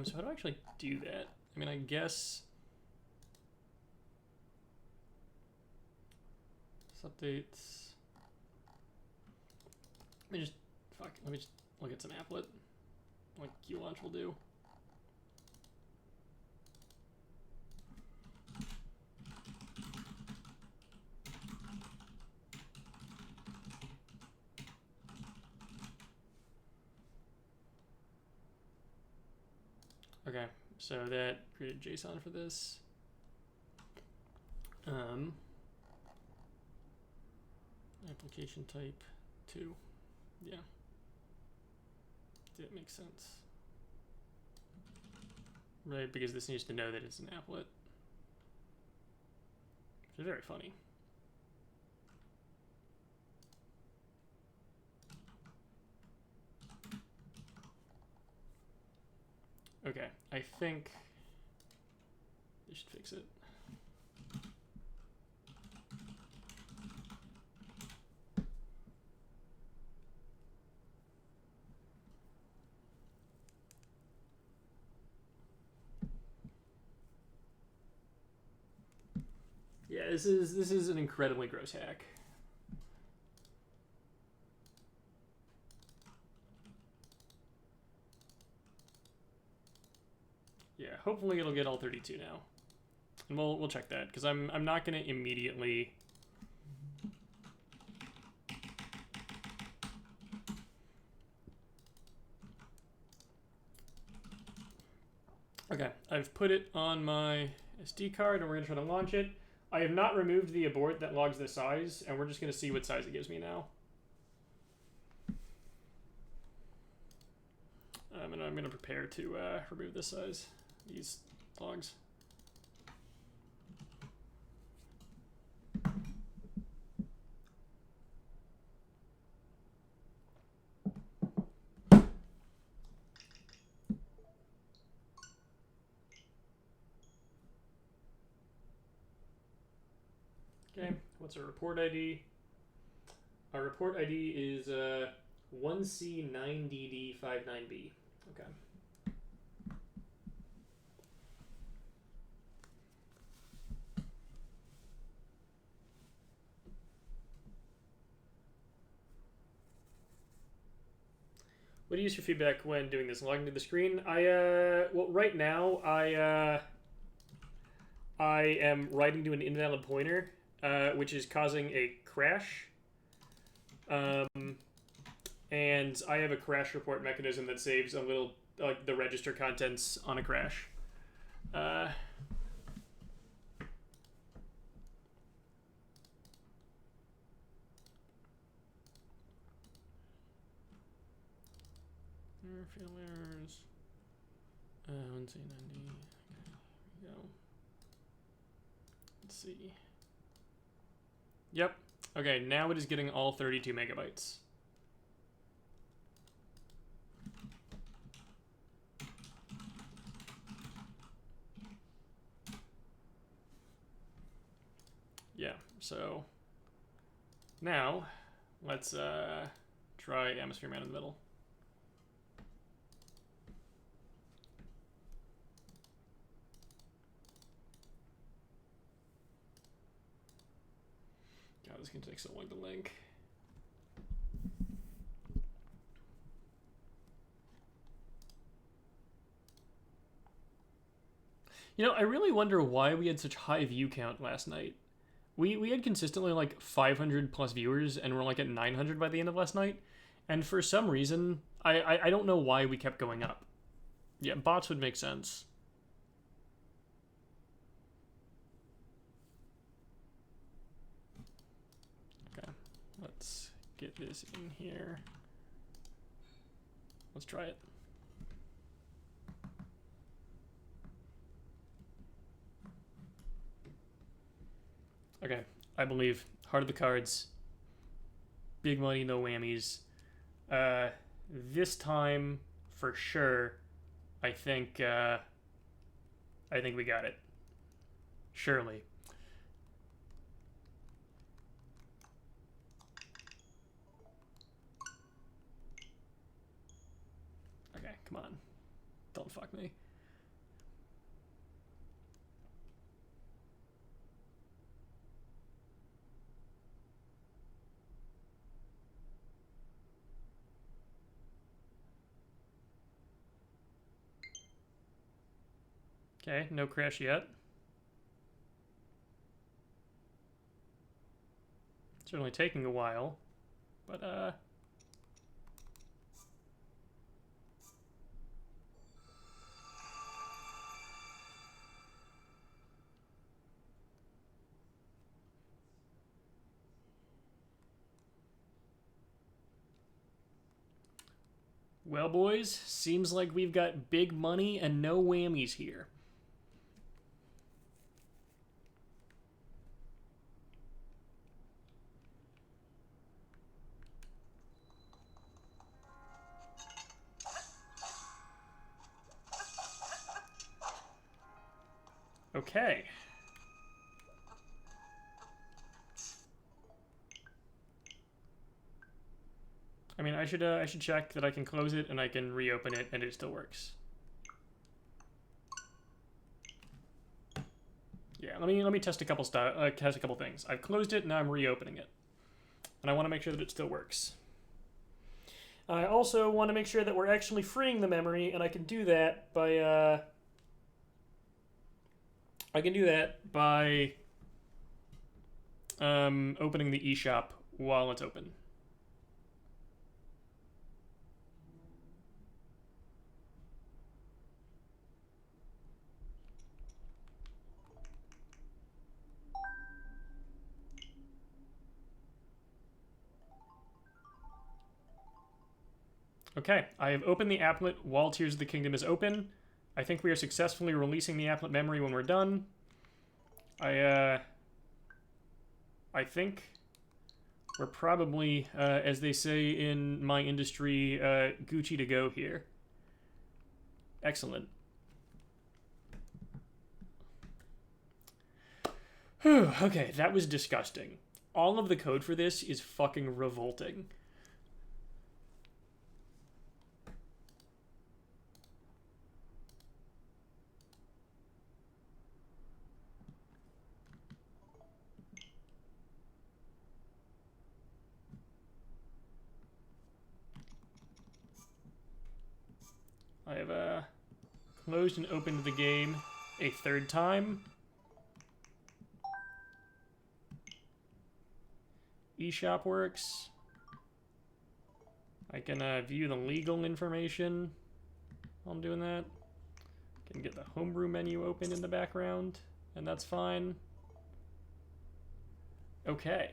So how do I actually do that? I mean, I guess this updates. Let me just look at some applet, like QLaunch will do. Okay, so that created JSON for this. Application type 2. Yeah. That makes sense. Right, because this needs to know that it's an applet. Which is very funny. Okay, I think this should fix it. Yeah, this is an incredibly gross hack. Yeah, hopefully it'll get all 32 now. And we'll check that, because I'm not gonna immediately Okay, I've put it on my SD card and we're gonna try to launch it. I have not removed the abort that logs the size, and we're just gonna see what size it gives me now. And I'm gonna prepare to remove this size, these logs. Okay, what's our report ID? Our report ID is 1C9DD59B. Okay. What do you use for feedback when doing this? Logging to the screen? Well, right now I am writing to an invalid pointer, which is causing a crash. And I have a crash report mechanism that saves a little, like, the register contents on a crash. Fail errors. 1C90. Okay, here we go. Let's see. Yep. Okay, now it is getting all 32 megabytes. So now let's try Atmosphere Man in the middle. God, this can take so long to link. You know, I really wonder why we had such high view count last night. We had consistently like 500 plus viewers, and we're like at 900 by the end of last night. And for some reason, I don't know why we kept going up. Yeah, bots would make sense. Okay, let's get this in here. Let's try it. Okay, I believe. Heart of the cards. Big money, no whammies. This time, for sure, I think we got it. Surely. Okay, come on. Don't fuck me. Okay, no crash yet. Certainly taking a while, but well, boys, seems like we've got big money and no whammies here. Okay. I mean, I should check that I can close it and I can reopen it and it still works. Yeah, let me test a couple things. I've closed it, now I'm reopening it, and I want to make sure that it still works. I also want to make sure that we're actually freeing the memory, and I can do that by opening the eShop while it's open. Okay, I have opened the applet while Tears of the Kingdom is open. I think we are successfully releasing the applet memory when we're done. I think we're probably, as they say in my industry, Gucci to go here. Excellent. Whew, okay, that was disgusting. All of the code for this is fucking revolting. I have closed and opened the game a third time. eShop works. I can view the legal information while I'm doing that. Can get the homebrew menu open in the background, and that's fine. Okay.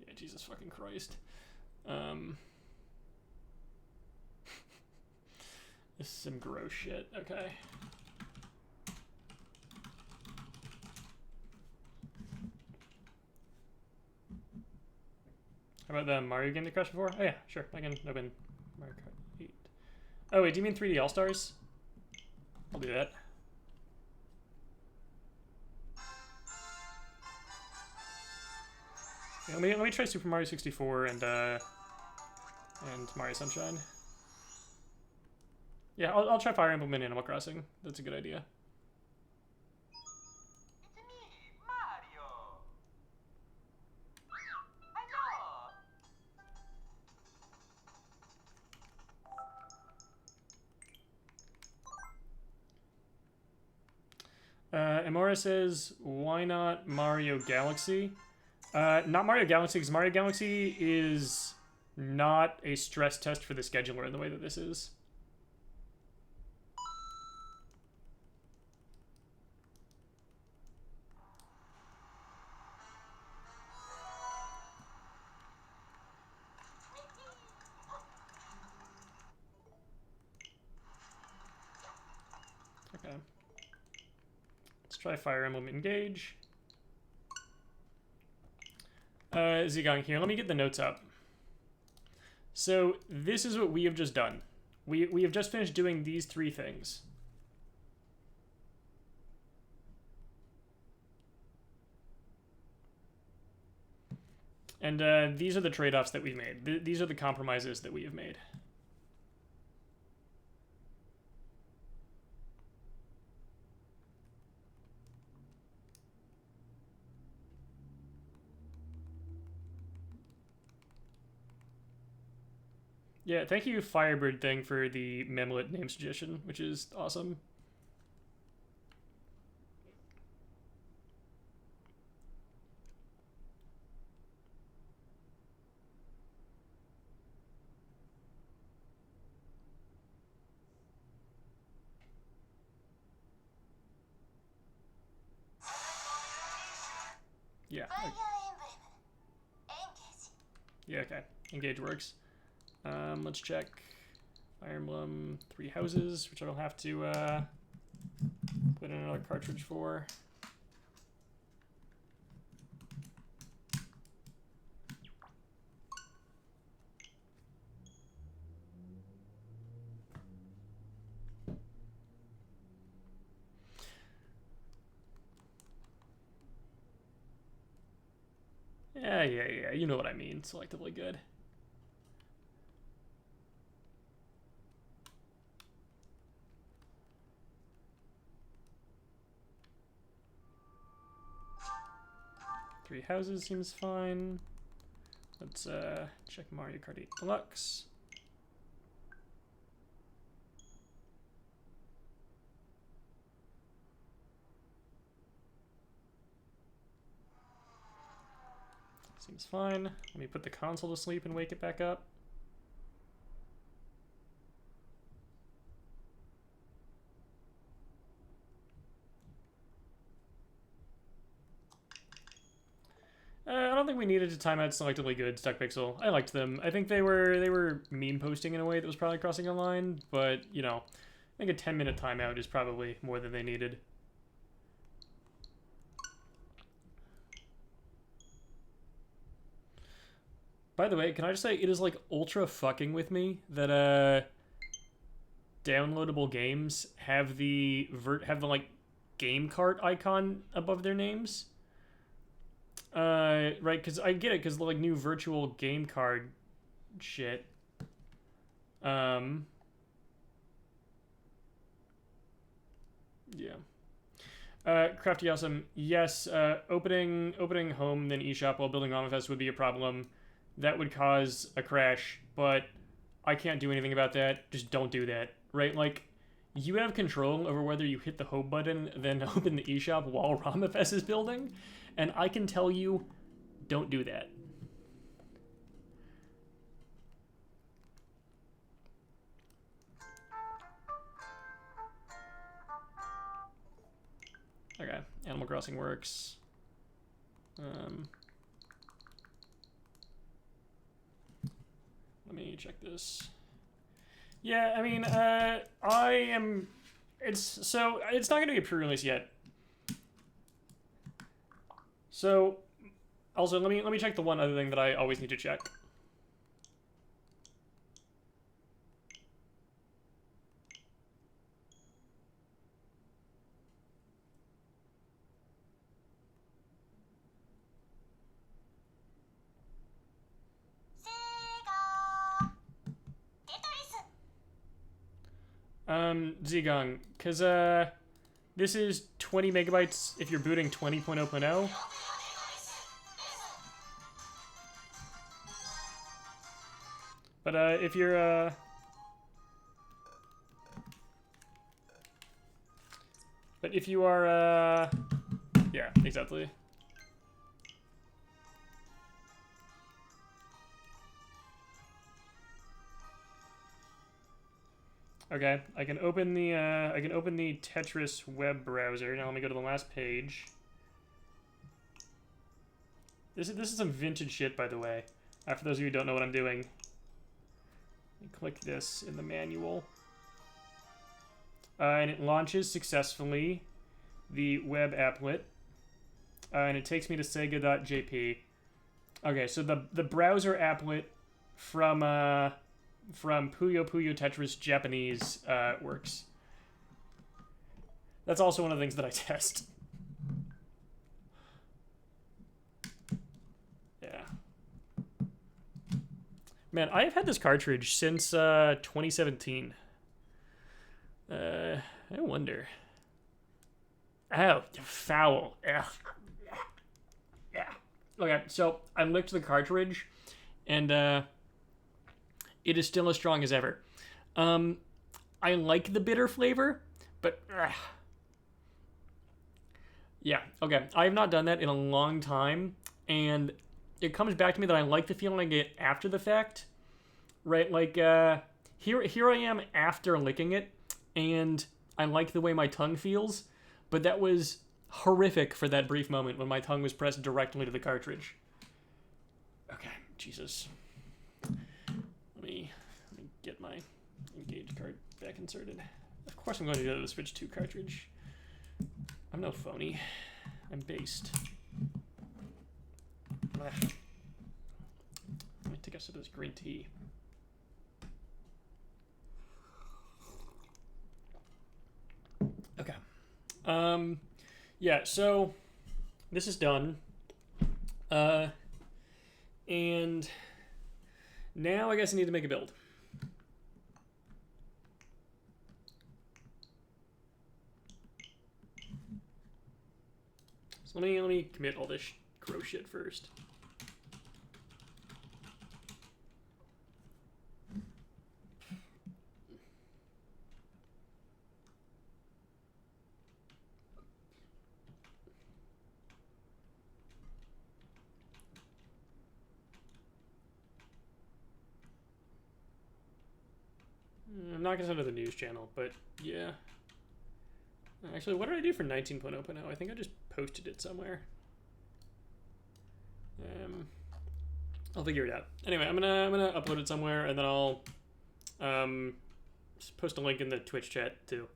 Yeah, Jesus fucking Christ. This is some gross shit. Okay. How about the Mario game that crashed before? Oh yeah, sure. I can open Mario Kart 8. Oh wait, do you mean 3D All-Stars? I'll do that. Yeah, let me try Super Mario 64 and Mario Sunshine. Yeah, I'll try Fire Emblem and Animal Crossing. That's a good idea. It's me, Mario. Amora says, why not Mario Galaxy? Not Mario Galaxy, because Mario Galaxy is not a stress test for the scheduler in the way that this is. Okay. Let's try Fire Emblem Engage. Zigong here. Let me get the notes up. So this is what we have just done. We have just finished doing these three things. And these are the trade-offs that we've made. These are the compromises that we have made. Yeah, thank you, Firebird Thing, for the Memlet name suggestion, which is awesome. Yeah. Yeah, okay. Engage works. Let's check Fire Emblem 3 Houses, which I'll have to put in another cartridge for. Yeah, you know what I mean. Selectively good. Three Houses seems fine. Let's check Mario Kart 8 Deluxe. Seems fine. Let me put the console to sleep and wake it back up. I don't think we needed to time out Selectively Good Stuck Pixel. I liked them. I think they were meme posting in a way that was probably crossing a line, but you know, I think a 10-minute timeout is probably more than they needed. By the way, can I just say, it is like ultra fucking with me that downloadable games have the like game cart icon above their names. Right, because I get it, because like new virtual game card shit. Yeah. Crafty Awesome. Yes, opening home then eShop while building Omnifest would be a problem. That would cause a crash, but I can't do anything about that. Just don't do that, right? Like, you have control over whether you hit the home button, then open the eShop while ROMFS is building, and I can tell you, don't do that. Okay, Animal Crossing works. Let me check this. Yeah, I mean, it's not going to be a pre-release yet. So, also, let me check the one other thing that I always need to check. Zigong, because, this is 20 megabytes if you're booting 20.0.0. But, if you're, but if you are, yeah, exactly. Okay, I can open the Tetris web browser. Now let me go to the last page. This is some vintage shit, by the way. For those of you who don't know what I'm doing, let me click this in the manual, and it launches successfully the web applet, and it takes me to Sega.jp. Okay, so the browser applet from Puyo Puyo Tetris Japanese works. That's also one of the things that I test. Yeah. Man, I have had this cartridge since 2017. I wonder. Oh, foul. Ugh. Yeah. Okay, so I licked the cartridge, and it is still as strong as ever. I like the bitter flavor, but yeah, okay. I have not done that in a long time, and it comes back to me that I like the feeling I get after the fact, right? Like, here I am after licking it, and I like the way my tongue feels, but that was horrific for that brief moment when my tongue was pressed directly to the cartridge. Okay, Jesus. Let me get my Engage card back inserted. Of course I'm going to go to the Switch 2 cartridge. I'm no phony. I'm based. Let me take a sip of this green tea. Okay. Yeah, so this is done. And now I guess I need to make a build. So let me commit all this gross shit first. I'm not gonna send it to the news channel, but yeah. Actually, what did I do for 19.0.0? I think I just posted it somewhere. I'll figure it out. Anyway, I'm gonna upload it somewhere, and then I'll post a link in the Twitch chat too.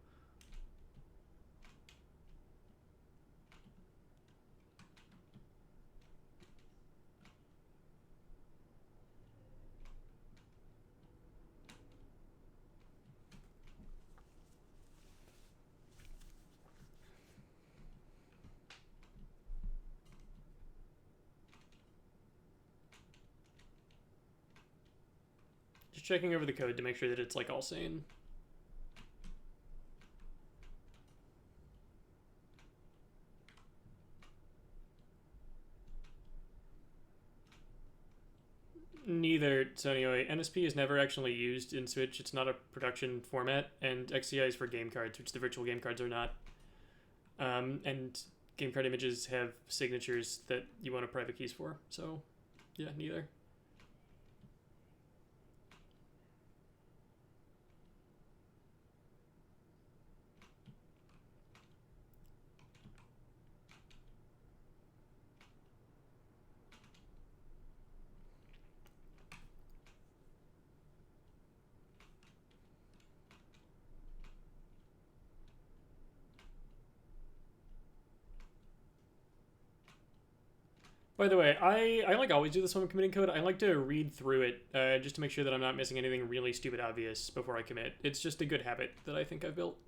Just checking over the code to make sure that it's like all sane. Neither, so anyway, NSP is never actually used in Switch. It's not a production format, and XCI is for game cards, which the virtual game cards are not. And game card images have signatures that you want a private keys for, so yeah, neither. By the way, I like always do this when I'm committing code. I like to read through it just to make sure that I'm not missing anything really stupid obvious before I commit. It's just a good habit that I think I've built.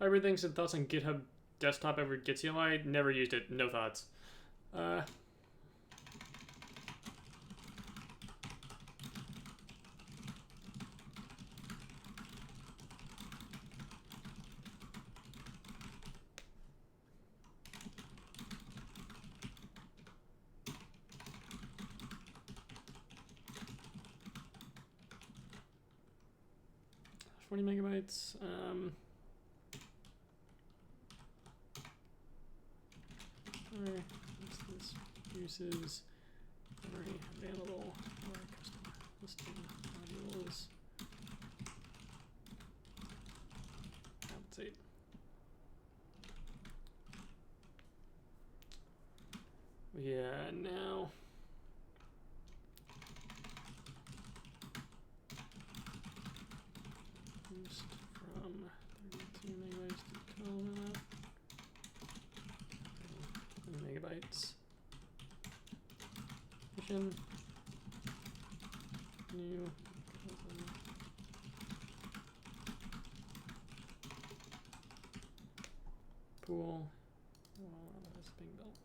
Everything's in thoughts on GitHub desktop ever gets CLI. Never used it. No thoughts. 40 megabytes. Alright, what's this? Uses memory available for custom listing modules. Compensate. Yeah, now. Boost from 32 megabytes to 12 megabytes. Mission. New. Pool. Oh, that's being built.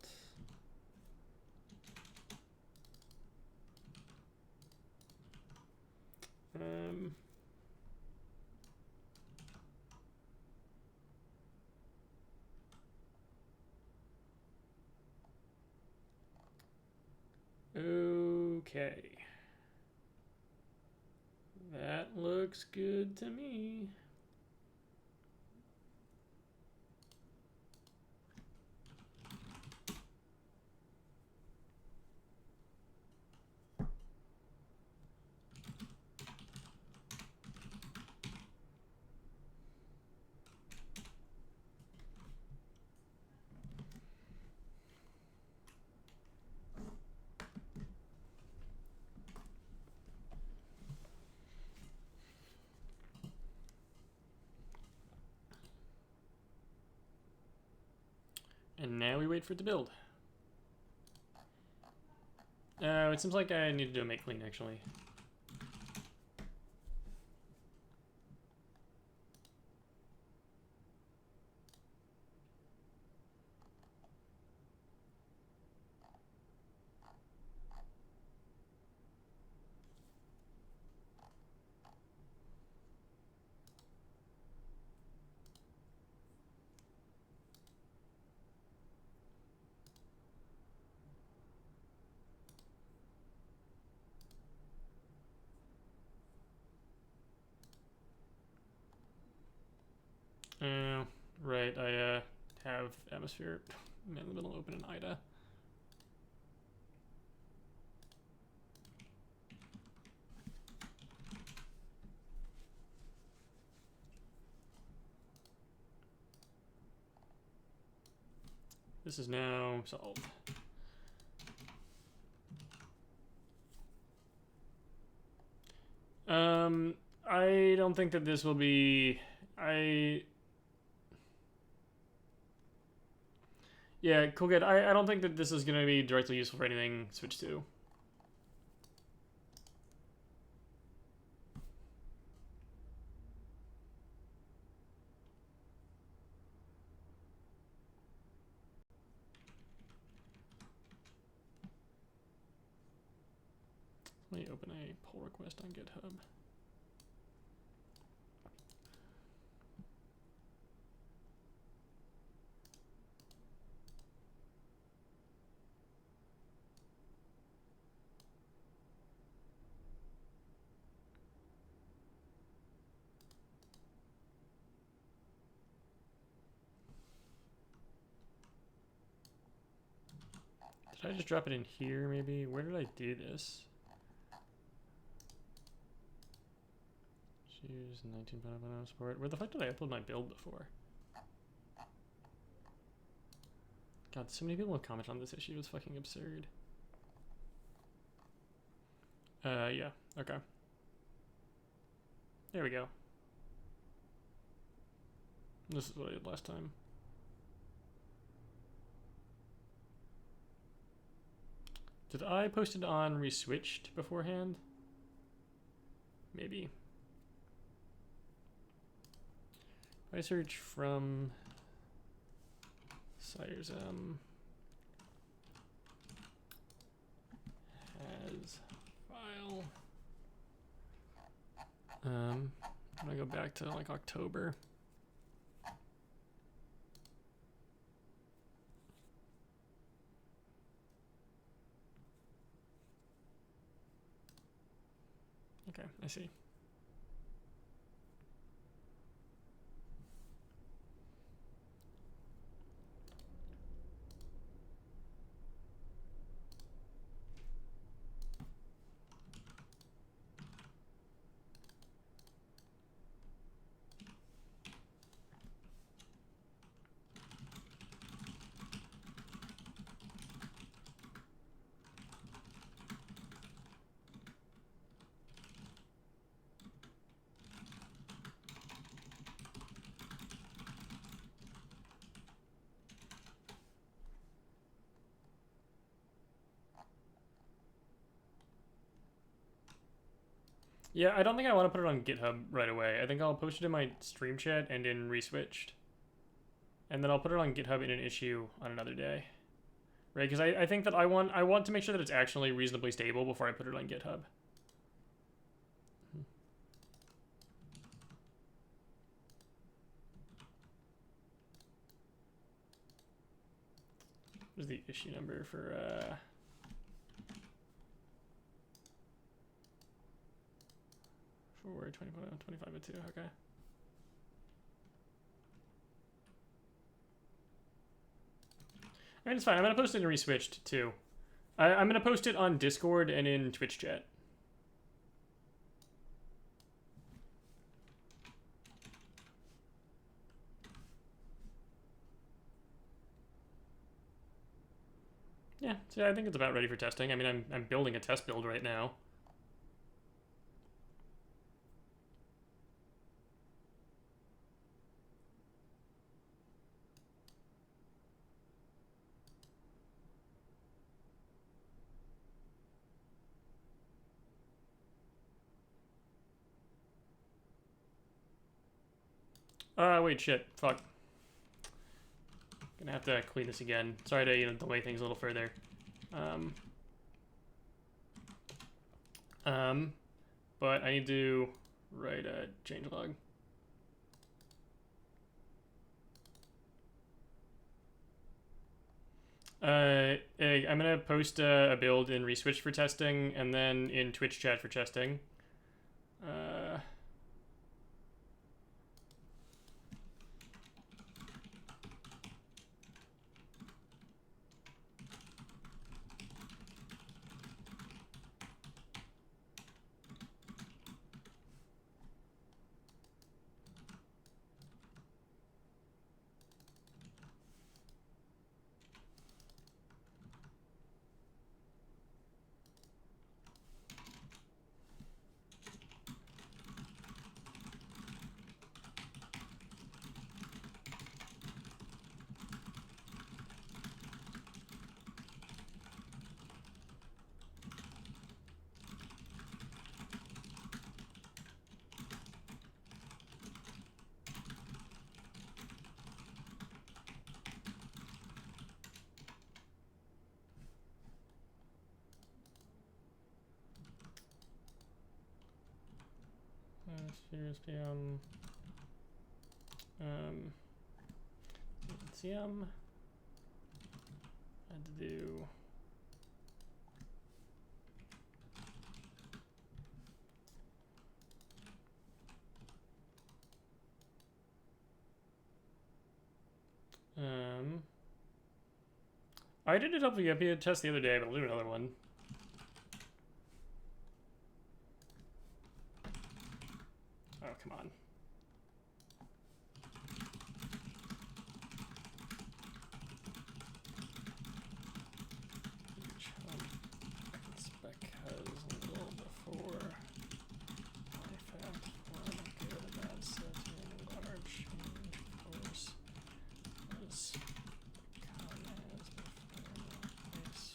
Okay. That looks good to me. And now we wait for it to build. It seems like I need to do a make clean actually. Right, I have Atmosphere in the middle open in IDA. This is now solved. I don't think that this will be... Yeah, cool, good. I don't think that this is going to be directly useful for anything Switch 2. Let me open a pull request on GitHub. Did I just drop it in here, maybe? Where did I do this? Choose 19.0 support. Where the fuck did I upload my build before? God, so many people have commented on this issue. It's fucking absurd. Yeah. Okay. There we go. This is what I did last time. Did I post it on reswitched beforehand? Maybe. If I search from Cyrzum has file. I'm gonna go back to like October. Okay, I see. Yeah, I don't think I want to put it on GitHub right away. I think I'll post it in my stream chat and in reswitched. And then I'll put it on GitHub in an issue on another day. Right? Because I think that I want to make sure that it's actually reasonably stable before I put it on GitHub. Where's the issue number for for 2502, okay. I mean, it's fine. I'm going to post it in reswitched, too. I'm going to post it on Discord and in Twitch chat. Yeah, so I think it's about ready for testing. I mean, I'm building a test build right now. Wait, shit. Fuck. Gonna have to clean this again. Sorry to, delay things a little further. But I need to write a changelog. I'm gonna post a build in reswitch for testing, and then in Twitch chat for testing. CM. Had to do. I did a WP test the other day, but I'll do another one. Oh, come on. Spec has a little before. Artifact form, good, bad setting, large change, force, as common as before, place,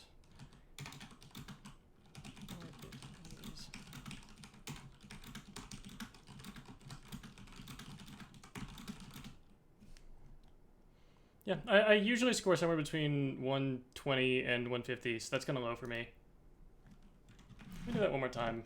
Yeah, I usually score somewhere between 120 and 150, so that's kind of low for me. Let me do that one more time.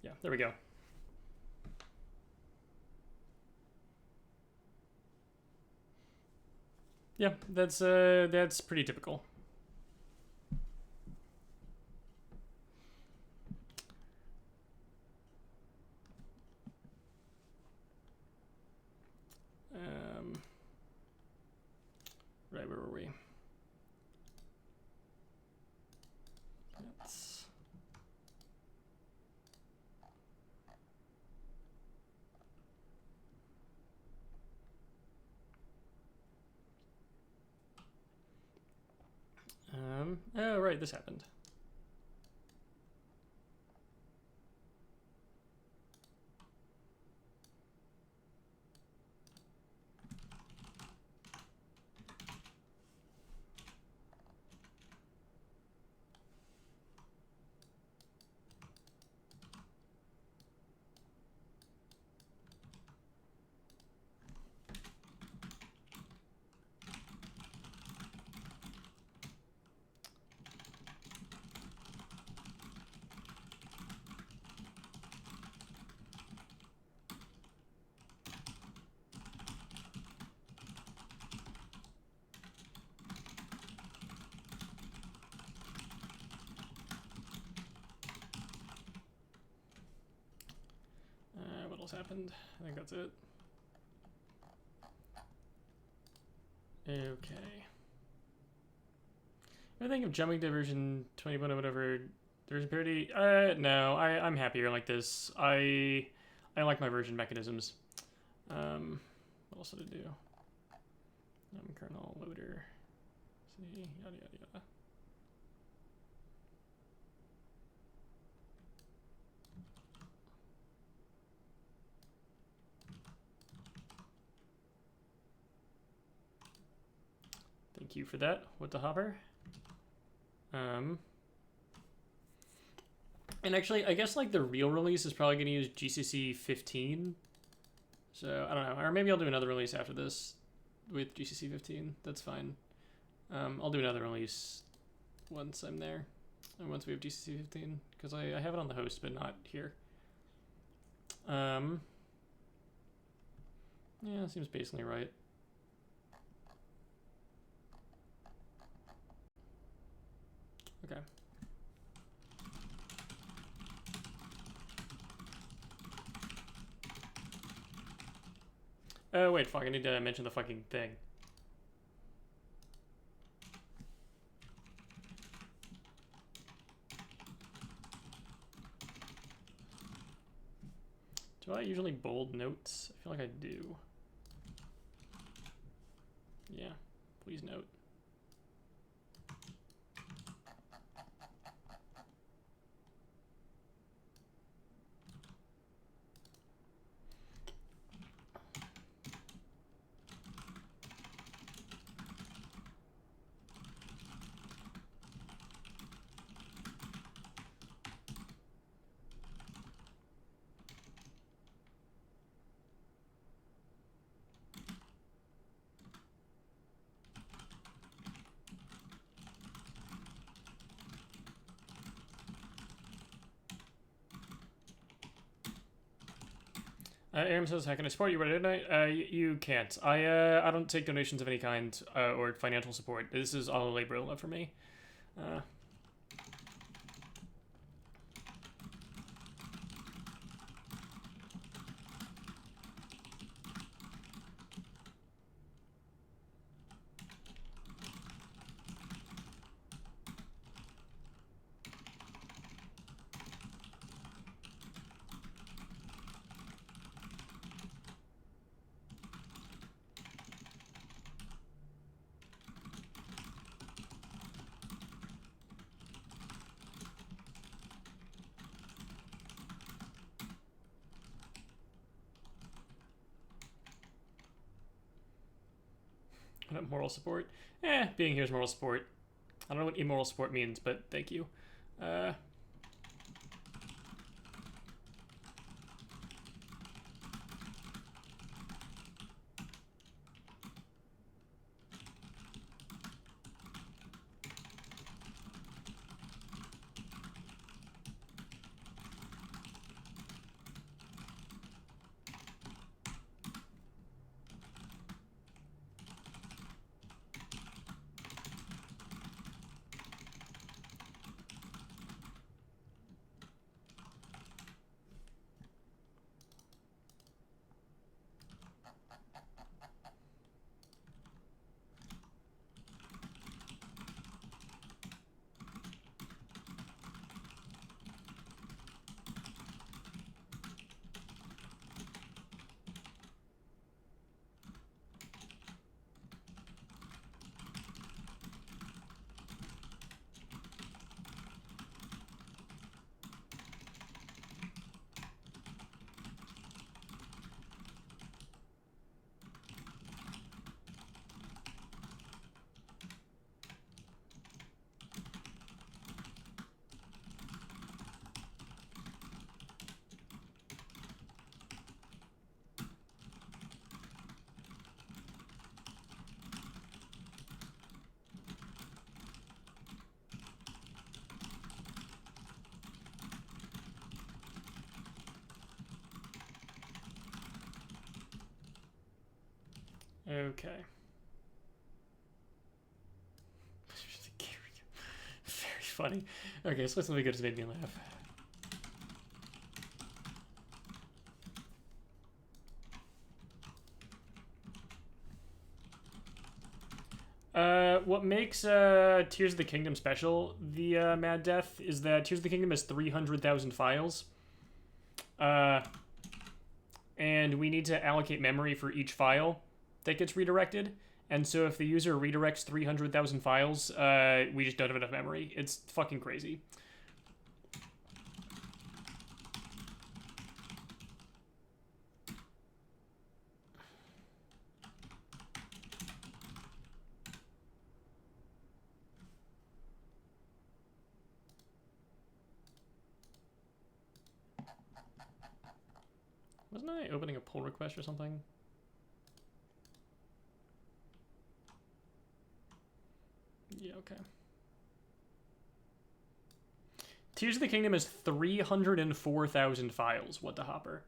Yeah, there we go. Yeah, that's pretty typical. Right, where were we? That's... oh, right, this happened. What else happened? I think that's it. Okay. I think of jumping to version 20 or whatever. Version parity. No, I'm happier like this. I like my version mechanisms. What else did it do? Kernel loader. See, yada yada yada. Thank you for that. What the hopper? And actually, I guess like the real release is probably going to use GCC 15. So I don't know, or maybe I'll do another release after this with GCC 15. That's fine. I'll do another release once I'm there, and once we have GCC 15, because I have it on the host but not here. Yeah, seems basically right. Okay. Oh, wait, fuck, I need to mention the fucking thing. Do I usually bold notes? I feel like I do. Yeah, please note. Aram says, "How can I support you? What did I? You can't. I don't take donations of any kind or financial support. This is all labor love for me. Moral support. Being here is moral support. I don't know what immoral support means, but thank you. Okay. Very funny. Okay, so something good has made me laugh. What makes Tears of the Kingdom special, the Mad Death, is that Tears of the Kingdom has 300,000 files. And we need to allocate memory for each file that gets redirected. And so if the user redirects 300,000 files, we just don't have enough memory. It's fucking crazy. Wasn't I opening a pull request or something? Yeah, okay. Tears of the Kingdom is 304,000 files. What the hopper?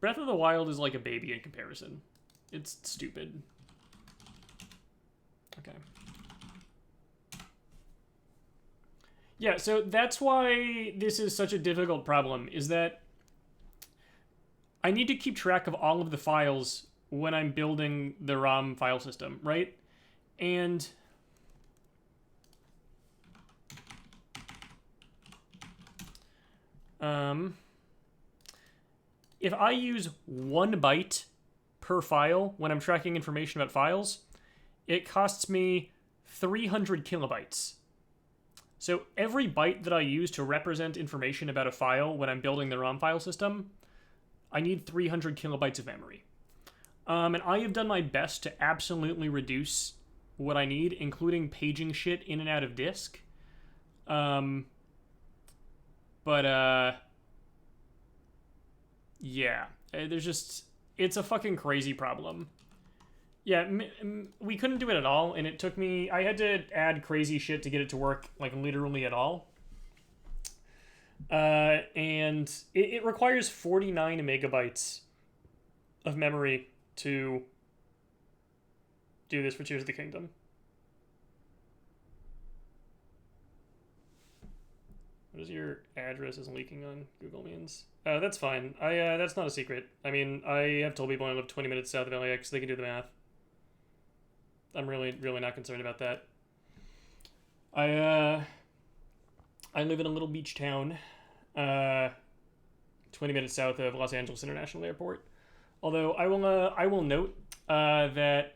Breath of the Wild is like a baby in comparison. It's stupid. Okay. Yeah, so that's why this is such a difficult problem, is that I need to keep track of all of the files when I'm building the ROM file system, right? And if I use 1 byte per file when I'm tracking information about files, it costs me 300 kilobytes. So every byte that I use to represent information about a file when I'm building the ROM file system, I need 300 kilobytes of memory. And I have done my best to absolutely reduce what I need, including paging shit in and out of disk. Yeah, there's just, it's a fucking crazy problem. Yeah, we couldn't do it at all, and it took me, I had to add crazy shit to get it to work, like, literally at all. And it requires 49 megabytes of memory to do this for Tears of the Kingdom. What is your address is leaking on Google means? That's fine. That's not a secret. I mean, I have told people I live 20 minutes south of LAX, so they can do the math. I'm really not concerned about that. I live in a little beach town, 20 minutes south of Los Angeles International Airport. Although I will note that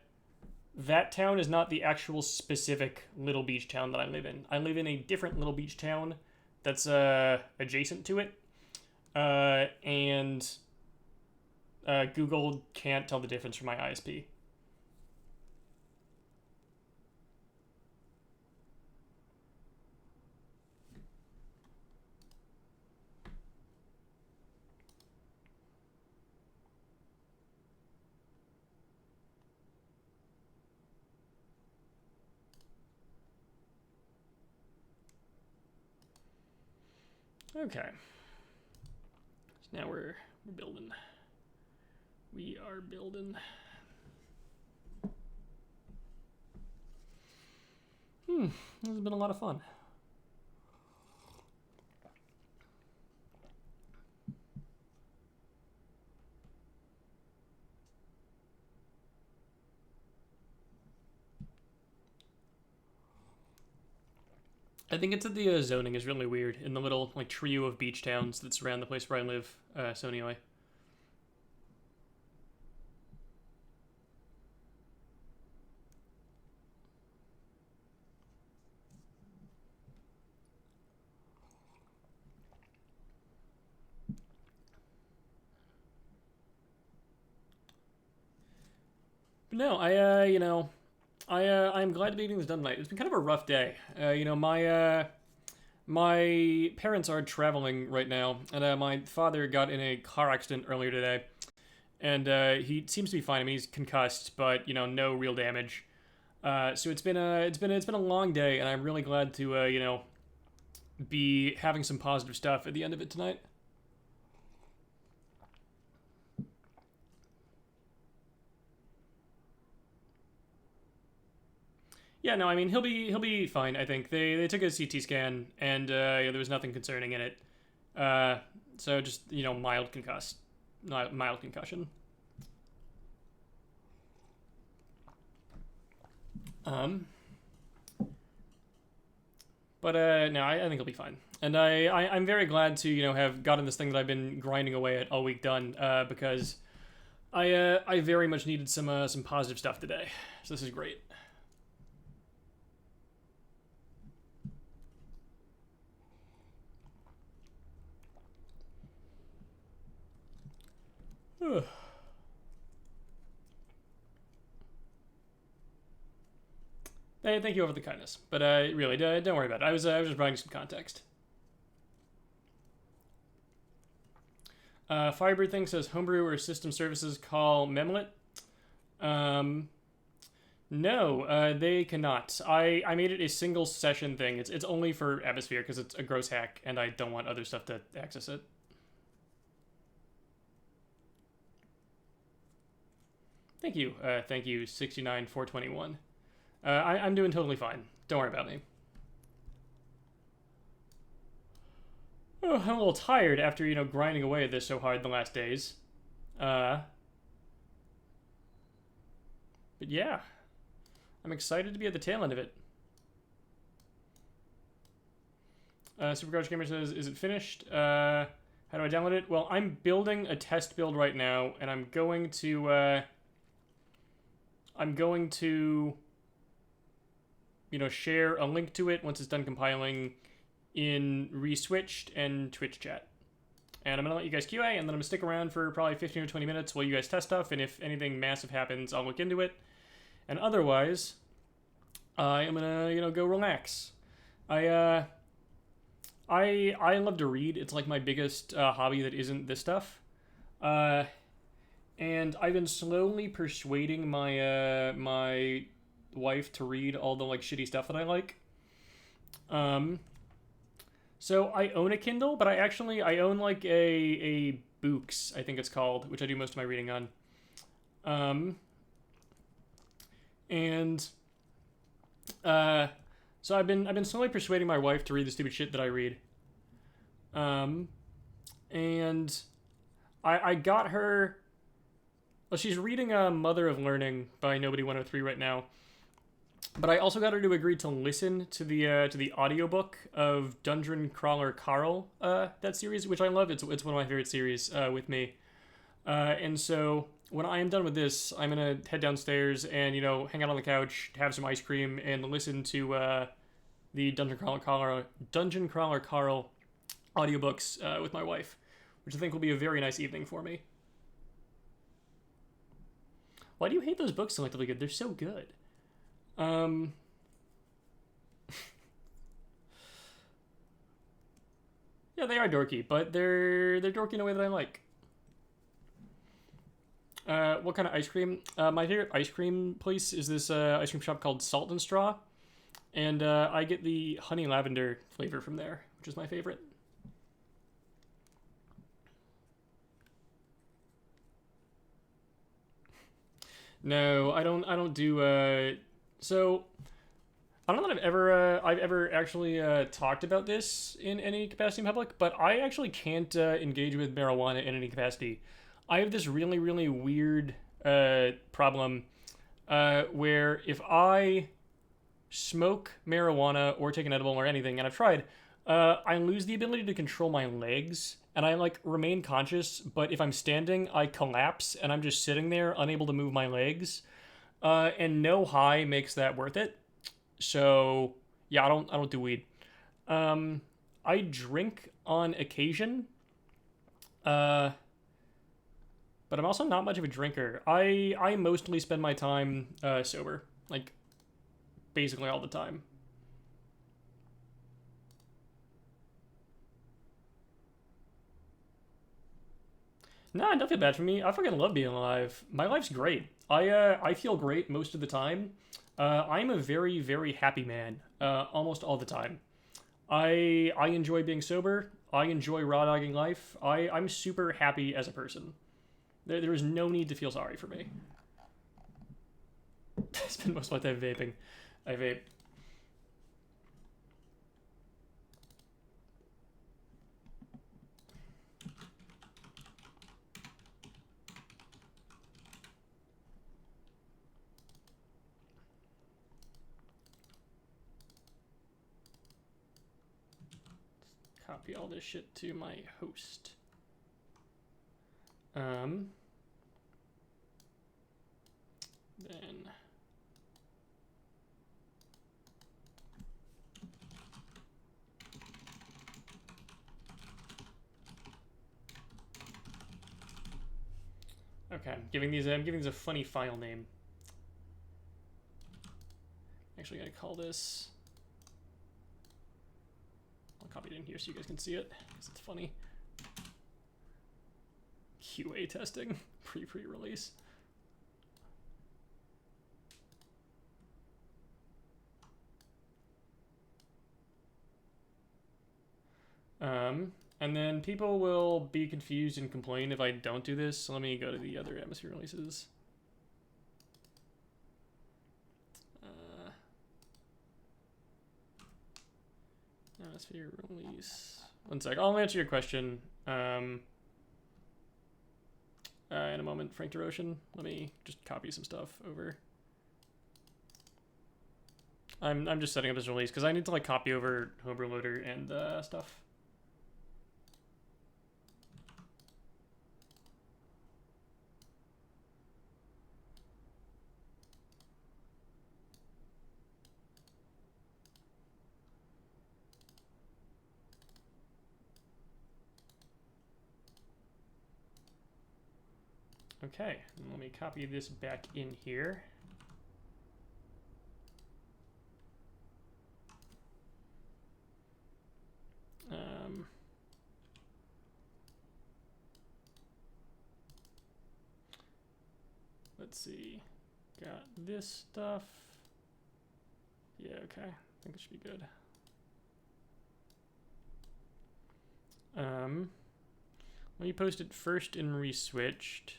town is not the actual specific little beach town that I live in. I live in a different little beach town that's adjacent to it, and Google can't tell the difference from my ISP. Okay. So now we're building. We are building. This has been a lot of fun. I think it's that the zoning is really weird in the little like trio of beach towns that surround the place where I live. So anyway. But no, I'm glad to be getting this done tonight. It's been kind of a rough day. My parents are traveling right now, and my father got in a car accident earlier today, and he seems to be fine. I mean, he's concussed, but no real damage. So it's been a long day, and I'm really glad to be having some positive stuff at the end of it tonight. Yeah, no, I mean he'll be fine. I think they took a CT scan and there was nothing concerning in it. So just mild mild concussion. But no, I think he'll be fine. And I'm very glad to have gotten this thing that I've been grinding away at all week done because I very much needed some positive stuff today. So this is great. Hey, thank you for the kindness, but really, don't worry about it. I was just providing some context. Firebird thing says homebrew or system services call Memlet. No, they cannot. I made it a single session thing. It's only for Atmosphere because it's a gross hack, and I don't want other stuff to access it. Thank you, 69421. I'm doing totally fine. Don't worry about me. Oh, I'm a little tired after grinding away at this so hard the last days. But yeah, I'm excited to be at the tail end of it. Supercrouch Gamer says, "Is it finished? How do I download it?" Well, I'm building a test build right now, and I'm going to share a link to it once it's done compiling in Reswitched and Twitch chat. And I'm going to let you guys QA, and then I'm going to stick around for probably 15 or 20 minutes while you guys test stuff, and if anything massive happens, I'll look into it. And otherwise, I'm going to go relax. I love to read. It's like my biggest hobby that isn't this stuff. And I've been slowly persuading my wife to read all the shitty stuff that I like. So I own a Kindle, but I own a Books, I think it's called, which I do most of my reading on. So I've been slowly persuading my wife to read the stupid shit that I read. And I got her. Well, she's reading Mother of Learning by Nobody 103 right now. But I also got her to agree to listen to the audiobook of Dungeon Crawler Carl, that series, which I love. It's one of my favorite series with me. And so when I am done with this, I'm going to head downstairs and, hang out on the couch, have some ice cream, and listen to the Dungeon Crawler Carl audiobooks with my wife, which I think will be a very nice evening for me. Why do you hate those books selectively good? They're so good. Um, yeah, they are dorky, but they're dorky in a way that I like. What kind of ice cream? My favorite ice cream place is this ice cream shop called Salt and Straw, and I get the honey lavender flavor from there, which is my favorite. No, I don't. I don't do. So I don't know that I've ever actually talked about this in any capacity in public, but I actually can't engage with marijuana in any capacity. I have this really weird problem where if I smoke marijuana or take an edible or anything, and I've tried, I lose the ability to control my legs, and I like remain conscious. But if I'm standing, I collapse, and I'm just sitting there, unable to move my legs. And no high makes that worth it. So yeah, I don't do weed. Um, I drink on occasion, uh, but I'm also not much of a drinker. I mostly spend my time sober, like basically all the time. No, don't feel bad for me. I fucking love being alive. My life's great. I feel great most of the time. I'm a very happy man. Almost all the time. I enjoy being sober. I enjoy raw dogging life. I'm super happy as a person. There is no need to feel sorry for me. I spend most of my time vaping. I vape. Copy all this shit to my host. Then okay, I'm giving these a funny file name. Actually, gotta call this. I'll copy it in here so you guys can see it because it's funny. QA testing pre-release. And then people will be confused and complain if I don't do this. So let me go to the other atmosphere releases. Atmosphere release. One sec. I'll answer your question in a moment, Frank DeRotion. Let me just copy some stuff over. I'm just setting up this release because I need to like copy over Homebrew Loader and stuff. Okay, let me copy this back in here. Let's see. Got this stuff. Yeah, okay. I think it should be good. Let me post it first in reswitched.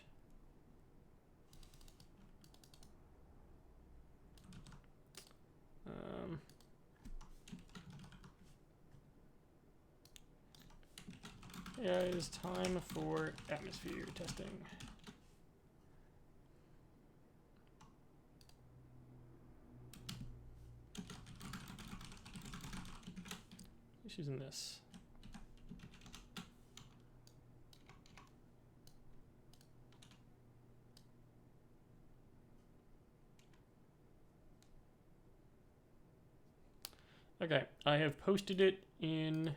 Yeah, it is time for atmosphere testing. Just using this. Okay, I have posted it in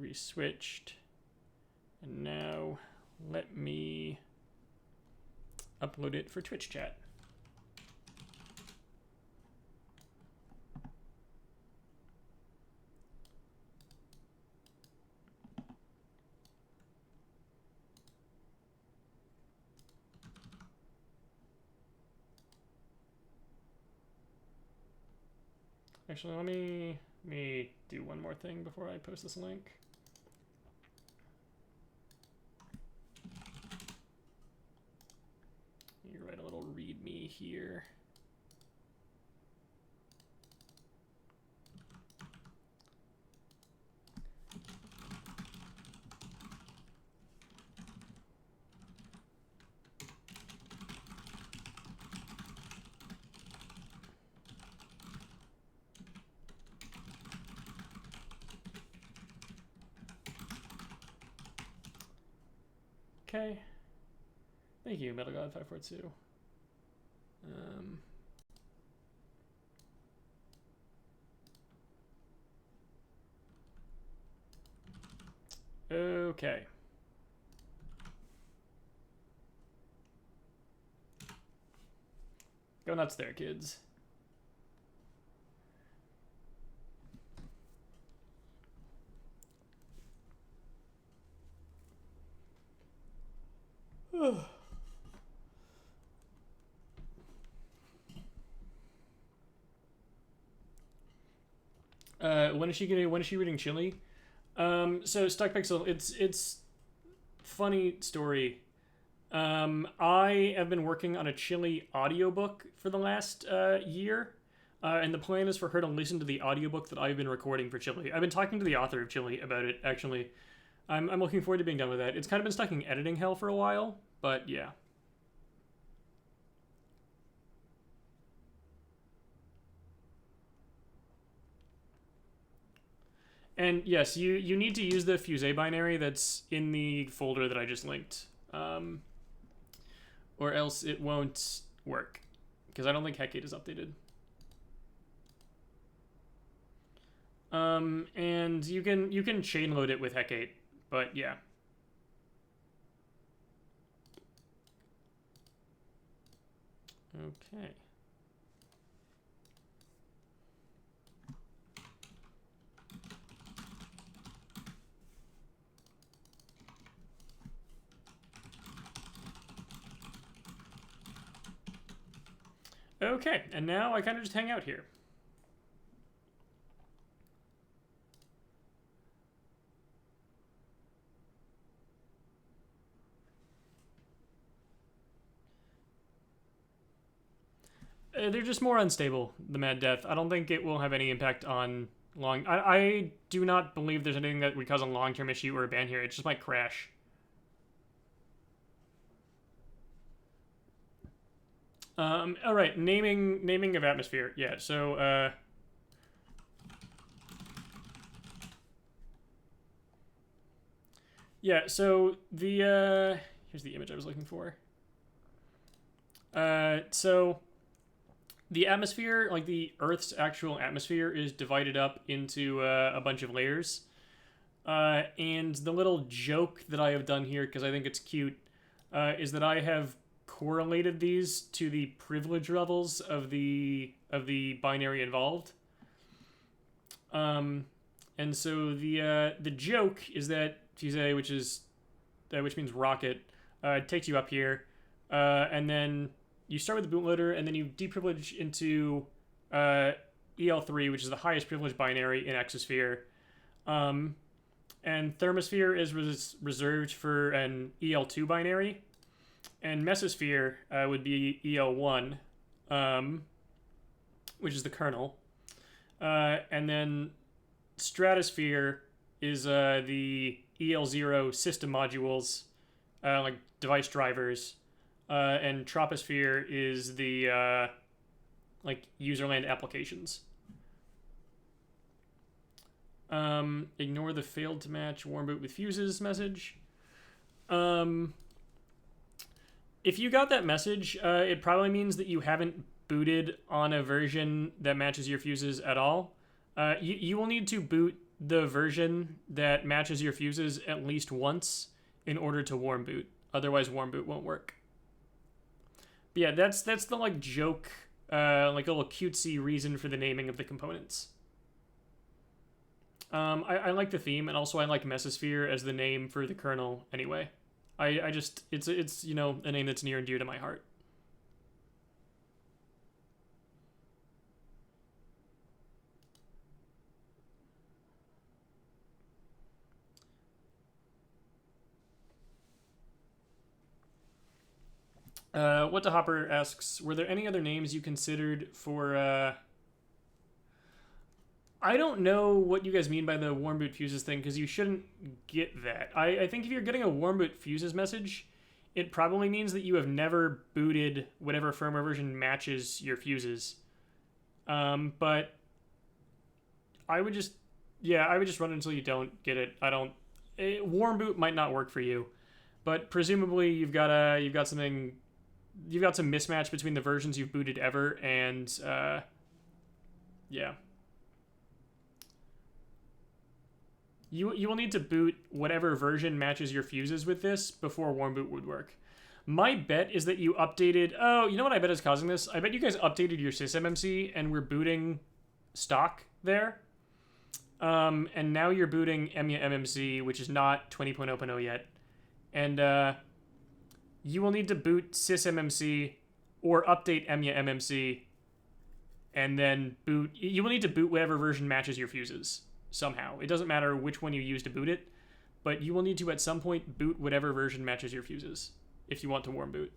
reswitched, and now let me upload it for Twitch chat. Actually, let me do one more thing before I post this link. You write a little README here. Okay. Thank you, MetalGod542. Okay. Go nuts there, kids. When is she reading Chili? So Stuck Pixel, it's funny story. I have been working on a Chili audiobook for the last year. And the plan is for her to listen to the audiobook that I've been recording for Chili. I've been talking to the author of Chili about it, actually. I'm looking forward to being done with that. It's kind of been stuck in editing hell for a while, but yeah. And yes, you need to use the Fuse binary that's in the folder that I just linked. Or else it won't work. Because I don't think Hecate is updated. And you can chain load it with Hecate, but yeah. Okay. Okay, and now I kind of just hang out here. They're just more unstable, the Mad Death. I don't think it will have any impact on long... I do not believe there's anything that would cause a long-term issue or a ban here. It just might crash. All right, naming of atmosphere. Yeah, so, yeah, so the, here's the image I was looking for. So the atmosphere, like the Earth's actual atmosphere, is divided up into a bunch of layers. And the little joke that I have done here, because I think it's cute, is that I have correlated these to the privilege levels of the binary involved. And so the joke is that Fuse, which means rocket, takes you up here, and then you start with the bootloader, and then you deprivilege into EL3, which is the highest privilege binary in Exosphere. And Thermosphere is reserved for an EL2 binary. And Mesosphere would be EL1, which is the kernel. And then Stratosphere is the EL0 system modules, like device drivers. And Troposphere is the like userland applications. Ignore the failed to match warm boot with fuses message. If you got that message, it probably means that you haven't booted on a version that matches your fuses at all. You will need to boot the version that matches your fuses at least once in order to warm boot. Otherwise, warm boot won't work. But yeah, that's the like joke, like a little cutesy reason for the naming of the components. I like the theme, and also I like Mesosphere as the name for the kernel anyway. I just it's you know a name that's near and dear to my heart. What the Hopper asks, were there any other names you considered for? I don't know what you guys mean by the warm boot fuses thing, because you shouldn't get that. I think if you're getting a warm boot fuses message, it probably means that you have never booted whatever firmware version matches your fuses. But I would just, yeah, I would just run it until you don't get it. Warm boot might not work for you, but presumably you've got some mismatch between the versions you've booted ever, and yeah. You will need to boot whatever version matches your fuses with this before warm boot would work. My bet is that you updated... Oh, you know what I bet is causing this? I bet you guys updated your sysMMC and we're booting stock there. And now you're booting muMMC, which is not 20.0.0 yet. And you will need to boot sysMMC or update muMMC and then boot... You will need to boot whatever version matches your fuses. Somehow. It doesn't matter which one you use to boot it, but you will need to at some point boot whatever version matches your fuses if you want to warm boot.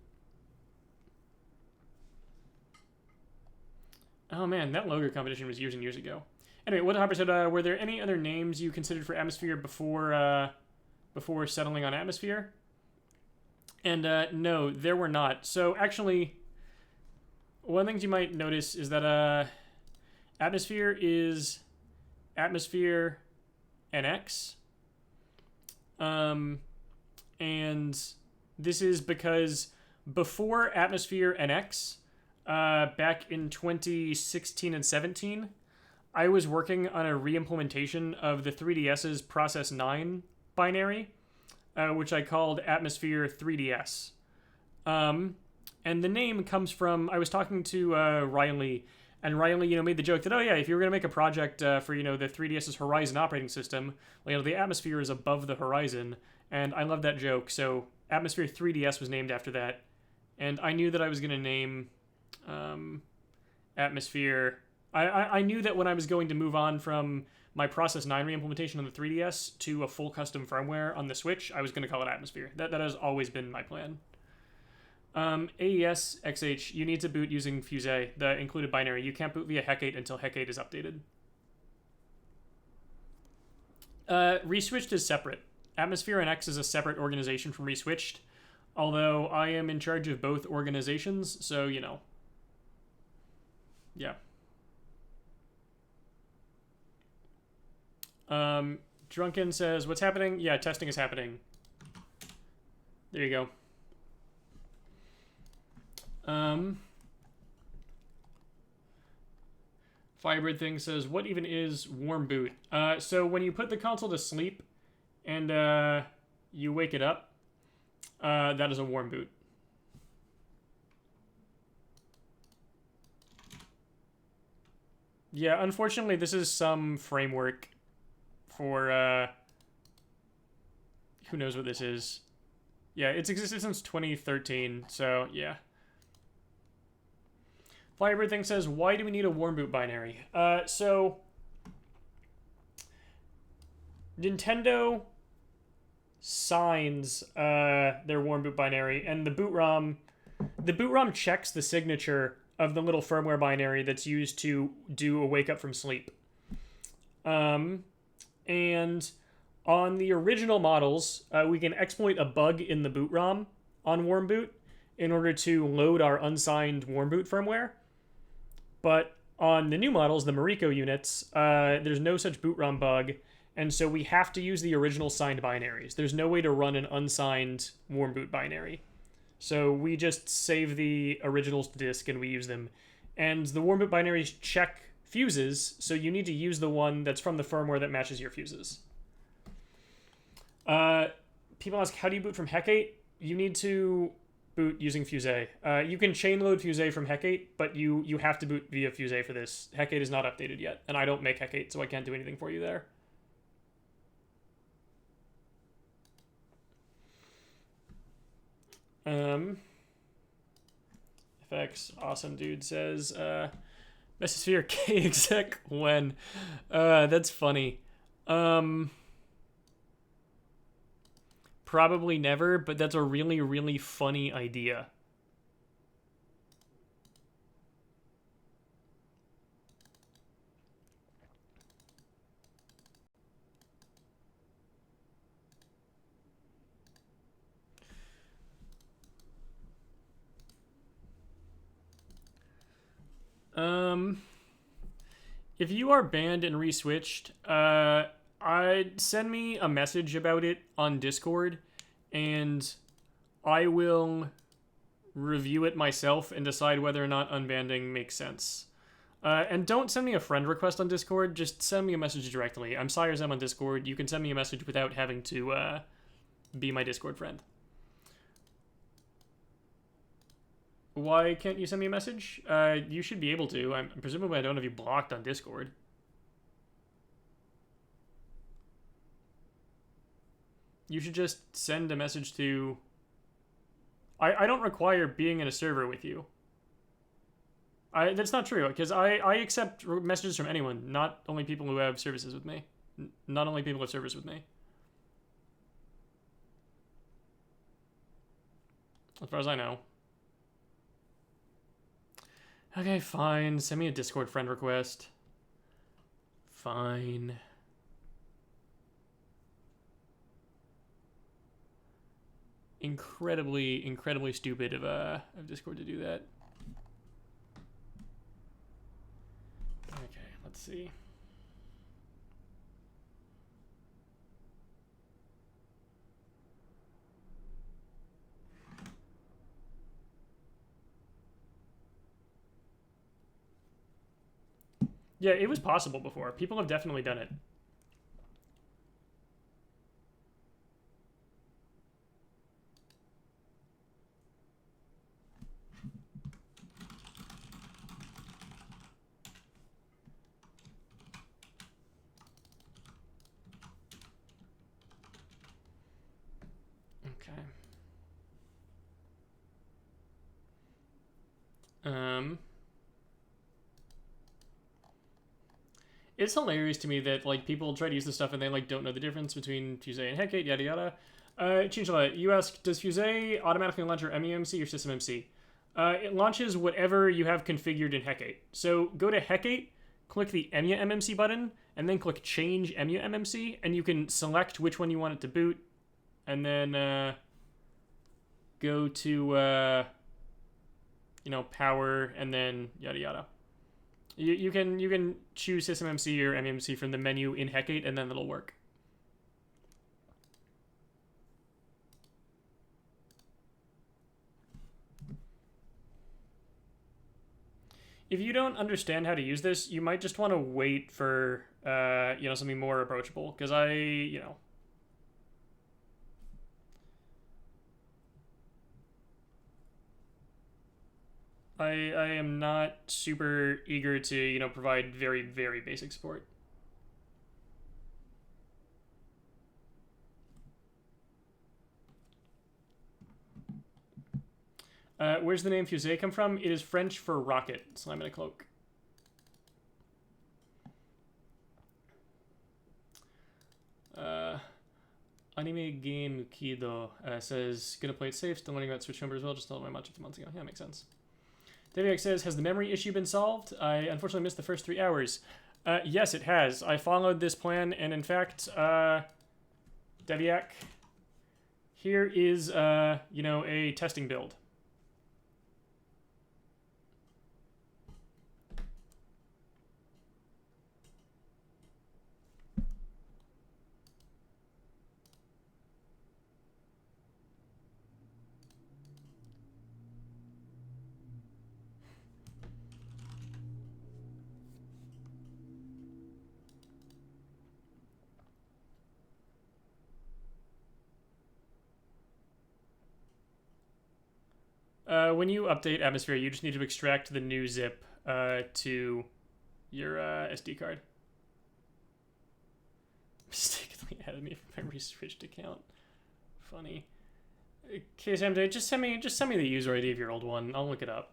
Oh man, that Logo competition was years and years ago. Anyway, what Hopper said, were there any other names you considered for Atmosphere before settling on Atmosphere? And no, there were not. So actually, one of the things you might notice is that Atmosphere is Atmosphere NX. And this is because before Atmosphere NX, back in 2016 and 17, I was working on a re-implementation of the 3DS's Process 9 binary, which I called Atmosphere 3DS. And the name comes from, I was talking to Riley, and Riley, made the joke that, oh yeah, if you were going to make a project for, the 3DS's Horizon operating system, the atmosphere is above the horizon, and I love that joke, so Atmosphere 3DS was named after that, and I knew that I was going to name Atmosphere... I knew that when I was going to move on from my Process 9 reimplementation on the 3DS to a full custom firmware on the Switch, I was going to call it Atmosphere. That has always been my plan. AES XH, you need to boot using Fuse, the included binary. You can't boot via HEC8 until HEC8 is updated. Reswitched is separate. Atmosphere NX is a separate organization from Reswitched, although I am in charge of both organizations, so, yeah. Drunken says, what's happening? Yeah, testing is happening. There you go. Firebird thing says, what even is warm boot? So when you put the console to sleep and you wake it up, that is a warm boot. Yeah, unfortunately, this is some framework for, who knows what this is. Yeah, it's existed since 2013, so yeah. Firebird thing says, why do we need a warm boot binary? So Nintendo signs their warm boot binary, and the boot ROM checks the signature of the little firmware binary that's used to do a wake up from sleep. And on the original models, we can exploit a bug in the boot ROM on warm boot in order to load our unsigned warm boot firmware. But on the new models, the Mariko units, there's no such boot ROM bug, and so we have to use the original signed binaries. There's no way to run an unsigned warm boot binary. So we just save the originals to disk and we use them. And the warm boot binaries check fuses, so you need to use the one that's from the firmware that matches your fuses. People ask, how do you boot from HEC8? You need to boot using Fuse. You can chain load Fuse from Hecate, but you have to boot via Fuse for this. Hecate is not updated yet, and I don't make Hecate, so I can't do anything for you there. FX awesome dude says Mesosphere K exec when that's funny. Probably never, but that's a really, really funny idea. If you are banned and reswitched, I'd send me a message about it on Discord, and I will review it myself and decide whether or not unbanning makes sense. And don't send me a friend request on Discord, just send me a message directly. I'm SireZem on Discord. You can send me a message without having to be my Discord friend. Why can't you send me a message? You should be able to. Presumably I don't have you blocked on Discord. You should just send a message to... I don't require being in a server with you. That's not true, because I accept messages from anyone, not only people who have services with me. Not only people who have servers with me. As far as I know. Okay, fine. Send me a Discord friend request. Fine. Incredibly stupid of Discord to do that. Okay, let's see. Yeah, it was possible before. People have definitely done it. Okay. It's hilarious to me that like people try to use this stuff and they like don't know the difference between Fuse and Hecate, yada yada. Chinchilla, you ask, does Fuse automatically launch your muMMC or SysMMC? It launches whatever you have configured in Hecate. So go to Hecate, click the muMMC button, and then click Change muMMC, and you can select which one you want it to boot, and then go to power, and then yada yada. You can choose SysMMC or muMMC from the menu in Hecate, and then it'll work. If you don't understand how to use this, you might just want to wait for something more approachable, because I am not super eager to provide very, very basic support. Where's the name Fuse come from? It is French for rocket. Slime in a cloak. Anime game Kido says, gonna play it safe, still learning about Switch number as well, just told my much a few months ago. Yeah, makes sense. Deviac says, has the memory issue been solved? I unfortunately missed the first 3 hours. Yes, it has. I followed this plan, and in fact, Deviac, here is, a testing build. When you update Atmosphere, you just need to extract the new zip to your SD card. Mistakenly added me from my re-switched account. Funny. Okay, Sam, just send me the user ID of your old one. I'll look it up.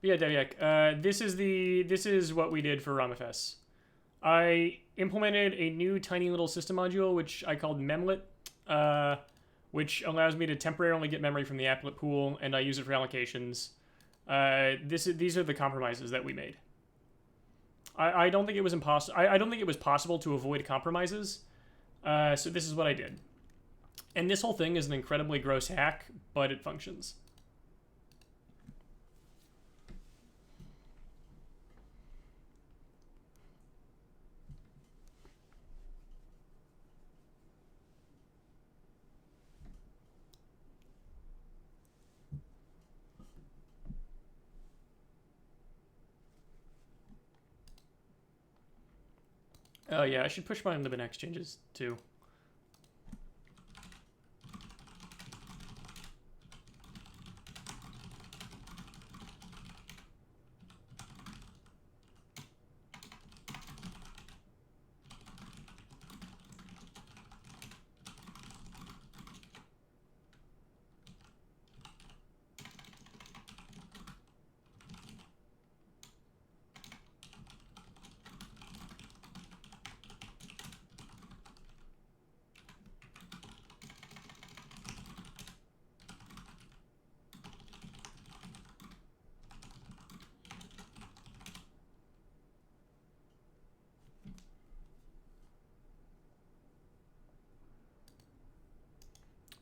But yeah, Deviak, this is what we did for ROMFS. I implemented a new tiny little system module which I called Memlet, which allows me to temporarily get memory from the applet pool, and I use it for allocations. These are the compromises that we made. I don't think it was impossible. I don't think it was possible to avoid compromises. So this is what I did. And this whole thing is an incredibly gross hack, but it functions. Oh yeah, I should push my libnx changes too.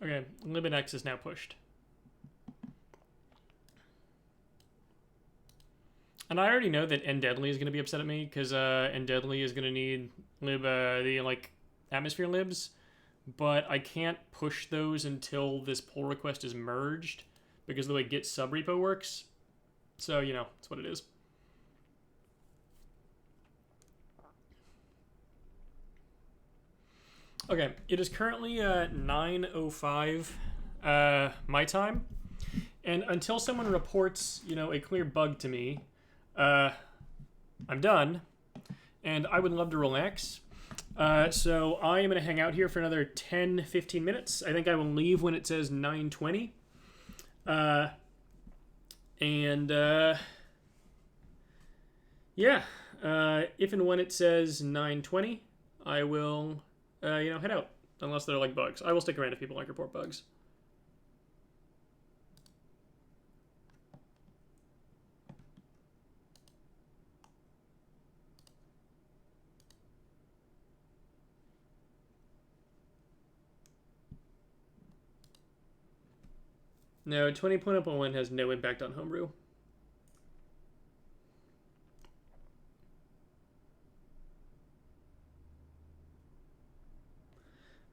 Okay, libnx is now pushed. And I already know that ndeadly is going to be upset at me, because ndeadly is going to need the atmosphere libs, but I can't push those until this pull request is merged, because the way git subrepo works. So, you know, it's what it is. Okay, it is currently 9:05 my time, and until someone reports, you know, a clear bug to me, I'm done, and I would love to relax. So I am going to hang out here for another 10-15 minutes. I think I will leave when it says 9:20. Yeah, if and when it says 9:20, I will, head out. Unless they're like bugs. I will stick around if people like report bugs. No, 20.1 has no impact on Homebrew.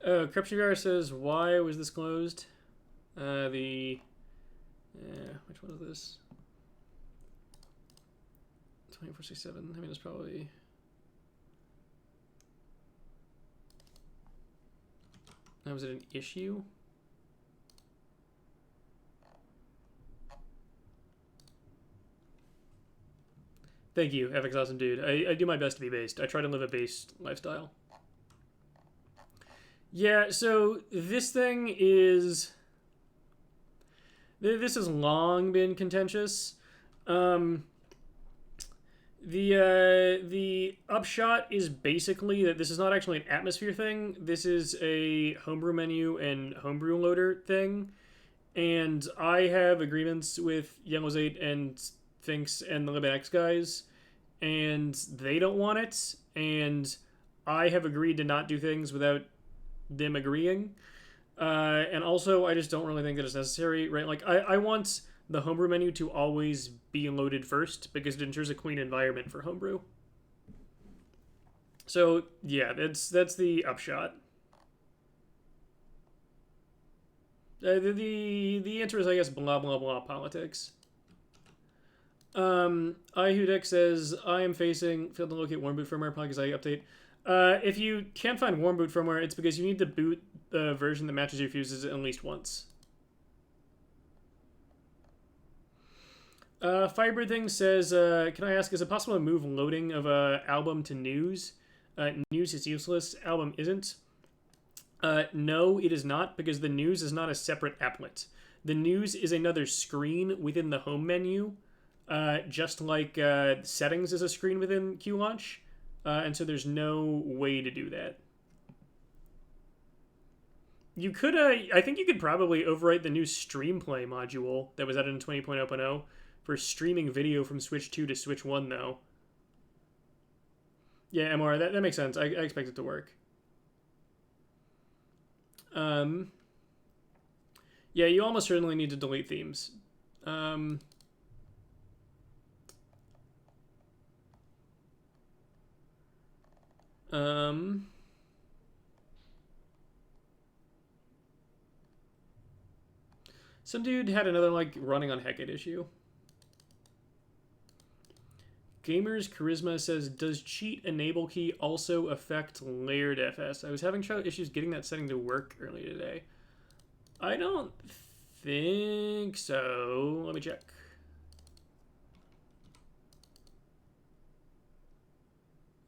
Oh, Krepshigar says, why was this closed? Which one is this? 2467. I mean, it's probably... Now, was it an issue? Thank you, FX Awesome Dude. I do my best to be based. I try to live a based lifestyle. Yeah, so this thing is... This has long been contentious. The upshot is basically that this is not actually an atmosphere thing. This is a homebrew menu and homebrew loader thing. And I have agreements with Yellow's8 and Thinks and the libnx guys, and they don't want it, and I have agreed to not do things without them agreeing. And also, I just don't really think that it's necessary, right? Like, I want the homebrew menu to always be loaded first, because it ensures a clean environment for homebrew. So, yeah, that's the upshot. The answer is, I guess, blah, blah, blah politics. iHudex says, I am facing, failed to locate Warmboot firmware because I update. If you can't find warm boot firmware, it's because you need to boot the version that matches your fuses at least once. Firebird Thing says, can I ask, is it possible to move loading of a album to news? News is useless, album isn't. No, it is not, because the news is not a separate applet. The news is another screen within the home menu, just like settings is a screen within QLaunch. And so there's no way to do that. You could, I think you could probably overwrite the new Stream Play module that was added in 20.0.0 for streaming video from Switch 2 to Switch 1, though. Yeah, MR, that makes sense. I expect it to work. Yeah, you almost certainly need to delete themes. Some dude had another, like, running on Hecate issue. Gamers Charisma says, does cheat enable key also affect layered FS? I was having issues getting that setting to work earlier today. I don't think so. Let me check.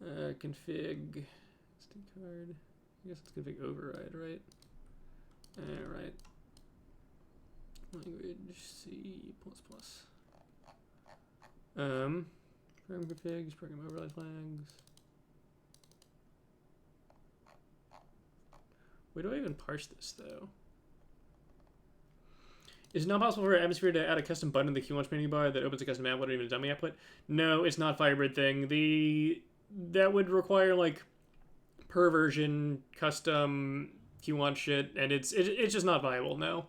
Config. SD card. I guess it's config override, right? Alright. Language C++. Program configs, program override flags. Where do I even parse this, though? Is it not possible for Atmosphere to add a custom button in the QLaunch menu bar that opens a custom applet or even a dummy applet? No, it's not Firebird Thing. That would require, like, per version custom QLaunch shit, and it's just not viable, no.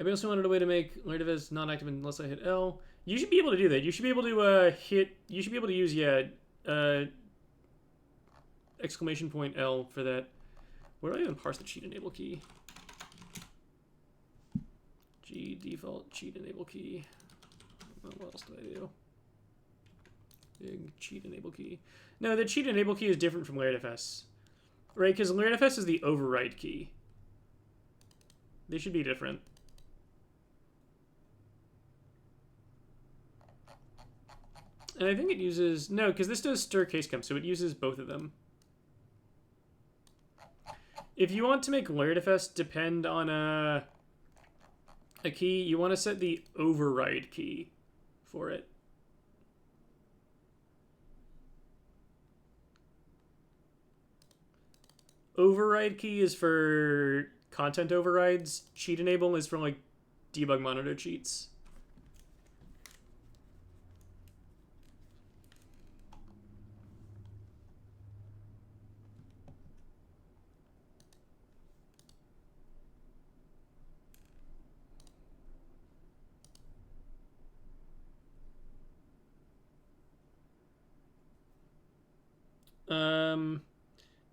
I also wanted a way to make Layered FS not active unless I hit L. You should be able to do that. You should be able to you should be able to use, yeah, exclamation point L for that. Where do I even parse the cheat enable key? G default cheat enable key. What else do I do? Big cheat enable key. No, the cheat enable key is different from Layered FS. Right, because Layered FS is the override key. They should be different. And I think it uses... No, because this does stir case chem, so it uses both of them. If you want to make Layered FS depend on a key, you want to set the override key for it. Override key is for content overrides. Cheat enable is for, like, debug monitor cheats.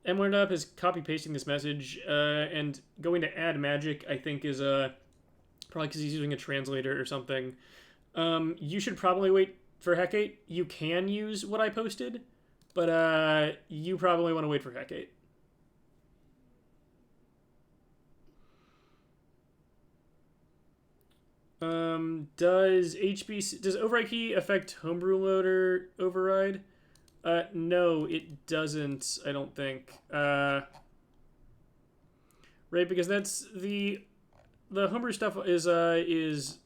MLearnUp is copy pasting this message and going to add magic, I think, is probably because he's using a translator or something. You should probably wait for Hecate. You can use what I posted, but you probably want to wait for Hecate. Does override key affect homebrew loader override? No, it doesn't, I don't think. Right, because that's the homebrew stuff is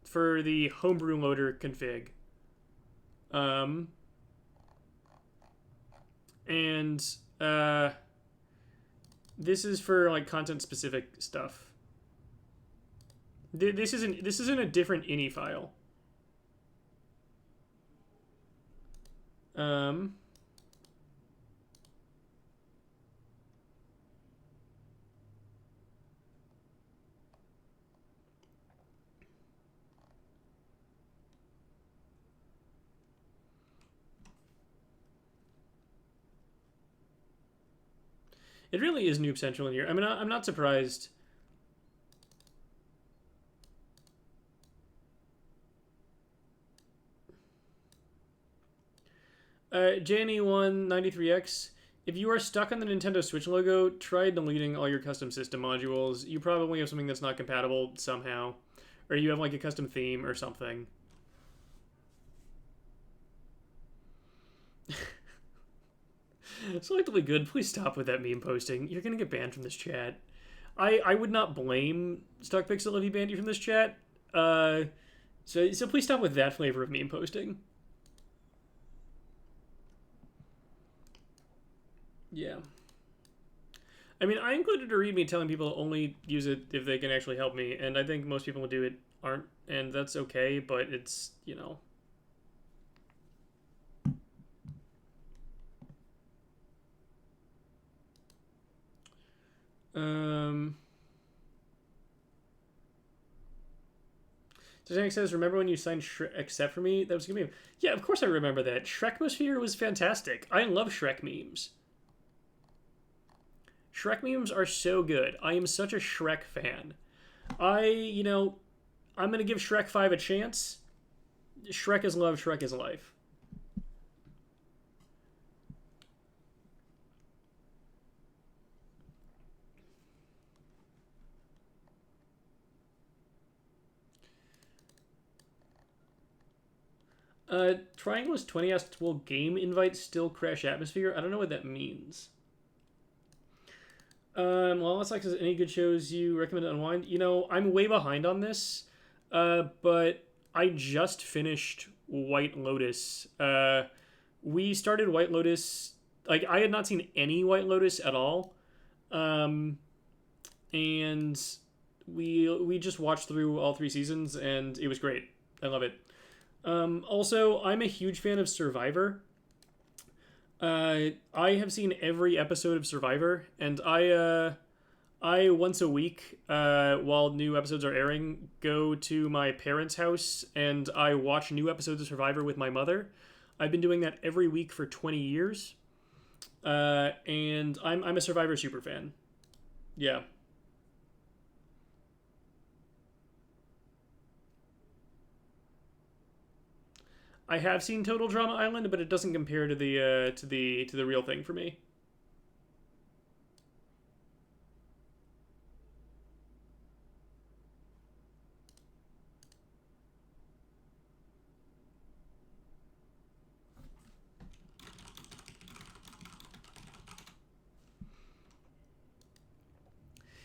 for the homebrew loader config. This is for, like, content specific stuff. This isn't a different ini file. It really is Noob Central in here. I mean, I'm not surprised. JNE193X, if you are stuck on the Nintendo Switch logo, try deleting all your custom system modules. You probably have something that's not compatible somehow. Or you have like a custom theme or something. Selectively good, please stop with that meme posting. You're gonna get banned from this chat. I would not blame StuckPixel if he banned you from this chat. So please stop with that flavor of meme posting. Yeah. I mean, I included a readme telling people to only use it if they can actually help me, and I think most people who do it aren't, and that's okay, but it's, you know. Titanic says, remember when you signed Accept for me? That was a good meme. Yeah, of course I remember that. Shrekmosphere was fantastic. I love Shrek memes. Shrek memes are so good. I am such a Shrek fan. I'm going to give Shrek 5 a chance. Shrek is love, Shrek is life. Triangle's 20 asked, will game invites still crash atmosphere? I don't know what that means. Well, it's like, any good shows you recommend to unwind? You know, I'm way behind on this, but I just finished White Lotus. We started White Lotus, like, I had not seen any White Lotus at all, and we just watched through all 3 seasons, and it was great. I love it. Also, I'm a huge fan of Survivor. I have seen every episode of Survivor, and I once a week, while new episodes are airing, go to my parents' house and I watch new episodes of Survivor with my mother. I've been doing that every week for 20 years, and I'm a Survivor super fan. Yeah. I have seen Total Drama Island, but it doesn't compare to the real thing for me.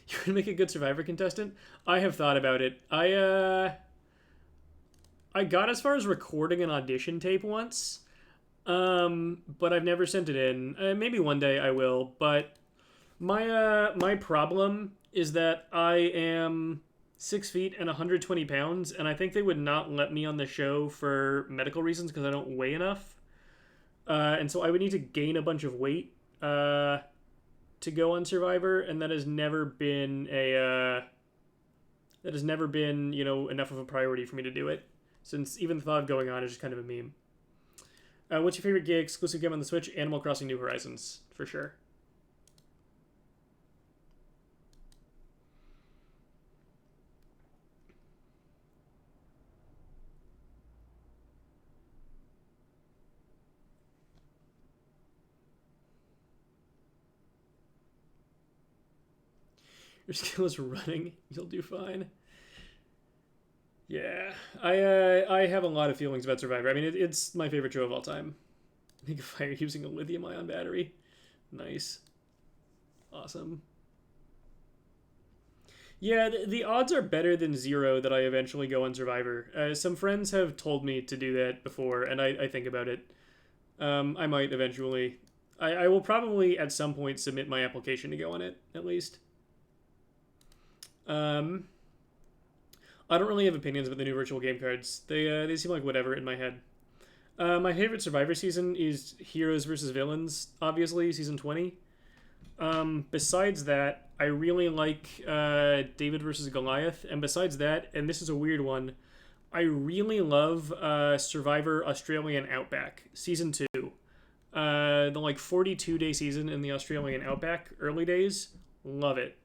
You would make a good Survivor contestant? I have thought about it. I got as far as recording an audition tape once, but I've never sent it in. Maybe one day I will, but my problem is that I am 6 feet and 120 pounds, and I think they would not let me on the show for medical reasons because I don't weigh enough. And so I would need to gain a bunch of weight to go on Survivor, and that has never been enough of a priority for me to do it. Since even the thought of going on is just kind of a meme. What's your favorite gay exclusive game on the Switch? Animal Crossing New Horizons, for sure. Your skill is running. You'll do fine. Yeah, I have a lot of feelings about Survivor. I mean, it's my favorite show of all time. Make a fire using a lithium-ion battery. Nice. Awesome. Yeah, the odds are better than 0 that I eventually go on Survivor. Some friends have told me to do that before, and I think about it. I might eventually. I will probably at some point submit my application to go on it, at least. I don't really have opinions about the new virtual game cards. They seem like whatever in my head. My favorite Survivor season is Heroes vs. Villains, obviously, season 20. Besides that, I really like David vs. Goliath. And besides that, and this is a weird one, I really love Survivor Australian Outback, season 2. The 42-day season in the Australian Outback, early days. Love it.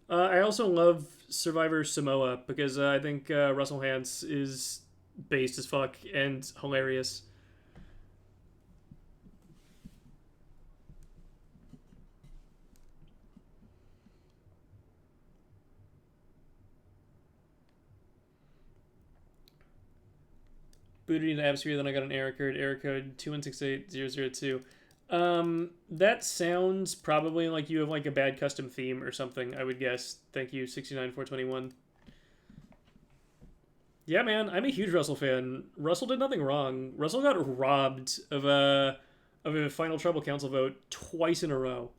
I also love Survivor Samoa because I think Russell Hantz is based as fuck and hilarious. Booted into AppSphere, then I got an error code 2168002. That sounds probably like you have like a bad custom theme or something, I would guess. Thank you, 69421. Yeah, man, I'm a huge Russell fan. Russell did nothing wrong. Russell got robbed of a Final Trouble Council vote twice in a row.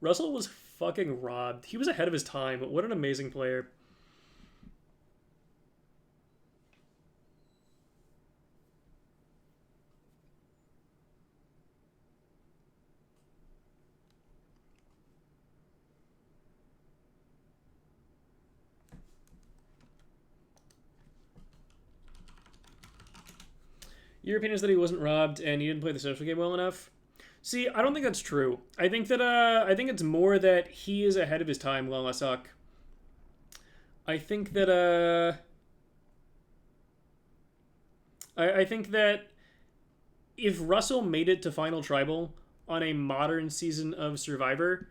Russell was fucking robbed. He was ahead of his time. What an amazing player. Your opinion is that he wasn't robbed and he didn't play the social game well enough? See, I don't think that's true. I think it's more that he is ahead of his time, Lalasak. I think that I think that if Russell made it to Final Tribal on a modern season of Survivor,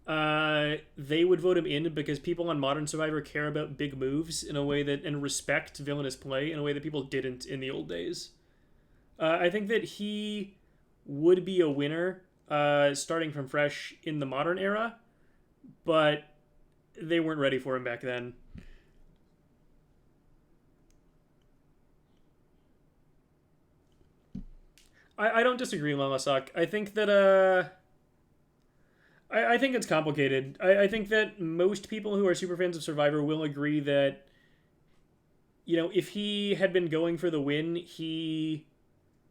they would vote him in because people on Modern Survivor care about big moves in a way that and respect villainous play in a way that people didn't in the old days. I think that he would be a winner starting from fresh in the modern era, but they weren't ready for him back then. I don't disagree, Lamasak. I think that I think it's complicated. I think that most people who are super fans of Survivor will agree that, you know, if he had been going for the win, he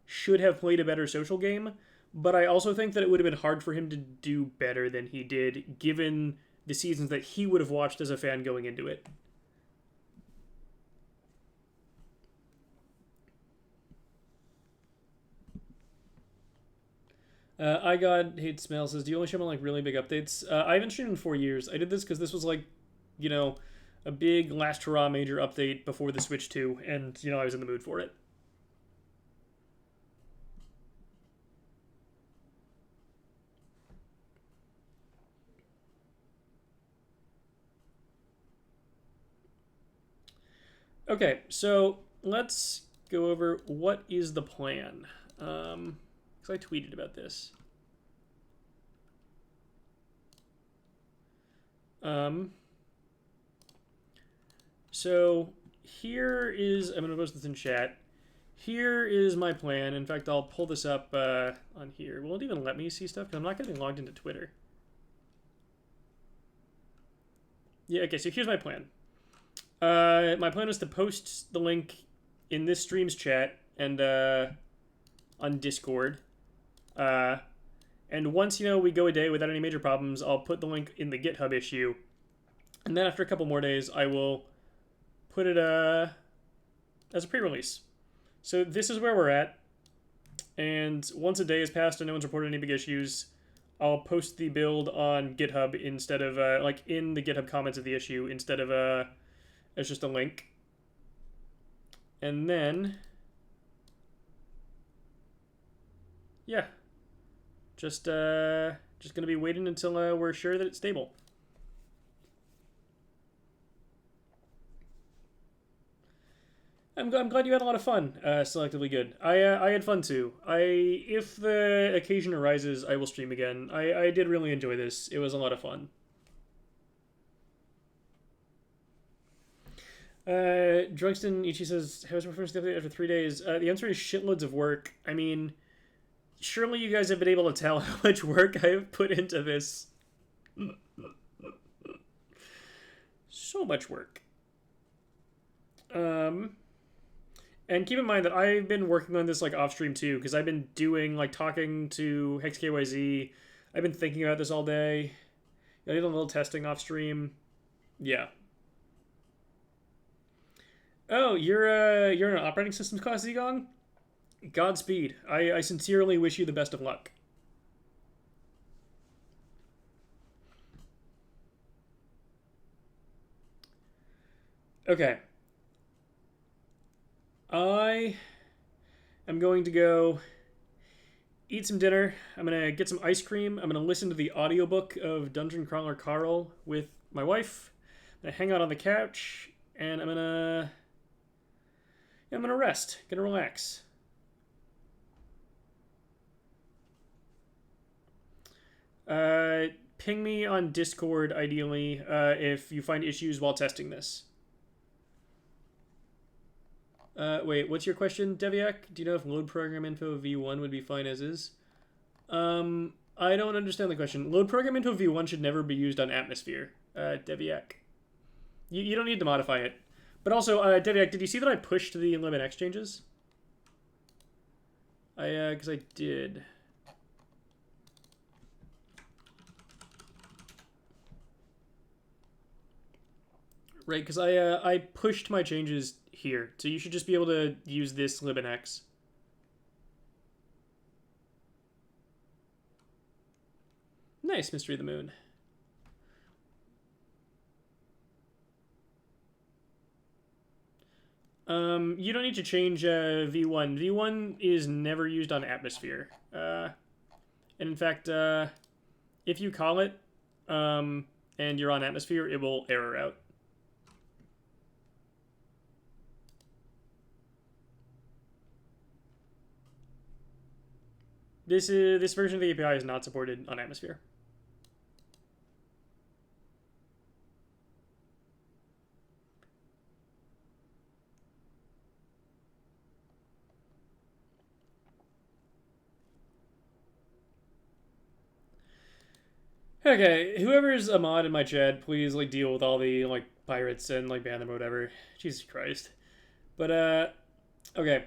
should have played a better social game. But I also think that it would have been hard for him to do better than he did, given the seasons that he would have watched as a fan going into it. I got hate smell says, do you only stream on like really big updates? I haven't streamed in 4 years. I did this because this was like, you know, a big last hurrah major update before the Switch 2, and you know I was in the mood for it. Okay, so let's go over what is the plan. Because I tweeted about this. So here is, I'm going to post this in chat. Here is my plan. In fact, I'll pull this up on here. Will it even let me see stuff? Because I'm not getting logged into Twitter. Yeah, okay, so here's my plan. My plan was to post the link in this stream's chat and on Discord. And once, you know, we go a day without any major problems, I'll put the link in the GitHub issue. And then after a couple more days, I will put it as a pre-release. So this is where we're at. And once a day has passed and no one's reported any big issues, I'll post the build on GitHub instead of, like, in the GitHub comments of the issue instead of, as just a link. And then, yeah, just gonna be waiting until we're sure that it's stable. I'm glad you had a lot of fun. Selectively good. I had fun too. If the occasion arises, I will stream again. I did really enjoy this. It was a lot of fun. Drugston Ichi says, how was my first update after 3 days? The answer is shitloads of work. I mean, surely you guys have been able to tell how much work I have put into this. So much work. And keep in mind that I've been working on this like off stream too, because I've been doing like talking to HexKYZ. I've been thinking about this all day. I did a little testing off stream. Yeah. Oh, you're in an operating systems class, Zigong? Godspeed. I sincerely wish you the best of luck. Okay. I am going to go eat some dinner. I'm going to get some ice cream. I'm going to listen to the audiobook of Dungeon Crawler Carl with my wife. I'm going to hang out on the couch and I'm gonna rest, gonna relax. Ping me on Discord, ideally, if you find issues while testing this. Wait, what's your question, Deviak? Do you know if load program info v1 would be fine as is? I don't understand the question. Load program info v1 should never be used on Atmosphere, Deviak. You don't need to modify it. But also, Deviak, did you see that I pushed the limit X changes? Because I did. Right, because I pushed my changes here, so you should just be able to use this limit X. Nice, Mystery of the Moon. You don't need to change V1. V1 is never used on Atmosphere. And in fact, if you call it and you're on Atmosphere, it will error out. This version of the API is not supported on Atmosphere. Okay, whoever's a mod in my chat, please like deal with all the like pirates and like ban them or whatever. Jesus Christ. But okay.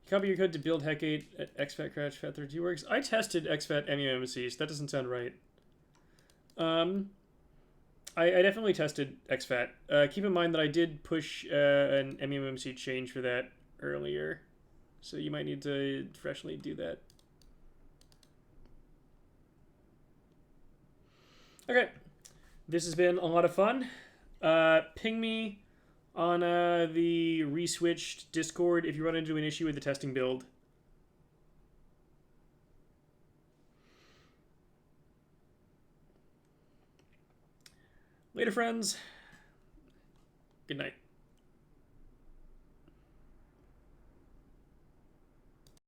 Copy your code to build Hecate at exfat crash fat32 works. I tested exfat muMMC, so that doesn't sound right. I definitely tested exfat. Keep in mind that I did push an muMMC change for that earlier, so you might need to freshly do that. Okay, this has been a lot of fun. Ping me on the reswitched Discord if you run into an issue with the testing build. Later, friends. Good night.